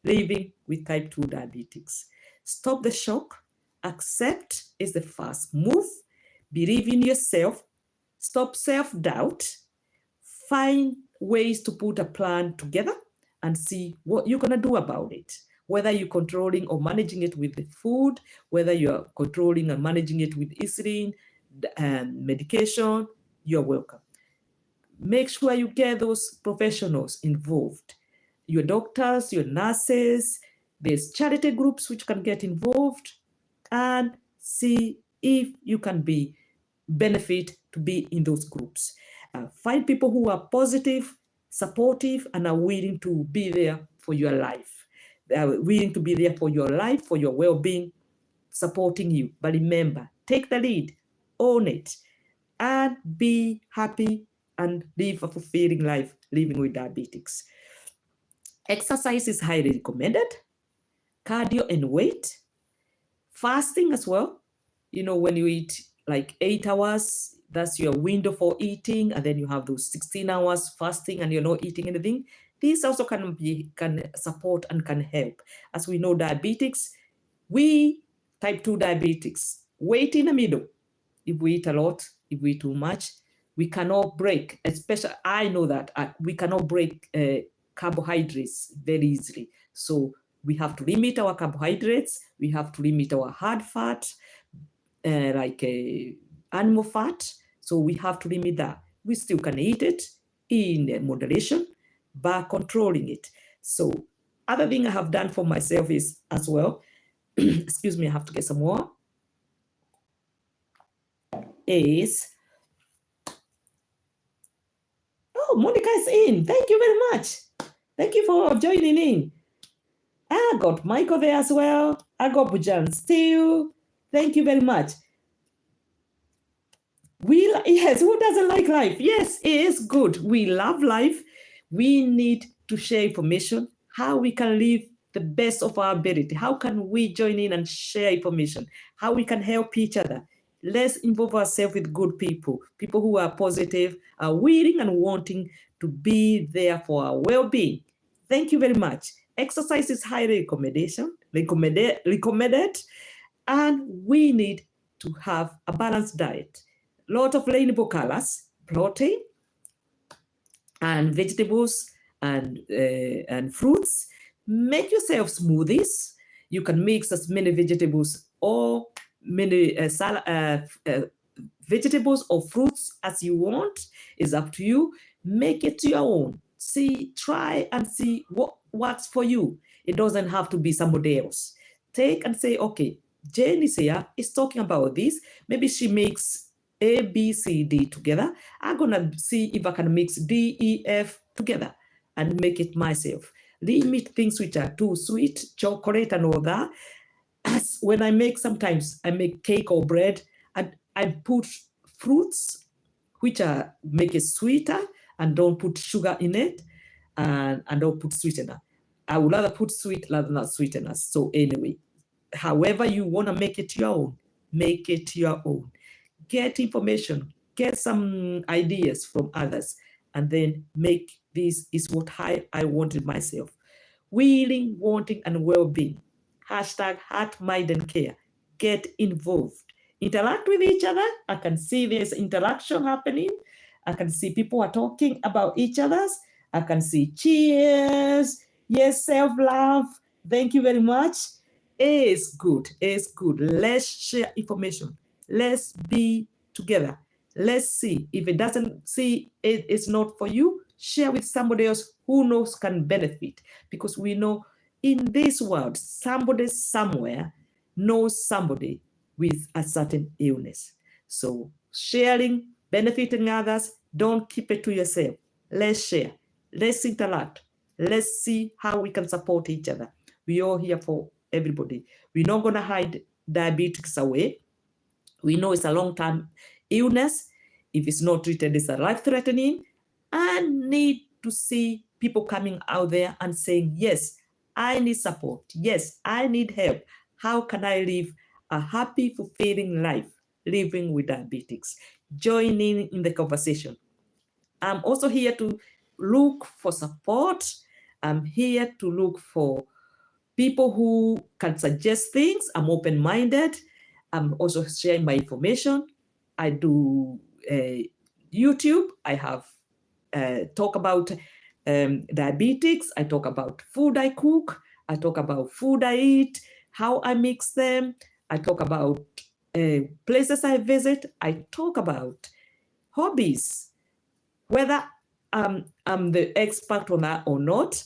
living with type 2 diabetes? Stop the shock. Accept is the first move. Believe in yourself. Stop self-doubt. Find ways to put a plan together and see what you're going to do about it. Whether you're controlling or managing it with the food, whether you're controlling and managing it with insulin and medication, you're welcome. Make sure you get those professionals involved. your doctors, your nurses. There's charity groups which can get involved and see if you can be benefit to be in those groups. Find people who are positive, supportive, and are willing to be there for your life. They are willing to be there for your life, for your well-being, supporting you. But remember, take the lead, own it, and be happy and live a fulfilling life living with diabetics. Exercise is highly recommended. Cardio and weight. Fasting as well. You know, when you eat like 8 hours, that's your window for eating, and then you have those 16 hours fasting and you're not eating anything. These also can support and can help. As we know, diabetics, we type 2 diabetics, weight in the middle. If we eat a lot, if we eat too much, we cannot break, especially I know that we cannot break carbohydrates very easily. So we have to limit our carbohydrates. We have to limit our hard fat, like animal fat. So we have to limit that. We still can eat it in moderation, but controlling it. So other thing I have done for myself is as well, excuse me, I have to get some more, is, oh, Monica is in. Thank you very much. Thank you for joining in. I got Michael there as well. I got Bujan still. Thank you very much. Yes, who doesn't like life? Yes, it is good. We love life. We need to share information, how we can live the best of our ability. How can we join in and share information? How we can help each other. Let's involve ourselves with good people, people who are positive, are willing and wanting to be there for our well-being. Thank you very much. Exercise is highly recommended, and we need to have a balanced diet. Lot of rainbow colors, protein, and vegetables, and fruits. Make yourself smoothies. You can mix as many vegetables or many vegetables or fruits as you want. It's up to you. Make it your own. Try and see what works for you. It doesn't have to be somebody else. Take and say, okay, Jane is here, is talking about this. Maybe she makes A, B, C, D together. I'm going to see if I can mix D, E, F together and make it myself. Limit things which are too sweet, chocolate and all that. As when I make, sometimes I make cake or bread, and I put fruits which make it sweeter and don't put sugar in it, and don't put sweetener. I would rather put sweet rather than sweeteners. So anyway, however you want to make it your own, make it your own. Get information, get some ideas from others, and then make this is what I wanted myself. Willing, wanting, and well-being. Hashtag heart, mind, and care. Get involved. Interact with each other. I can see there's interaction happening. I can see people are talking about each other's. I can see cheers. Yes, self-love. Thank you very much. It's good. It's good. Let's share information. Let's be together. Let's see. If it doesn't see it's not for you, share with somebody else who knows can benefit. Because we know in this world, somebody somewhere knows somebody with a certain illness. So sharing, benefiting others, don't keep it to yourself. Let's share. Let's interact. Let's see how we can support each other. We're all here for everybody. We're not going to hide diabetes away. We know it's a long-term illness. If it's not treated, it's a life-threatening. And need to see people coming out there and saying, yes, I need support. Yes, I need help. How can I live a happy, fulfilling life living with diabetes? Join in the conversation. I'm also here to look for support. I'm here to look for people who can suggest things. I'm open-minded. I'm also sharing my information. I do YouTube. I have talk about diabetes. I talk about food I cook. I talk about food I eat, how I mix them. I talk about places I visit. I talk about hobbies, whether I'm the expert on that or not.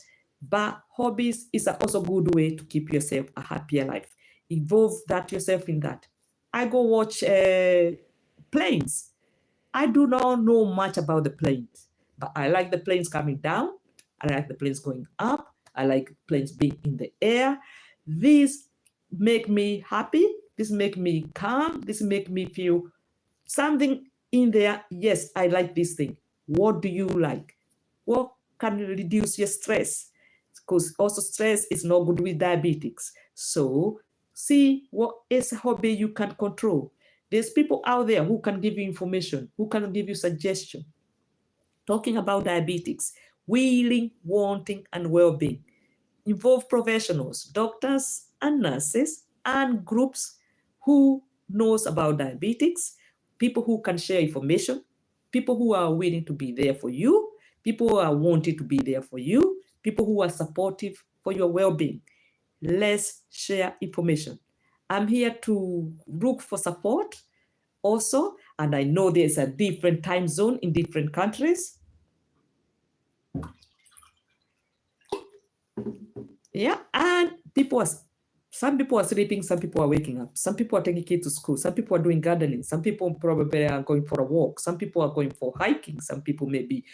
But hobbies is also a good way to keep yourself a happier life. Involve that yourself in that. I go watch planes. I do not know much about the planes, but I like the planes coming down. I like the planes going up. I like planes being in the air. These make me happy. This make me calm. This make me feel something in there. Yes, I like this thing. What do you like? What can reduce your stress? Because also stress is not good with diabetics. So see what is a hobby you can control. There's people out there who can give you information, who can give you suggestion. Talking about diabetics, willing, wanting, and well-being. Involve professionals, doctors and nurses, and groups who knows about diabetics, people who can share information, people who are willing to be there for you, people who are wanting to be there for you, people who are supportive for your well-being. Let's share information. I'm here to look for support also, and I know there's a different time zone in different countries. Yeah, and some people are sleeping, some people are waking up, some people are taking kids to school, some people are doing gardening, some people probably are going for a walk, some people are going for hiking, some people maybe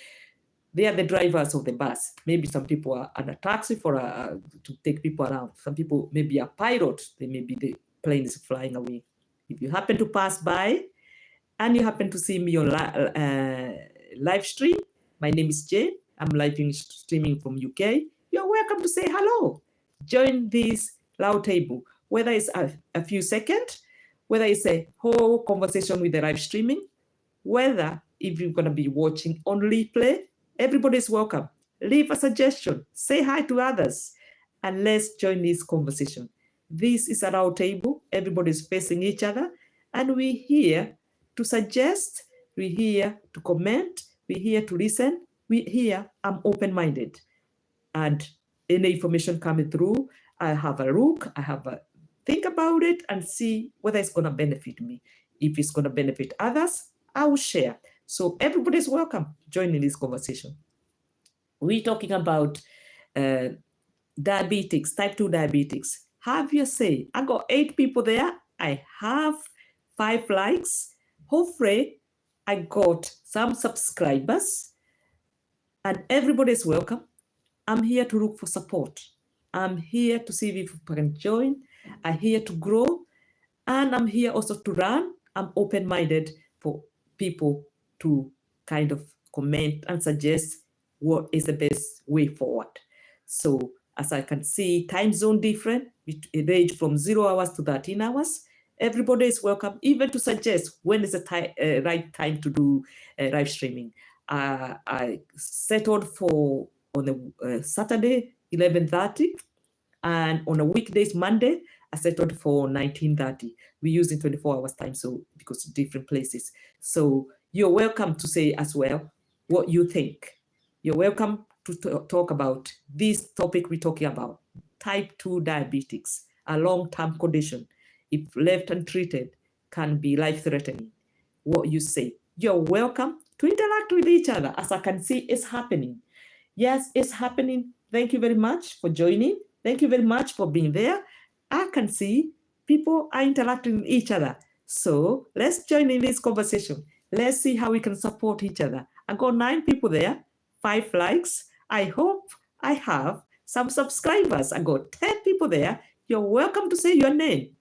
they are the drivers of the bus. Maybe some people are on a taxi to take people around. Some people maybe are pilots. They maybe the plane is flying away. If you happen to pass by and you happen to see me on live stream, my name is Jane. I'm live streaming from UK. You're welcome to say hello. Join this loud table, whether it's a few seconds, whether it's a whole conversation with the live streaming, whether if you're going to be watching on replay, everybody's welcome. Leave a suggestion, say hi to others, and let's join this conversation. This is a round table, everybody's facing each other, and we're here to suggest, we're here to comment, we're here to listen, we're here, I'm open-minded. And any information coming through, I have a look, I have a think about it and see whether it's going to benefit me. If it's going to benefit others, I will share. So everybody's welcome joining this conversation. We're talking about diabetics, type 2 diabetics. Have your say. I got 8 people there. I have 5 likes. Hopefully, I got some subscribers. And everybody's welcome. I'm here to look for support. I'm here to see if I can join. I'm here to grow. And I'm here also to learn. I'm open-minded for people to kind of comment and suggest what is the best way forward. So as I can see, time zone different, it range from 0 hours to 13 hours. Everybody is welcome, even to suggest when is the right time to do live streaming. I settled for on a Saturday, 11:30, and on a weekdays, Monday, I settled for 19:30. We're using 24 hours time, so because different places. So you're welcome to say as well what you think. You're welcome to talk about this topic we're talking about, type 2 diabetics, a long-term condition. If left untreated, can be life-threatening. What you say. You're welcome to interact with each other. As I can see, it's happening. Yes, it's happening. Thank you very much for joining. Thank you very much for being there. I can see people are interacting with each other. So let's join in this conversation. Let's see how we can support each other. I got 9 people there, 5 likes. I hope I have some subscribers. I got 10 people there. You're welcome to say your name.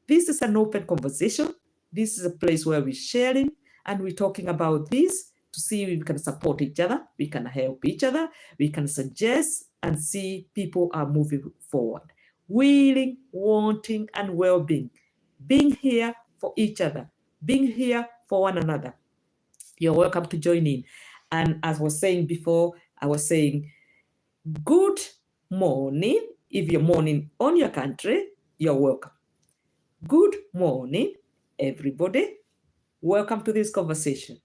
This is an open conversation. This is a place where we're sharing and we're talking about this to see if we can support each other, we can help each other, we can suggest and see people are moving forward. Willing, wanting, and well-being. Being here for each other, being here for one another. You're welcome to join in. And as I was saying before, I was saying, good morning. If you're morning on your country, you're welcome. Good morning, everybody. Welcome to this conversation.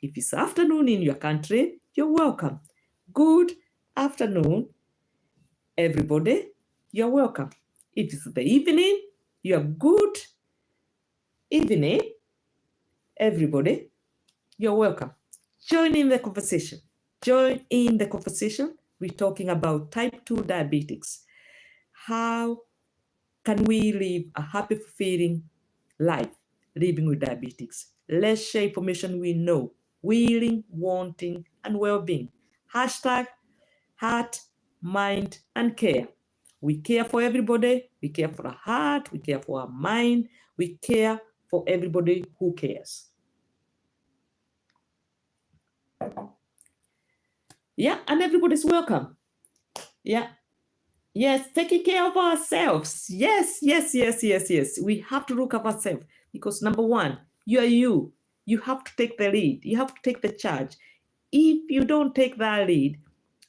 If it's afternoon in your country, you're welcome. Good afternoon, everybody. You're welcome. If it's the evening, you're good evening, everybody. You're welcome. Join in the conversation. Join in the conversation. we're talking about type 2 diabetics. How can we live a happy, fulfilling life living with diabetics? Let's share information we know, willing, wanting, and well-being. Hashtag heart, mind, and care. We care for everybody. We care for our heart. We care for our mind. We care for everybody who cares. Yeah, and everybody's welcome. Yeah. Yes, taking care of ourselves. Yes. We have to look at ourselves because number one, you are you. You have to take the lead. You have to take the charge. If you don't take that lead,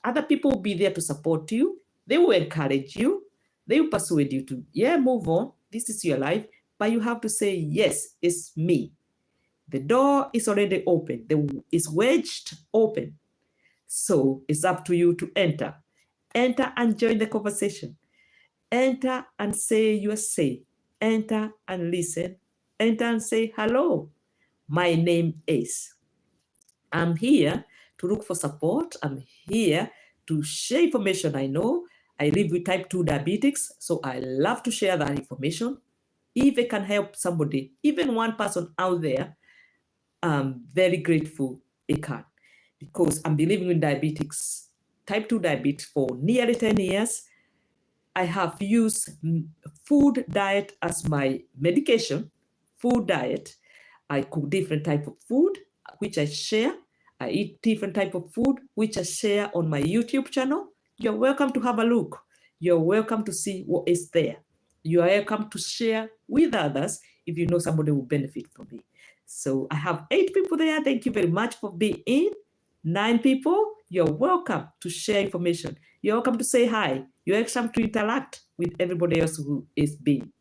other people will be there to support you. They will encourage you. They will persuade you to, move on. This is your life. But you have to say, yes, it's me. The door is already open. It's wedged open. So it's up to you to enter. Enter and join the conversation. Enter and say your say. Enter and listen. Enter and say hello. My name is. I'm here to look for support. I'm here to share information I know. I live with type 2 diabetics, so I love to share that information. If it can help somebody, even one person out there, I'm very grateful it can. Because I've been living with diabetics, type 2 diabetes for nearly 10 years. I have used food diet as my medication, food diet. I cook different type of food, which I share. I eat different type of food, which I share on my YouTube channel. You're welcome to have a look. You're welcome to see what is there. You are welcome to share with others if you know somebody will benefit from it. So I have 8 people there. Thank you very much for being in. 9 people, you're welcome to share information. You're welcome to say hi. You're welcome to interact with everybody else who is being.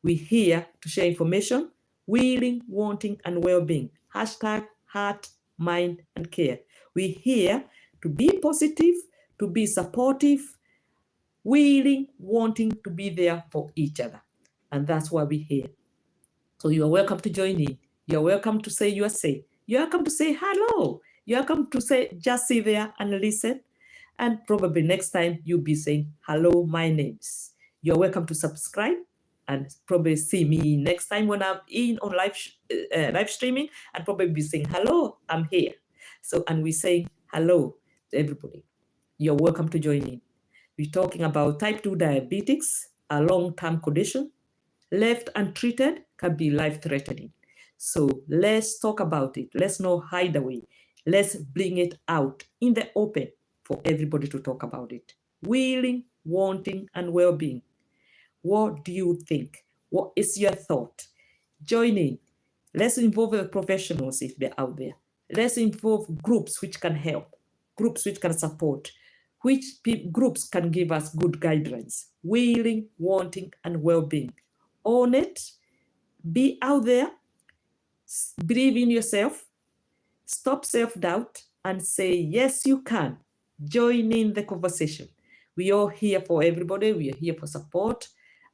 We're here to share information, willing, wanting, and well-being. Hashtag heart, mind, and care. We're here to be positive, to be supportive, willing, wanting to be there for each other. And that's why we're here. So you are welcome to join in. You're welcome to say your say. You're welcome to say hello. You're welcome to say, just sit there and listen. And probably next time you'll be saying, hello, my name's. You're welcome to subscribe and probably see me next time when I'm in on live streaming and probably be saying, hello, I'm here. So, and we're saying hello to everybody. You're welcome to join in. We're talking about type 2 diabetics, a long-term condition. Left untreated can be life-threatening. So let's talk about it. Let's not hide away. Let's bring it out in the open for everybody to talk about it. Willing, wanting, and well-being. What do you think? What is your thought? Join in. Let's involve the professionals if they're out there. Let's involve groups which can help, groups which can support, which groups can give us good guidelines. Willing, wanting, and well-being. Own it. Be out there. Believe in yourself. Stop self-doubt and say, yes, you can. Join in the conversation. We are here for everybody. We are here for support.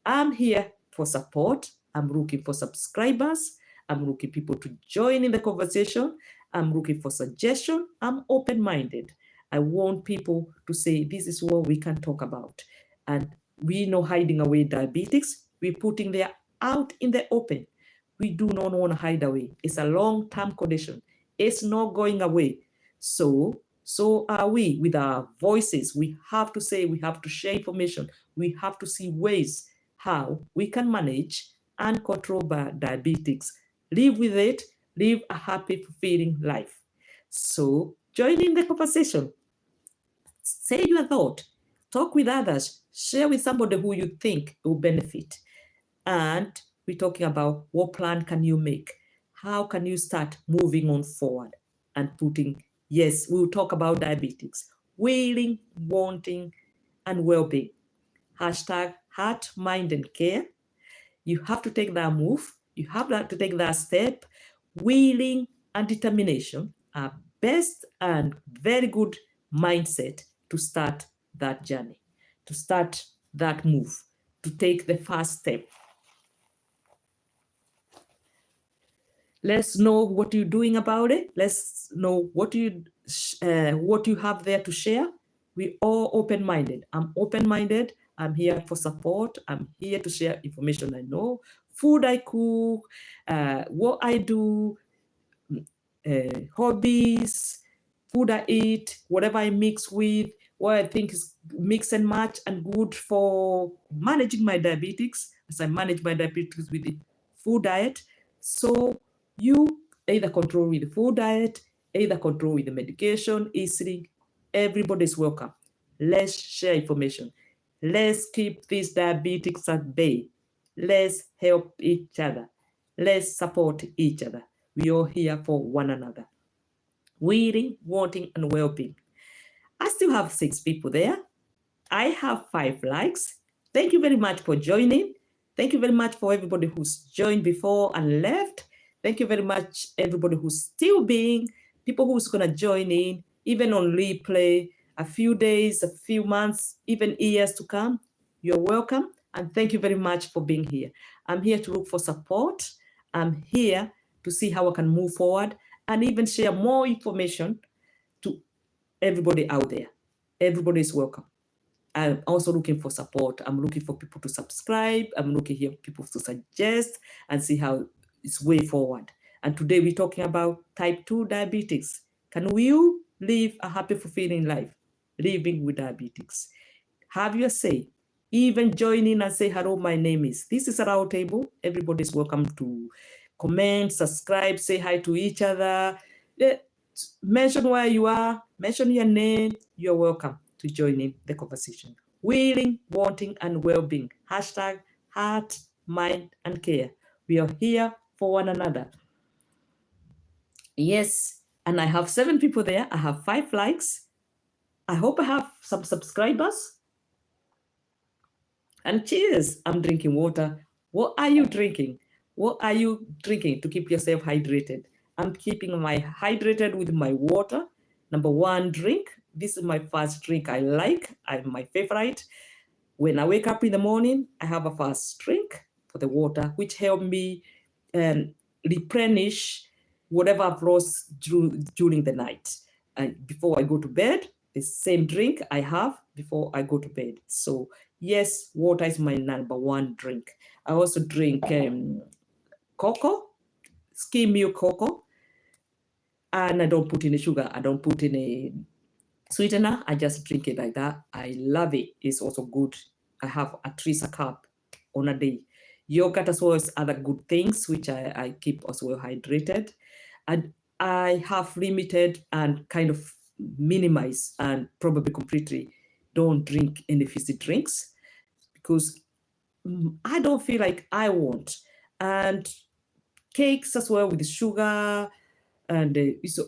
I'm here for support. I'm looking for subscribers. I'm looking people to join in the conversation. I'm looking for suggestion. I'm open-minded. I want people to say, this is what we can talk about. And we're not hiding away diabetics. We're putting them out in the open. We do not want to hide away. It's a long-term condition. It's not going away. So are we with our voices. We have to say, we have to share information. We have to see ways how we can manage and control diabetes. Live with it, live a happy, fulfilling life. So join in the conversation. Say your thought. Talk with others. Share with somebody who you think will benefit. And we're talking about what plan can you make? How can you start moving on forward and putting, yes, we'll talk about diabetics, willing, wanting, and well-being. Hashtag heart, mind, and care. You have to take that move. You have to take that step. Willing and determination are best and very good mindset to start that journey, to start that move, to take the first step. Let's know what you're doing about it. Let's know what you have there to share. We all open-minded. I'm open-minded. I'm here for support. I'm here to share information I know, food I cook, what I do, hobbies, food I eat, whatever I mix with, what I think is mix and match and good for managing my diabetes, as I manage my diabetes with the food diet. So you either control with the food diet, either control with the medication, easily. Everybody's welcome. Let's share information. Let's keep these diabetics at bay. Let's help each other. Let's support each other. We are here for one another. Willing, wanting, and well-being. I still have 6 people there. I have 5 likes. Thank you very much for joining. Thank you very much for everybody who's joined before and left. Thank you very much, everybody who's still being, people who's going to join in, even on replay, a few days, a few months, even years to come. You're welcome. And thank you very much for being here. I'm here to look for support. I'm here to see how I can move forward and even share more information to everybody out there. Everybody is welcome. I'm also looking for support. I'm looking for people to subscribe. I'm looking here for people to suggest and see how it's way forward. And today we're talking about type 2 diabetes. Can you live a happy, fulfilling life living with diabetes? Have your say. Even join in and say, hello, my name is. This is a round table. Everybody's welcome to comment, subscribe, say hi to each other. Mention where you are, mention your name. You're welcome to join in the conversation. Willing, wanting, and well-being. Hashtag heart, mind, and care. We are here for one another. Yes, and I have 7 people there. I have 5 likes. I hope I have some subscribers. And cheers, I'm drinking water. What are you drinking? What are you drinking to keep yourself hydrated? I'm keeping my hydrated with my water. Number 1 drink. This is my first drink I like. My favorite. When I wake up in the morning, I have a first drink for the water, which help me replenish whatever I've lost during the night. And before I go to bed, the same drink I have before I go to bed. So yes, water is my number 1 drink. I also drink cocoa, skim milk cocoa, and I don't put any sugar. I don't put any sweetener. I just drink it like that. I love it. It's also good. I have at least a cup on a day. Yogurt as well as other good things, which I keep as well hydrated. And I have limited and kind of minimize and probably completely don't drink any fizzy drinks because I don't feel like I want. And cakes as well with sugar, and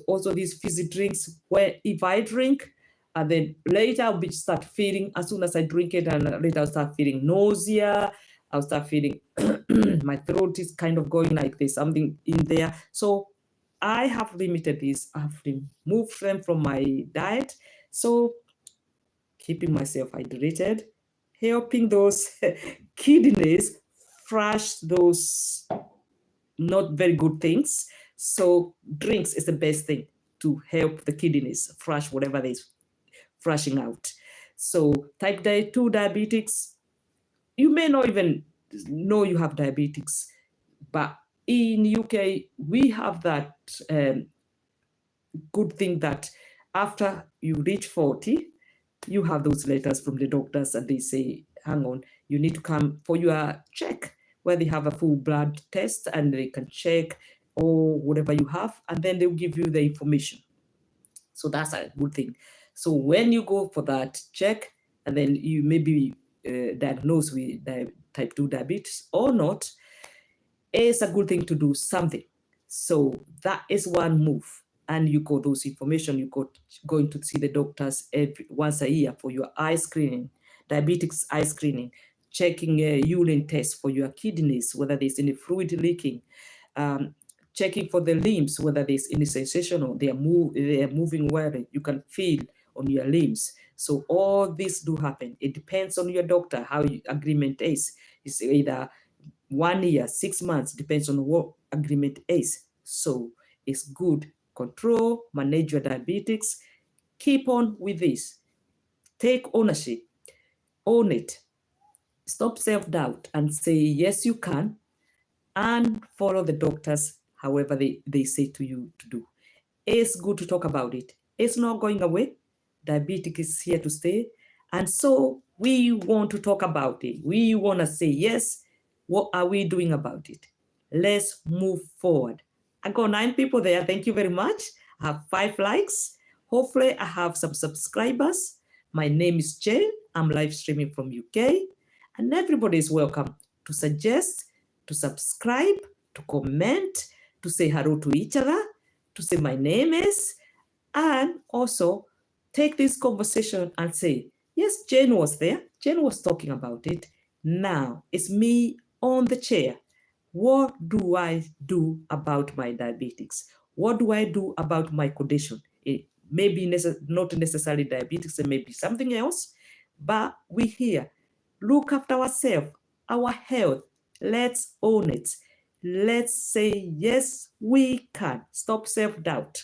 also these fizzy drinks where if I drink, and then later I'll start feeling, as soon as I drink it, and later I'll start feeling nausea, I'll start feeling my throat is kind of going like there's something in there. So I have limited this. I have removed them from my diet. So keeping myself hydrated, helping those kidneys flush those not very good things. So drinks is the best thing to help the kidneys flush whatever they're flushing out. So type 2 diabetics, you may not even know you have diabetes, but in UK, we have that good thing that after you reach 40, you have those letters from the doctors and they say, hang on, you need to come for your check, where they have a full blood test and they can check or whatever you have, and then they'll give you the information. So that's a good thing. So when you go for that check, and then you may be diagnosed with type 2 diabetes or not, it's a good thing to do something. So that is one move. And you got those information, you got going to see the doctors once a year for your eye screening, diabetics eye screening, checking a urine test for your kidneys, whether there's any fluid leaking, checking for the limbs, whether there's any sensation or they are moving well, you can feel on your limbs. So all this do happen. It depends on your doctor, how your agreement is. It's either 1 year, 6 months, depends on what agreement is. So it's good. Control, manage your diabetes, keep on with this. take ownership, own it, stop self-doubt and say, yes, you can, and follow the doctors however they say to you to do. It's good to talk about it. It's not going away. Diabetes is here to stay. And so we want to talk about it. We want to say, yes, what are we doing about it? Let's move forward. I got 9 people there. Thank you very much. I have 5 likes. Hopefully I have some subscribers. My name is Jane. I'm live streaming from UK. And everybody is welcome to suggest, to subscribe, to comment, to say hello to each other, to say my name is, and also take this conversation and say, yes, Jane was there. Jane was talking about it. Now it's me on the chair. What do I do about my diabetes? What do I do about my condition? It may be not necessarily diabetes, it may be something else, but we here. Look after ourselves, our health. Let's own it. Let's say, yes, we can. Stop self-doubt.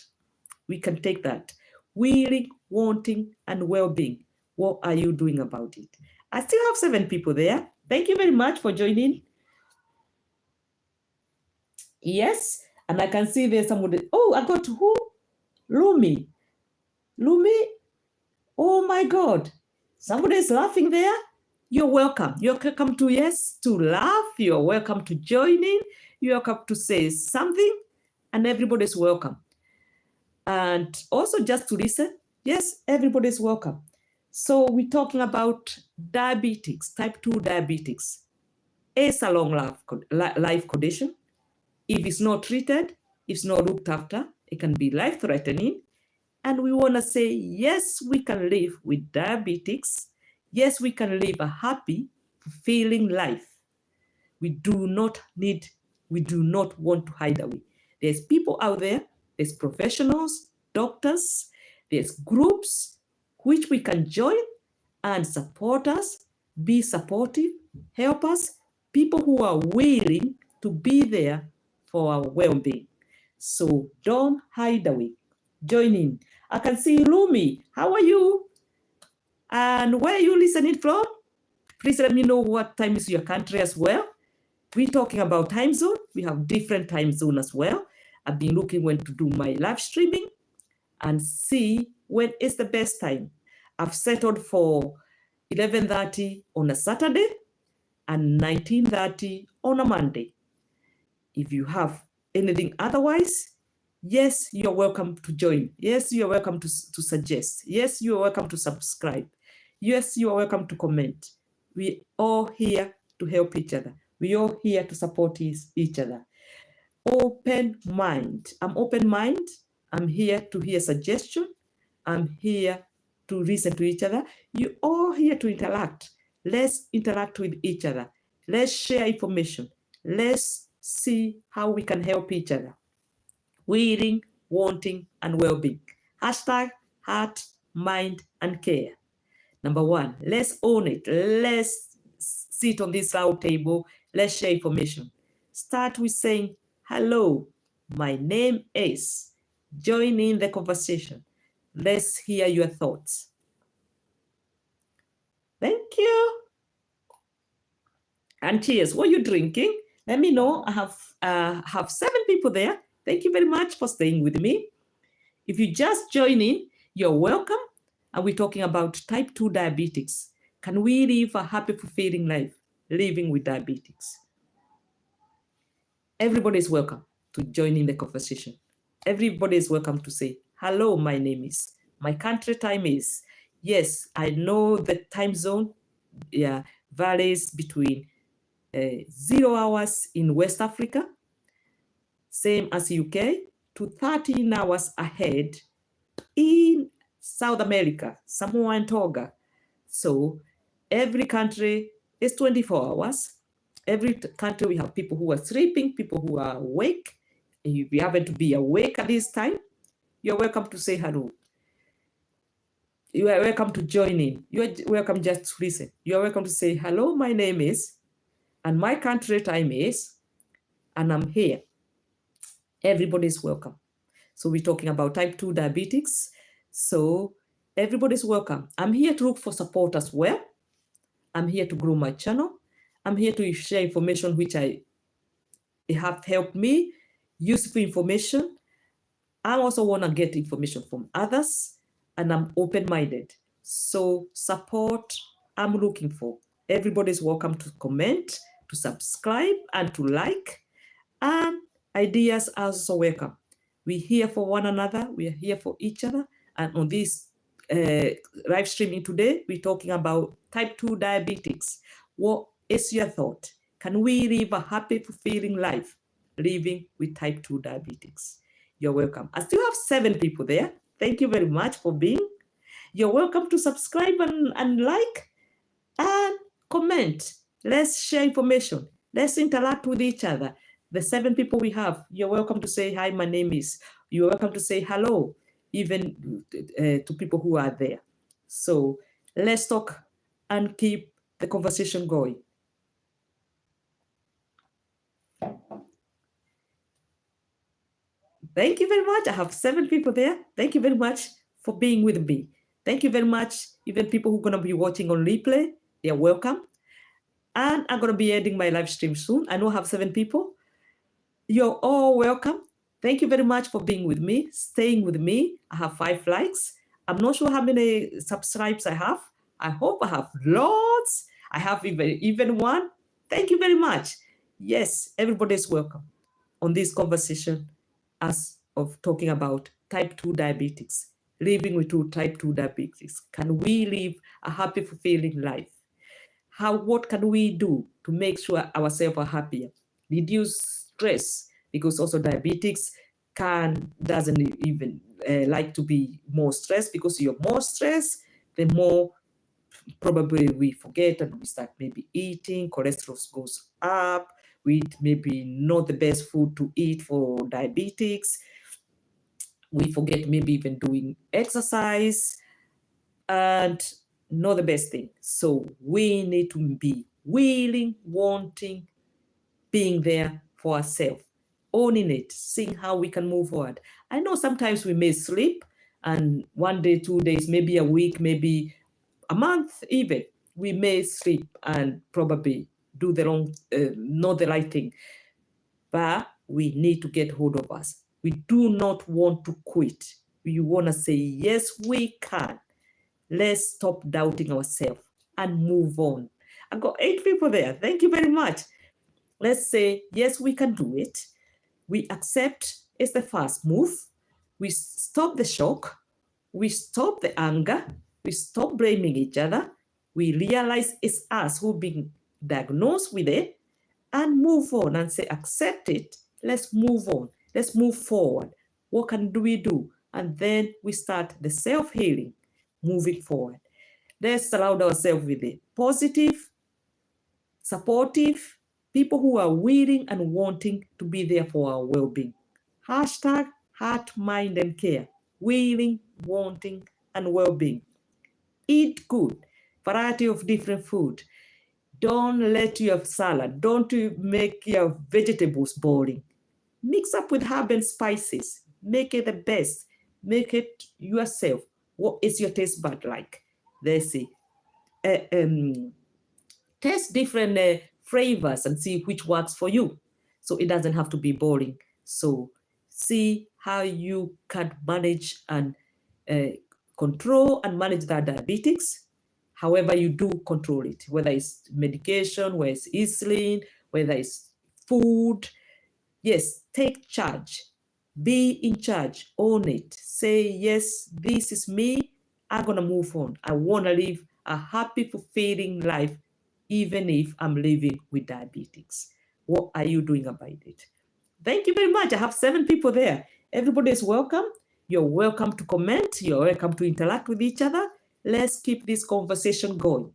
We can take that. Willing, wanting, and well-being. What are you doing about it? I still have 7 people there. Thank you very much for joining. Yes, and I can see there's somebody. Oh, I got who? Lumi. Lumi? Oh my God. Somebody is laughing there. You're welcome. You're welcome to, yes, to laugh. You're welcome to join in. You're welcome to say something, and everybody's welcome. And also just to listen. Yes, everybody's welcome. So we're talking about diabetes, type 2 diabetes. It's a long life condition. If it's not treated, if it's not looked after, it can be life-threatening. And we want to say, yes, we can live with diabetes. Yes, we can live a happy, fulfilling life. We do not want to hide away. There's people out there, there's professionals, doctors, there's groups which we can join and support us, be supportive, help us, people who are willing to be there for our well-being. So don't hide away. Join in. I can see Lumi. How are you? And where are you listening from? Please let me know what time is your country as well. We're talking about time zone. We have different time zone as well. I've been looking when to do my live streaming and see when is the best time. I've settled for 11:30 on a Saturday and 19:30 on a Monday. If you have anything otherwise, yes, you're welcome to join. Yes, you're welcome to suggest. Yes, you're welcome to subscribe. Yes, you're welcome to comment. We're all here to help each other. We're all here to support each other. Open mind. I'm open mind. I'm here to hear suggestion. I'm here to listen to each other. You're all here to interact. Let's interact with each other. Let's share information. Let's see how we can help each other. Willing, wanting, and well-being. Hashtag heart, mind, and care. Number 1, let's own it. Let's sit on this round table. Let's share information. Start with saying, hello, my name is. Join in the conversation. Let's hear your thoughts. Thank you. And cheers. What are you drinking? Let me know. I have 7 people there. Thank you very much for staying with me. If you just join in, you're welcome. And we're talking about type 2 diabetes. Can we live a happy, fulfilling life living with diabetes? Everybody is welcome to join in the conversation. Everybody is welcome to say, hello, my name is. My country time is. Yes, I know the time zone varies between 0 hours in West Africa, same as UK, to 13 hours ahead in South America, Samoa and Tonga. So every country is 24 hours. Every country we have people who are sleeping, people who are awake. If you happen to be awake at this time, you're welcome to say hello. You are welcome to join in. You are welcome just to listen. You are welcome to say, hello, my name is, and my country time is, and I'm here. Everybody is welcome. So we're talking about type 2 diabetes. So Everybody's welcome. I'm here to look for support as well. I'm here to grow my channel. I'm here to share information which have helped me, useful information. I also want to get information from others, and I'm open-minded. So support, I'm looking for. Everybody's welcome to comment, to subscribe, and to like. And ideas are also welcome. We're here for one another. We are here for each other. And on this live streaming today, we're talking about type 2 diabetics. What is your thought? Can we live a happy, fulfilling life living with type 2 diabetics? You're welcome. I still have 7 people there. Thank you very much for being. You're welcome to subscribe and like and comment. Let's share information. Let's interact with each other. The 7 people we have, you're welcome to say, hi, my name is. You're welcome to say hello, even to people who are there. So let's talk and keep the conversation going. Thank you very much. I have 7 people there. Thank you very much for being with me. Thank you very much. Even people who are going to be watching on replay, they're welcome. And I'm going to be ending my live stream soon. I know I have 7 people. You're all welcome. Thank you very much for being with me, staying with me. I have 5 likes. I'm not sure how many subscribes I have. I hope I have lots. I have even 1. Thank you very much. Yes, everybody's welcome on this conversation as of talking about type 2 diabetics, living with type 2 diabetics. Can we live a happy, fulfilling life? What can we do to make sure ourselves are happier? Reduce stress, because also diabetics doesn't even like to be more stressed, because you're more stressed, the more probably we forget and we start maybe eating, cholesterol goes up, we eat maybe not the best food to eat for diabetics, we forget maybe even doing exercise, and not the best thing. So we need to be willing, wanting, being there for ourselves, owning it, seeing how we can move forward. I know sometimes we may sleep, and 1 day, 2 days, maybe a week, maybe a month even, we may sleep and probably do not the right thing. But we need to get hold of us. We do not want to quit. We want to say, yes, we can. Let's stop doubting ourselves and move on. I've got 8 people there. Thank you very much. Let's say, yes, we can do it. We accept it's the first move. We stop the shock. We stop the anger. We stop blaming each other. We realize it's us who've been diagnosed with it, and move on and say, accept it. Let's move on. Let's move forward. What can we do? And then we start the self-healing, moving forward. Let's surround ourselves with the positive, supportive people who are willing and wanting to be there for our well-being. Hashtag heart, mind, and care. Willing, wanting, and well-being. Eat good. Variety of different food. Don't let your salad, don't make your vegetables boring. Mix up with herb and spices. Make it the best. Make it yourself. What is your taste bud like? Let's see. Test different flavors and see which works for you. So it doesn't have to be boring. So see how you can manage and control and manage that diabetics. However you do control it, whether it's medication, whether it's insulin, whether it's food. Yes, take charge. Be in charge. Own it. Say, yes, this is me. I'm going to move on. I want to live a happy, fulfilling life, even if I'm living with diabetics. What are you doing about it? Thank you very much. I have 7 people there. Everybody is welcome. You're welcome to comment. You're welcome to interact with each other. Let's keep this conversation going.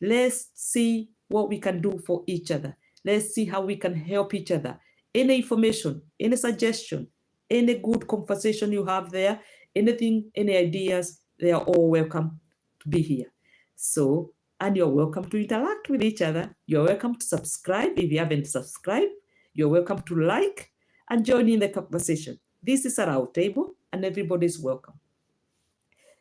Let's see what we can do for each other. Let's see how we can help each other. Any information, any suggestion, any good conversation you have there, anything, any ideas, they are all welcome to be here. So, and you're welcome to interact with each other. You're welcome to subscribe if you haven't subscribed. You're welcome to like and join in the conversation. This is a round table and everybody's welcome.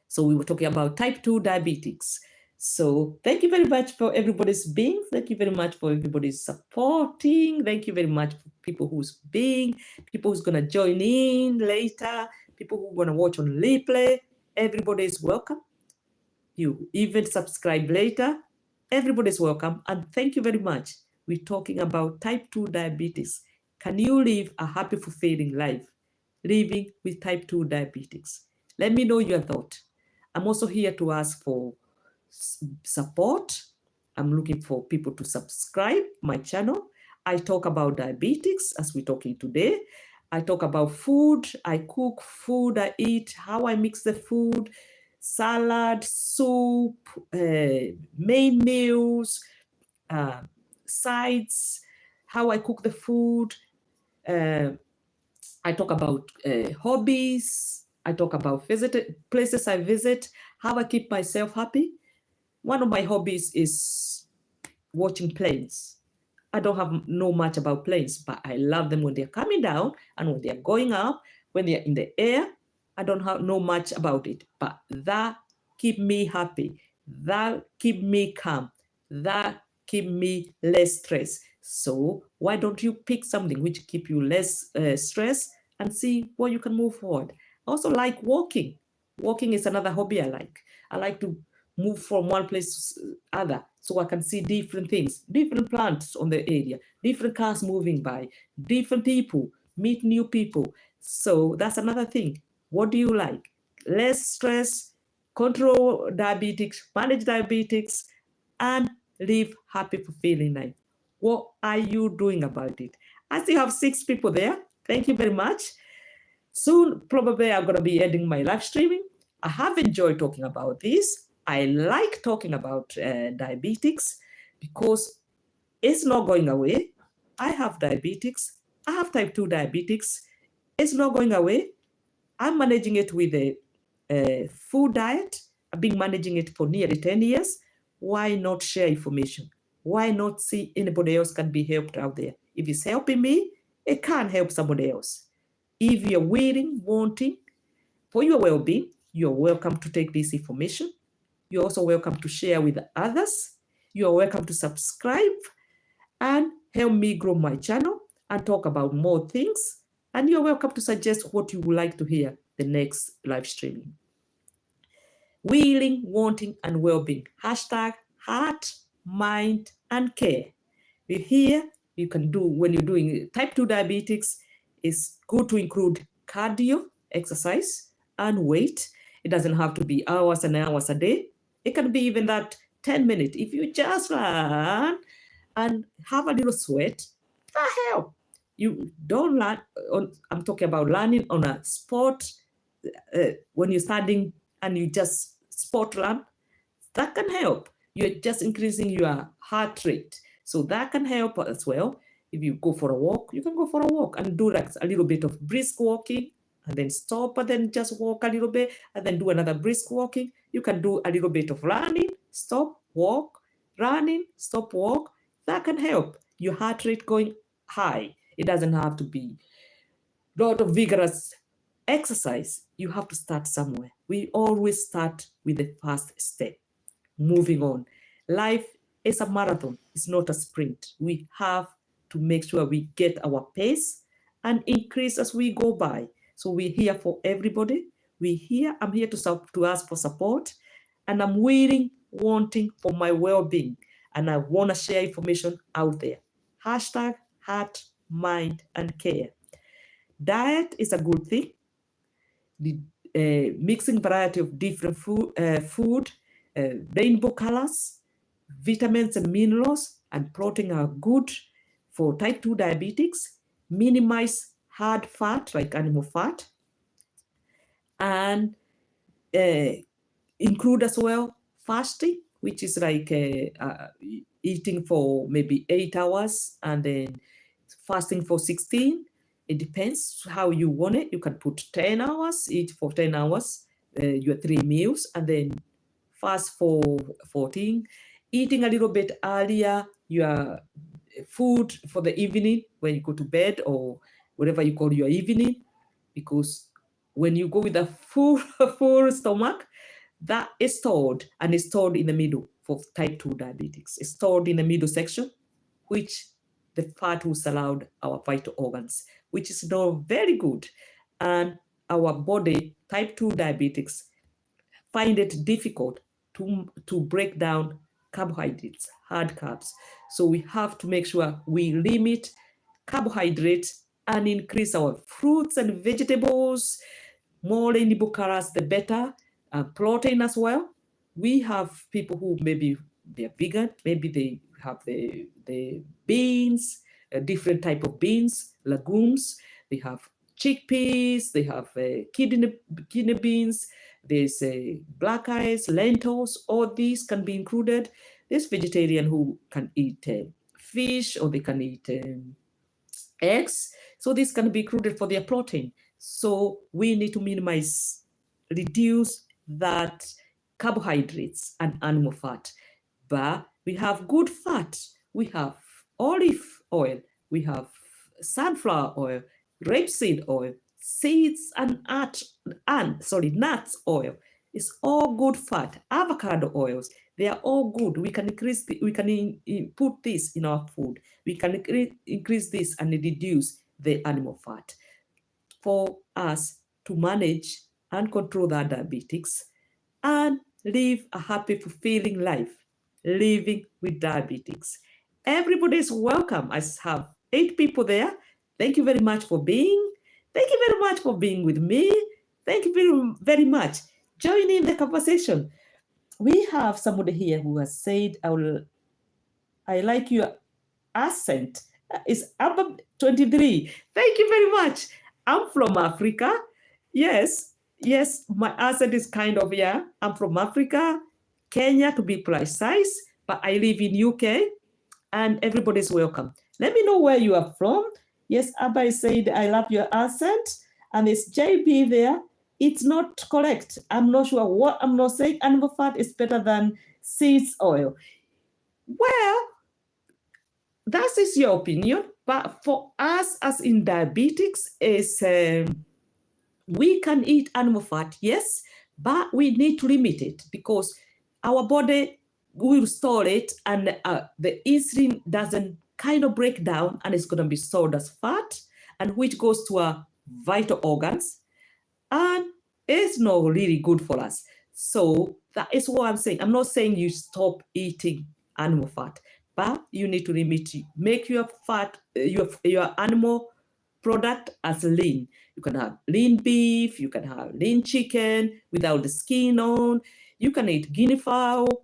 So we were talking about type 2 diabetics. So thank you very much for everybody's being. Thank you very much for everybody's supporting. Thank you very much for people who's being, people who's gonna join in later, people who wanna watch on replay. Everybody is welcome. You even subscribe later. Everybody's welcome. And thank you very much. We're talking about type 2 diabetes. Can you live a happy, fulfilling life living with type 2 diabetes? Let me know your thought. I'm also here to ask for support. I'm looking for people to subscribe my channel. I talk about diabetes as we're talking today. I talk about food. I cook food, I eat, how I mix the food, salad, soup, main meals, sides, how I cook the food. I talk about hobbies. I talk about places I visit, how I keep myself happy. One of my hobbies is watching planes. I don't know much about planes, but I love them when they're coming down and when they're going up, when they're in the air. I don't know much about it, but that keep me happy. That keep me calm. That keep me less stressed. So why don't you pick something which keep you less stressed and see where you can move forward? I also like walking. Walking is another hobby I like. I like to move from one place to other so I can see different things, different plants on the area, different cars moving by, different people, meet new people. So that's another thing. What do you like? Less stress, control diabetics, manage diabetics, and live happy, fulfilling life. What are you doing about it? I still have 6 people there. Thank you very much. Soon, probably I'm going to be ending my live streaming. I have enjoyed talking about this. I like talking about diabetics because it's not going away. I have diabetics. I have type 2 diabetics. It's not going away. I'm managing it with a food diet. I've been managing it for nearly 10 years. Why not share information? Why not see anybody else can be helped out there? If it's helping me, it can help somebody else. If you're willing, wanting for your well-being, you're welcome to take this information. You're also welcome to share with others. You're welcome to subscribe and help me grow my channel and talk about more things. And you're welcome to suggest what you would like to hear the next live streaming. Willing, wanting, and well-being. Hashtag heart, mind, and care. Here, you can do, when you're doing type 2 diabetics, it's good to include cardio, exercise, and weight. It doesn't have to be hours and hours a day. It can be even that 10 minutes. If you just run and have a little sweat, that help. You don't learn, I'm talking about learning on a sport, when you're standing and you just sport run, that can help. You're just increasing your heart rate. So that can help as well. If you go for a walk, you can go for a walk and do like a little bit of brisk walking and then stop and then just walk a little bit and then do another brisk walking. You can do a little bit of running, stop, walk, running, stop, walk. That can help your heart rate going high. It doesn't have to be a lot of vigorous exercise. You have to start somewhere. We always start with the first step. Moving on. Life is a marathon. It's not a sprint. We have to make sure we get our pace and increase as we go by. So we're here for everybody. I'm here to ask for support, and I'm willing, wanting for my well-being, and I want to share information out there. Hashtag heart, mind, and care. Diet is a good thing. The mixing variety of different food, rainbow colors, vitamins and minerals, and protein are good for type 2 diabetics. Minimize hard fat, like animal fat, and include as well fasting, which is like eating for maybe 8 hours and then fasting for 16. It depends how you want it. You can put 10 hours, eat for 10 hours, your 3 meals, and then fast for 14. Eating a little bit earlier, your food for the evening when you go to bed or whatever you call your evening, because when you go with a full stomach, that is stored, and is stored in the middle for type 2 diabetics. It's stored in the middle section, which the fat will surround our vital organs, which is not very good. And our body, type 2 diabetics, find it difficult to break down carbohydrates, hard carbs. So we have to make sure we limit carbohydrates and increase our fruits and vegetables. More rainbow colors, the better. Protein as well. We have people who maybe they're vegan, maybe they have the beans, a different type of beans, legumes. They have chickpeas, they have kidney beans, there's black eyes, lentils, all these can be included. There's vegetarian who can eat fish, or they can eat eggs. So this can be included for their protein. So we need to minimize, reduce that carbohydrates and animal fat. But we have good fat. We have olive oil. We have sunflower oil, rapeseed oil, seeds and nuts oil. It's all good fat. Avocado oils, they are all good. We can increase, we can put this in our food. We can increase this and reduce the animal fat for us to manage and control that diabetics and live a happy, fulfilling life, living with diabetics. Everybody is welcome. I have 8 people there. Thank you very much for being. Thank you very much for being with me. Thank you very, very much. Join in the conversation. We have somebody here who has said, I like your accent. It's Abba 23. Thank you very much. I'm from Africa. Yes, my accent is kind of, yeah. I'm from Africa, Kenya to be precise, but I live in UK, and everybody's welcome. Let me know where you are from. Yes, Abba said, I love your accent, and it's JB there. It's not correct. I'm not sure what I'm not saying. Animal fat is better than seeds oil. Well, that is your opinion, but for us as in diabetics, is we can eat animal fat, yes, but we need to limit it because our body will store it, and the insulin doesn't kind of break down, and it's going to be stored as fat, and which goes to our vital organs, and it's not really good for us. So that is what I'm saying. I'm not saying you stop eating animal fat, but you need to limit it. Make your fat, your animal product as lean. You can have lean beef, you can have lean chicken without the skin on, you can eat guinea fowl,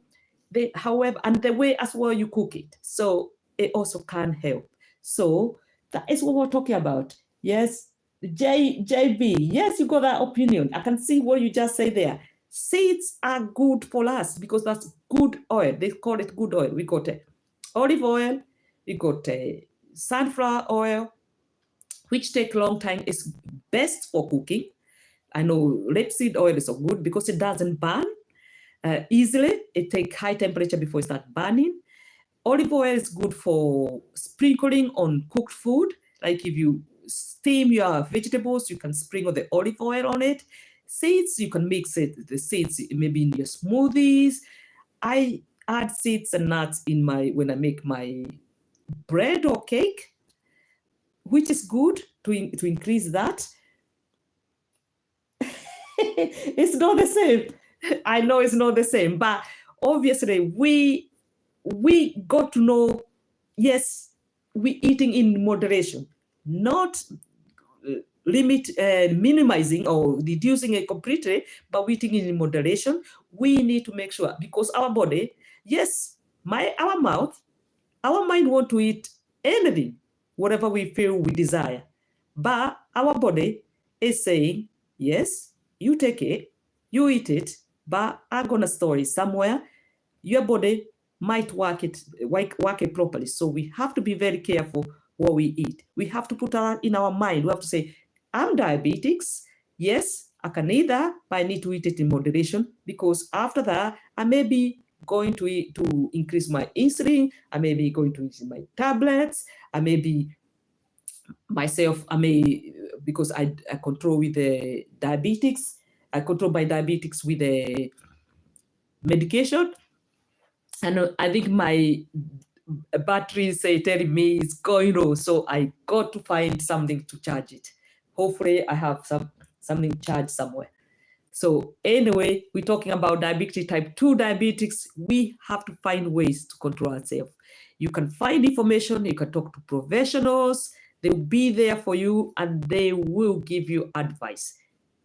however, and the way as well you cook it. So it also can help. So that is what we're talking about. Yes, JB, yes, you got that opinion. I can see what you just say there. Seeds are good for us because that's good oil. They call it good oil. We got olive oil, we got sunflower oil, which take a long time, is best for cooking. I know rapeseed oil is so good because it doesn't burn easily. It takes high temperature before it starts burning. Olive oil is good for sprinkling on cooked food. Like if you steam your vegetables, you can sprinkle the olive oil on it. Seeds, you can mix it, the seeds maybe in your smoothies. I add seeds and nuts in when I make my bread or cake, which is good to increase that. It's not the same. I know it's not the same, but obviously we got to know, yes, we eating in moderation, not minimizing or reducing it completely, but we eating in moderation. We need to make sure, because our body, yes, our mouth, our mind want to eat anything, whatever we feel we desire, but our body is saying, yes, you take it, you eat it, but I'm gonna store it somewhere. Your body might work it properly. So we have to be very careful what we eat. We have to put that in our mind. We have to say, I'm diabetics. Yes, I can eat that, but I need to eat it in moderation, because after that, I may be going to increase my insulin. I may be going to use my tablets. I may be myself, because I control with the diabetics. I control my diabetics with the medication. And I think my battery is telling me it's going low, so I got to find something to charge it. Hopefully I have something charged somewhere. So anyway, we're talking about diabetes, type 2 diabetics. We have to find ways to control ourselves. You can find information, you can talk to professionals, they'll be there for you and they will give you advice.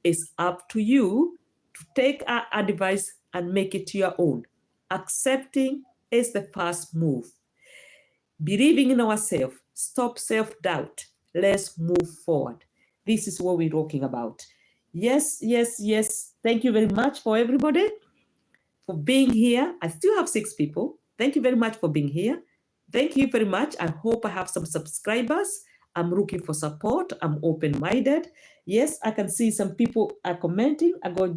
It's up to you to take our advice and make it your own. Accepting is the first move. Believing in ourselves, stop self-doubt. Let's move forward. This is what we're talking about. Yes, yes, yes. Thank you very much for everybody for being here. I still have 6 people. Thank you very much for being here. Thank you very much. I hope I have some subscribers. I'm looking for support. I'm open-minded. Yes, I can see some people are commenting. I got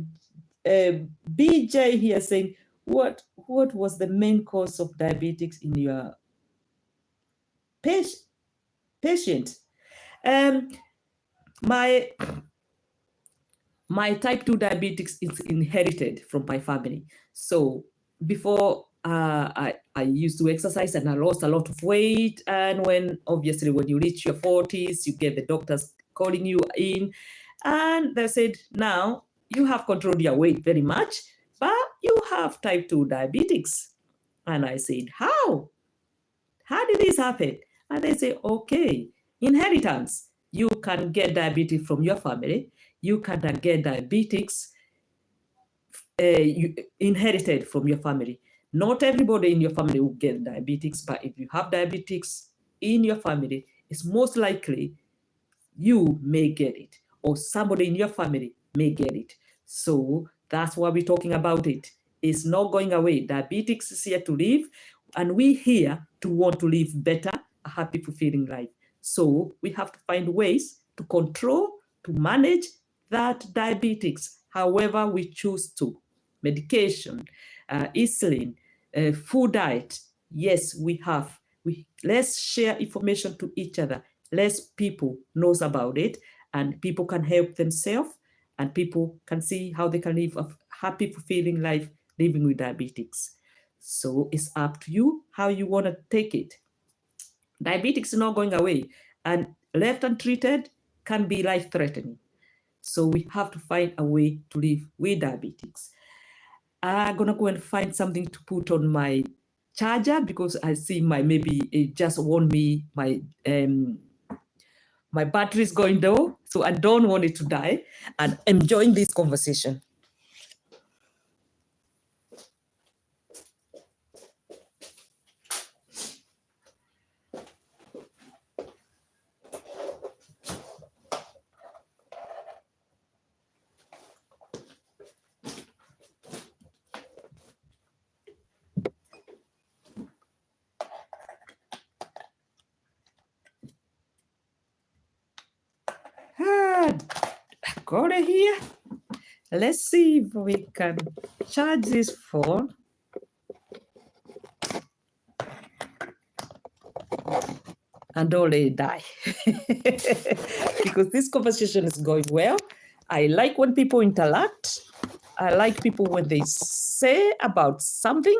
BJ here saying, what was the main cause of diabetes in your patient? My type 2 diabetes is inherited from my family. So before I used to exercise and I lost a lot of weight. And when you reach your 40s, you get the doctors calling you in and they said, now you have controlled your weight very much, but you have type 2 diabetes. And I said, how? How did this happen? And they say, okay, inheritance. You can get diabetes from your family. You can get diabetes inherited from your family. Not everybody in your family will get diabetes, but if you have diabetes in your family, it's most likely you may get it, or somebody in your family may get it. So that's why we're talking about it. It's not going away. Diabetes is here to live, and we're here to want to live better, a happy, fulfilling life. So we have to find ways to control, to manage that diabetes, however we choose to. Medication, insulin, food diet. Yes, we have. Let's share information to each other. Less people knows about it, and people can help themselves, and people can see how they can live a happy, fulfilling life living with diabetes. So it's up to you how you want to take it. Diabetes is not going away, and left untreated can be life-threatening. So we have to find a way to live with diabetes. I'm gonna go and find something to put on my charger because I see maybe it just warned me my battery is going low, so I don't want it to die. And I'm enjoying this conversation. Got it here. Let's see if we can charge this phone. And don't let it die. Because this conversation is going well. I like when people interact. I like people when they say about something.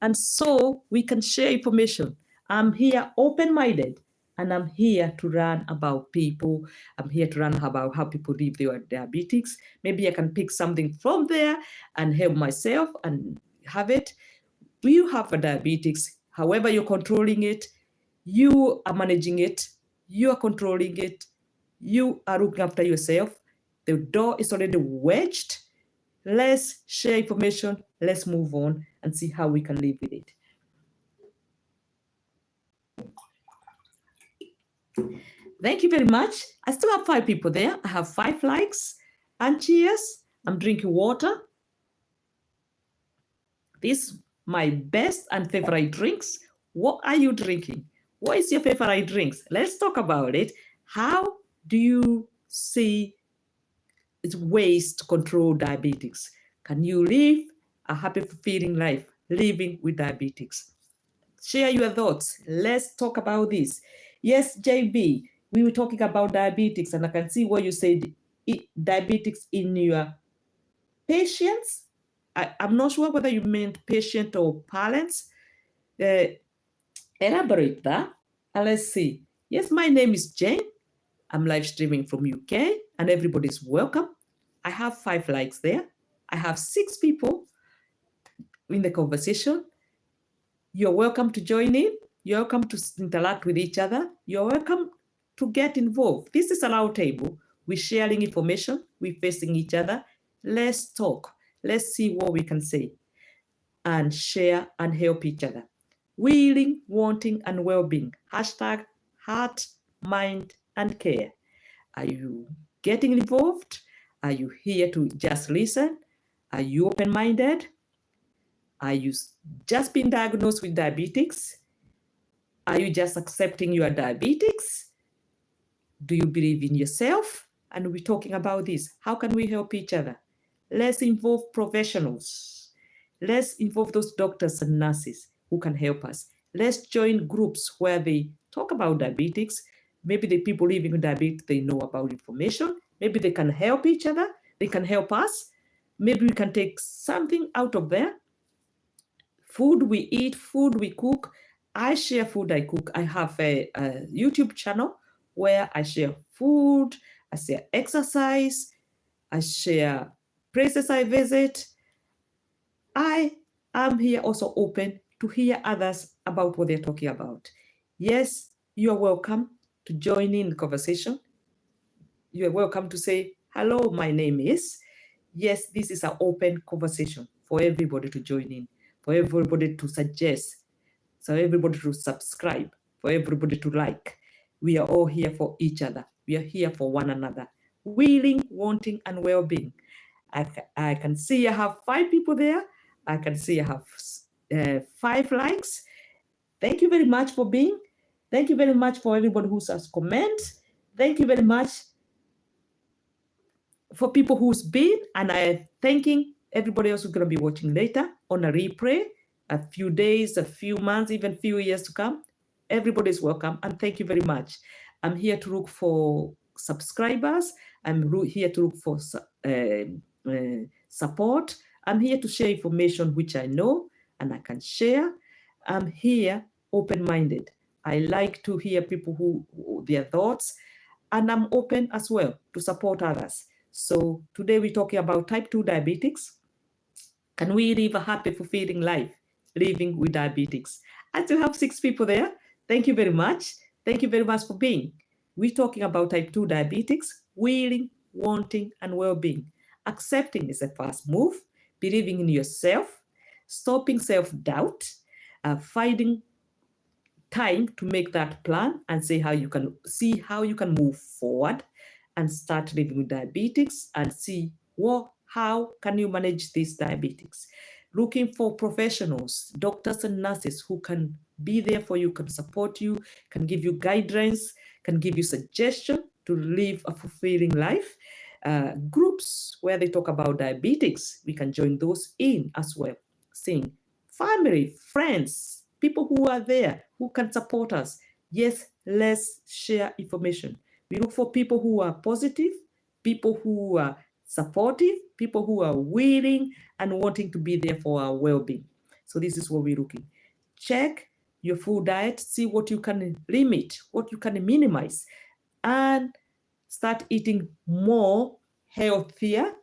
And so we can share information. I'm here open-minded. And I'm here to learn about people. I'm here to learn about how people live their diabetes. Maybe I can pick something from there and help myself and have it. You have a diabetes, however you're controlling it, you are managing it, you are controlling it, you are looking after yourself. The door is already wedged. Let's share information. Let's move on and see how we can live with it. Thank you very much. I still have 5 people there. I have 5 likes and cheers. I'm drinking water. These my best and favorite drinks. What are you drinking? What is your favorite drinks? Let's talk about it. How do you see ways to control diabetes? Can you live a happy, fulfilling life living with diabetes? Share your thoughts. Let's talk about this. Yes, JB, we were talking about diabetes, and I can see what you said, diabetes in your patients. I'm not sure whether you meant patient or parents. Elaborate that. And let's see. Yes, my name is Jane. I'm live streaming from UK, and everybody's welcome. I have 5 likes there. I have 6 people in the conversation. You're welcome to join in. You're welcome to interact with each other. You're welcome to get involved. This is a round table. We're sharing information. We're facing each other. Let's talk. Let's see what we can say and share and help each other. Willing, wanting, and well-being. Hashtag heart, mind, and care. Are you getting involved? Are you here to just listen? Are you open-minded? Are you just been diagnosed with diabetes? Are you just accepting your diabetes? Do you believe in yourself? And we're talking about this. How can we help each other? Let's involve professionals. Let's involve those doctors and nurses who can help us. Let's join groups where they talk about diabetes. Maybe the people living with diabetes, they know about information. Maybe they can help each other. They can help us. Maybe we can take something out of there. Food we eat, food we cook. I share food I cook. I have a YouTube channel where I share food, I share exercise, I share places I visit. I am here also open to hear others about what they're talking about. Yes, you are welcome to join in the conversation. You are welcome to say, hello, my name is. Yes, this is an open conversation for everybody to join in, for everybody to suggest, for everybody to subscribe, for everybody to like. We are all here for each other. We are here for one another. Willing, wanting, and well-being. I can see I have 5 people there. I can see I have 5 likes. Thank you very much for being. Thank you very much for everybody who has comments. Thank you very much for people who's been, and I'm thanking everybody else who's going to be watching later on a replay, a few days, a few months, even a few years to come. Everybody's welcome, and thank you very much. I'm here to look for subscribers. I'm here to look for support. I'm here to share information which I know and I can share. I'm here open-minded. I like to hear people who their thoughts, and I'm open as well to support others. So today we're talking about type 2 diabetics. Can we live a happy, fulfilling life living with diabetics? I still have 6 people there. Thank you very much. Thank you very much for being. We're talking about type 2 diabetics, willing, wanting, and well-being. Accepting is the first move, believing in yourself, stopping self-doubt, finding time to make that plan and see how you can move forward and start living with diabetics and see how can you manage this diabetics. Looking for professionals, doctors and nurses who can be there for you, can support you, can give you guidelines, can give you suggestions to live a fulfilling life. Groups where they talk about diabetics, we can join those in as well. Seeing family, friends, people who are there, who can support us. Yes, let's share information. We look for people who are positive, people who are supportive, people who are willing and wanting to be there for our well-being. So this is what we're looking. Check your food diet, see what you can limit, what you can minimize, and start eating more healthier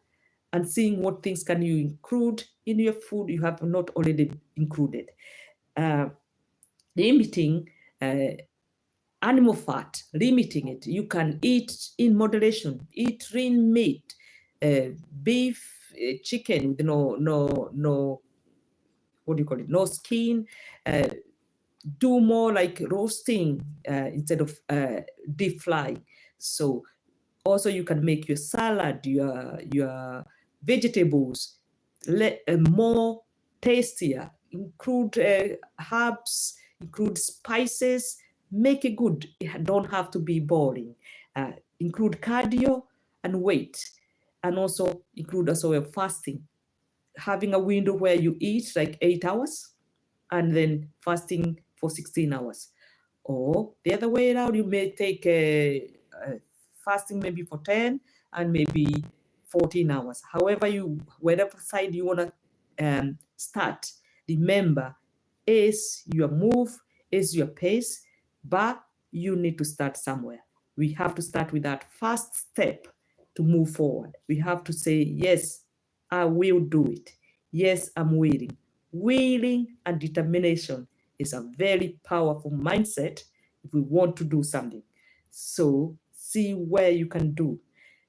and seeing what things can you include in your food you have not already included. Limiting animal fat, limiting it. You can eat in moderation, eat lean meat, beef, chicken, no, what do you call it? No skin. Do more like roasting instead of deep frying. So also you can make your salad, your vegetables more tastier. Include herbs, include spices, make it good. It don't have to be boring. Include cardio and weight, and also include fasting. Having a window where you eat like 8 hours and then fasting for 16 hours. Or the other way around, you may take fasting maybe for 10 and maybe 14 hours. However, whatever side you want to start, remember, is your move, is your pace, but you need to start somewhere. We have to start with that first step to move forward. We have to say, yes, I will do it. Yes, I'm willing. Willing and determination is a very powerful mindset if we want to do something. So see where you can do.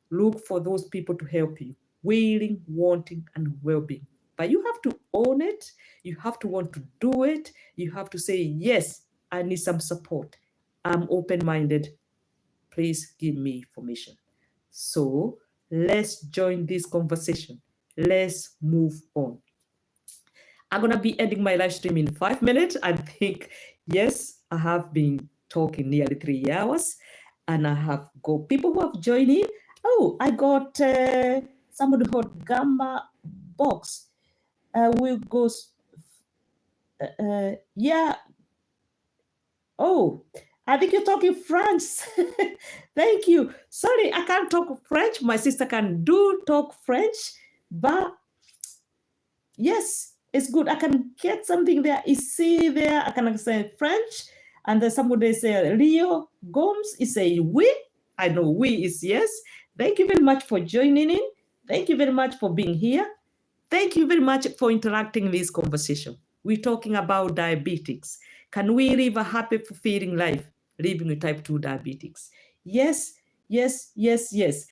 Look for those people to help you. Willing, wanting, and well-being. But you have to own it. You have to want to do it. You have to say, yes, I need some support. I'm open-minded. Please give me information. So let's join this conversation. Let's move on. I'm going to be ending my live stream in 5 minutes. I think, yes, I have been talking nearly 3 hours, and I have got people who have joined in. Oh, I got somebody called Gamma Box. We'll go, yeah. Oh, I think you're talking French. Thank you. Sorry, I can't talk French. My sister can talk French, but yes, it's good. I can get something there. Ici there. I can say French. And then somebody say Rio Gomes is say oui. I know oui is yes. Thank you very much for joining in. Thank you very much for being here. Thank you very much for interacting in this conversation. We're talking about diabetics. Can we live a happy, fulfilling life living with type 2 diabetics? Yes, yes, yes, yes.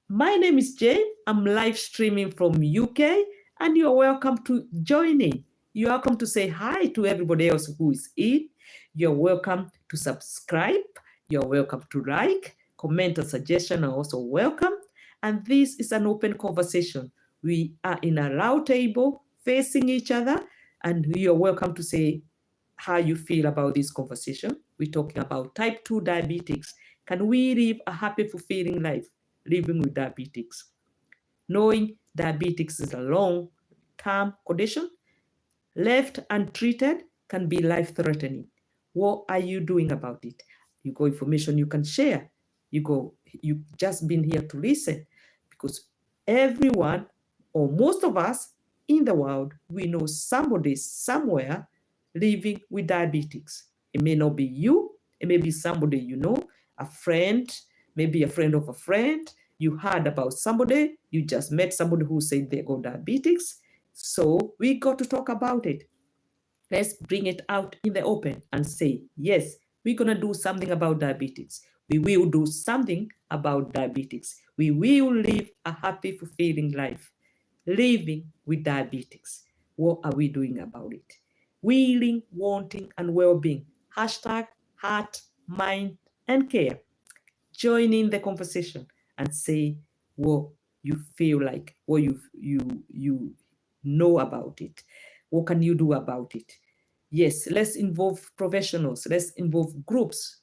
My name is Jane. I'm live streaming from UK, and you're welcome to join in. You're welcome to say hi to everybody else who is in. You're welcome to subscribe. You're welcome to like, comment, or suggestion are also welcome. And this is an open conversation. We are in a round table facing each other, and you're welcome to say how you feel about this conversation. We're talking about type 2 diabetics. Can we live a happy, fulfilling life living with diabetics? Knowing diabetics is a long-term condition, left untreated can be life-threatening. What are you doing about it? You got information you can share. You just been here to listen, because everyone, or most of us in the world, we know somebody somewhere living with diabetics. It may not be you. It may be somebody you know, a friend, maybe a friend of a friend. You heard about somebody. You just met somebody who said they got diabetics. So we got to talk about it. Let's bring it out in the open and say, yes, we're going to do something about diabetics. We will do something about diabetics. We will live a happy, fulfilling life living with diabetics. What are we doing about it? Willing, wanting, and well-being. Hashtag heart, mind, and care. Join in the conversation and say what you feel like, what you know about it. What can you do about it? Yes, let's involve professionals. Let's involve groups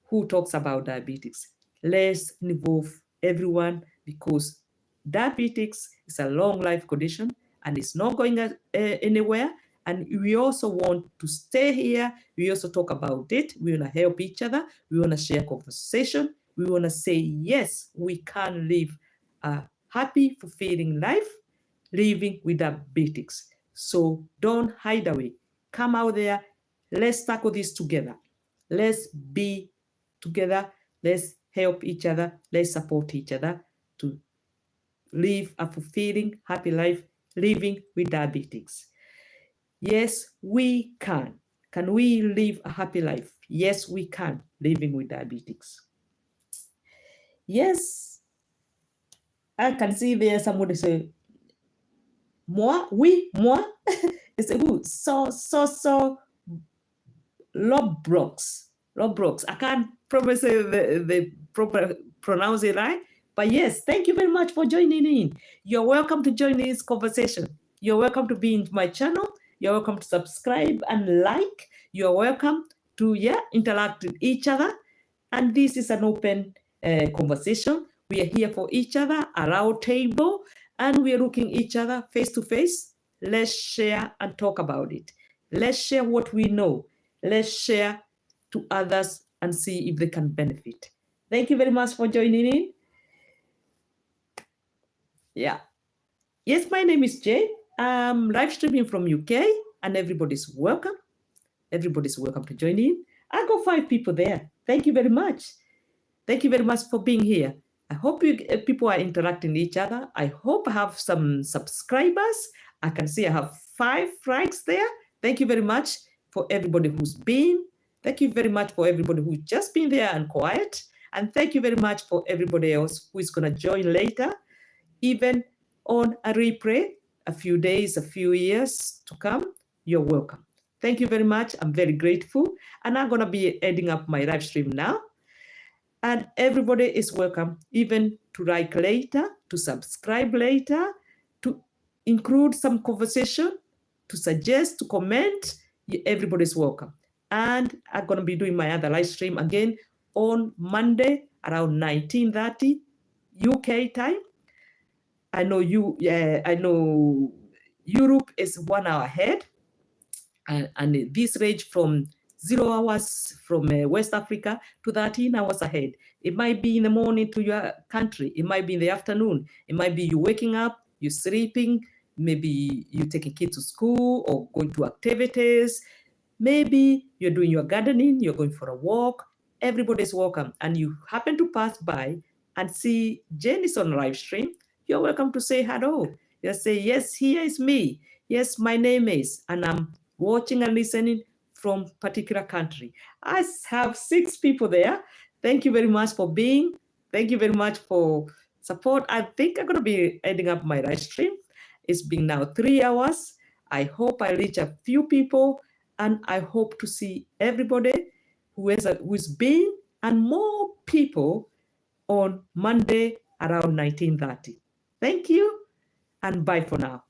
who talks about diabetics. Let's involve everyone, because diabetics is a long life condition and it's not going anywhere. And we also want to stay here. We also talk about it. We want to help each other. We want to share conversation. We want to say, yes, we can live a happy, fulfilling life living with diabetics. So don't hide away. Come out there. Let's tackle this together. Let's be together. Let's help each other. Let's support each other to live a fulfilling, happy life living with diabetics. Yes, we can. Can we live a happy life? Yes, we can, living with diabetics. Yes, I can see there somebody say, moi, oui, moi. It's who? So, Lobrox. I can't probably say the proper pronounce it right. But yes, thank you very much for joining in. You're welcome to join this conversation. You're welcome to be in my channel. You're welcome to subscribe and like. You're welcome to interact with each other. And this is an open conversation. We are here for each other at our table, and we are looking each other face to face. Let's share and talk about it. Let's share what we know. Let's share to others and see if they can benefit. Thank you very much for joining in. Yeah. Yes, my name is Jay. live streaming from UK, and everybody's welcome. Everybody's welcome to join in. I got 5 people there. Thank you very much. Thank you very much for being here. I hope people are interacting with each other. I hope I have some subscribers. I can see I have 5 likes there. Thank you very much for everybody who's been. Thank you very much for everybody who's just been there and quiet. And thank you very much for everybody else who is going to join later, even on a replay, a few days, a few years to come. You're welcome. Thank you very much. I'm very grateful. And I'm going to be ending up my live stream now. And everybody is welcome, even to like later, to subscribe later, to include some conversation, to suggest, to comment. Everybody's welcome. And I'm going to be doing my other live stream again on Monday around 19:30 UK time. I know Europe is 1 hour ahead, and this range from 0 hours from West Africa to 13 hours ahead. It might be in the morning to your country. It might be in the afternoon. It might be you waking up, you sleeping, maybe you taking kids to school or going to activities. Maybe you're doing your gardening, you're going for a walk. Everybody's welcome. And you happen to pass by and see Jenny's on live stream. You're welcome to say hello. Just say, yes, here is me. Yes, my name is, and I'm watching and listening from particular country. I have 6 people there. Thank you very much for being. Thank you very much for support. I think I'm going to be ending up my live stream. It's been now 3 hours. I hope I reach a few people, and I hope to see everybody who's been and more people on Monday around 19:30. Thank you, and bye for now.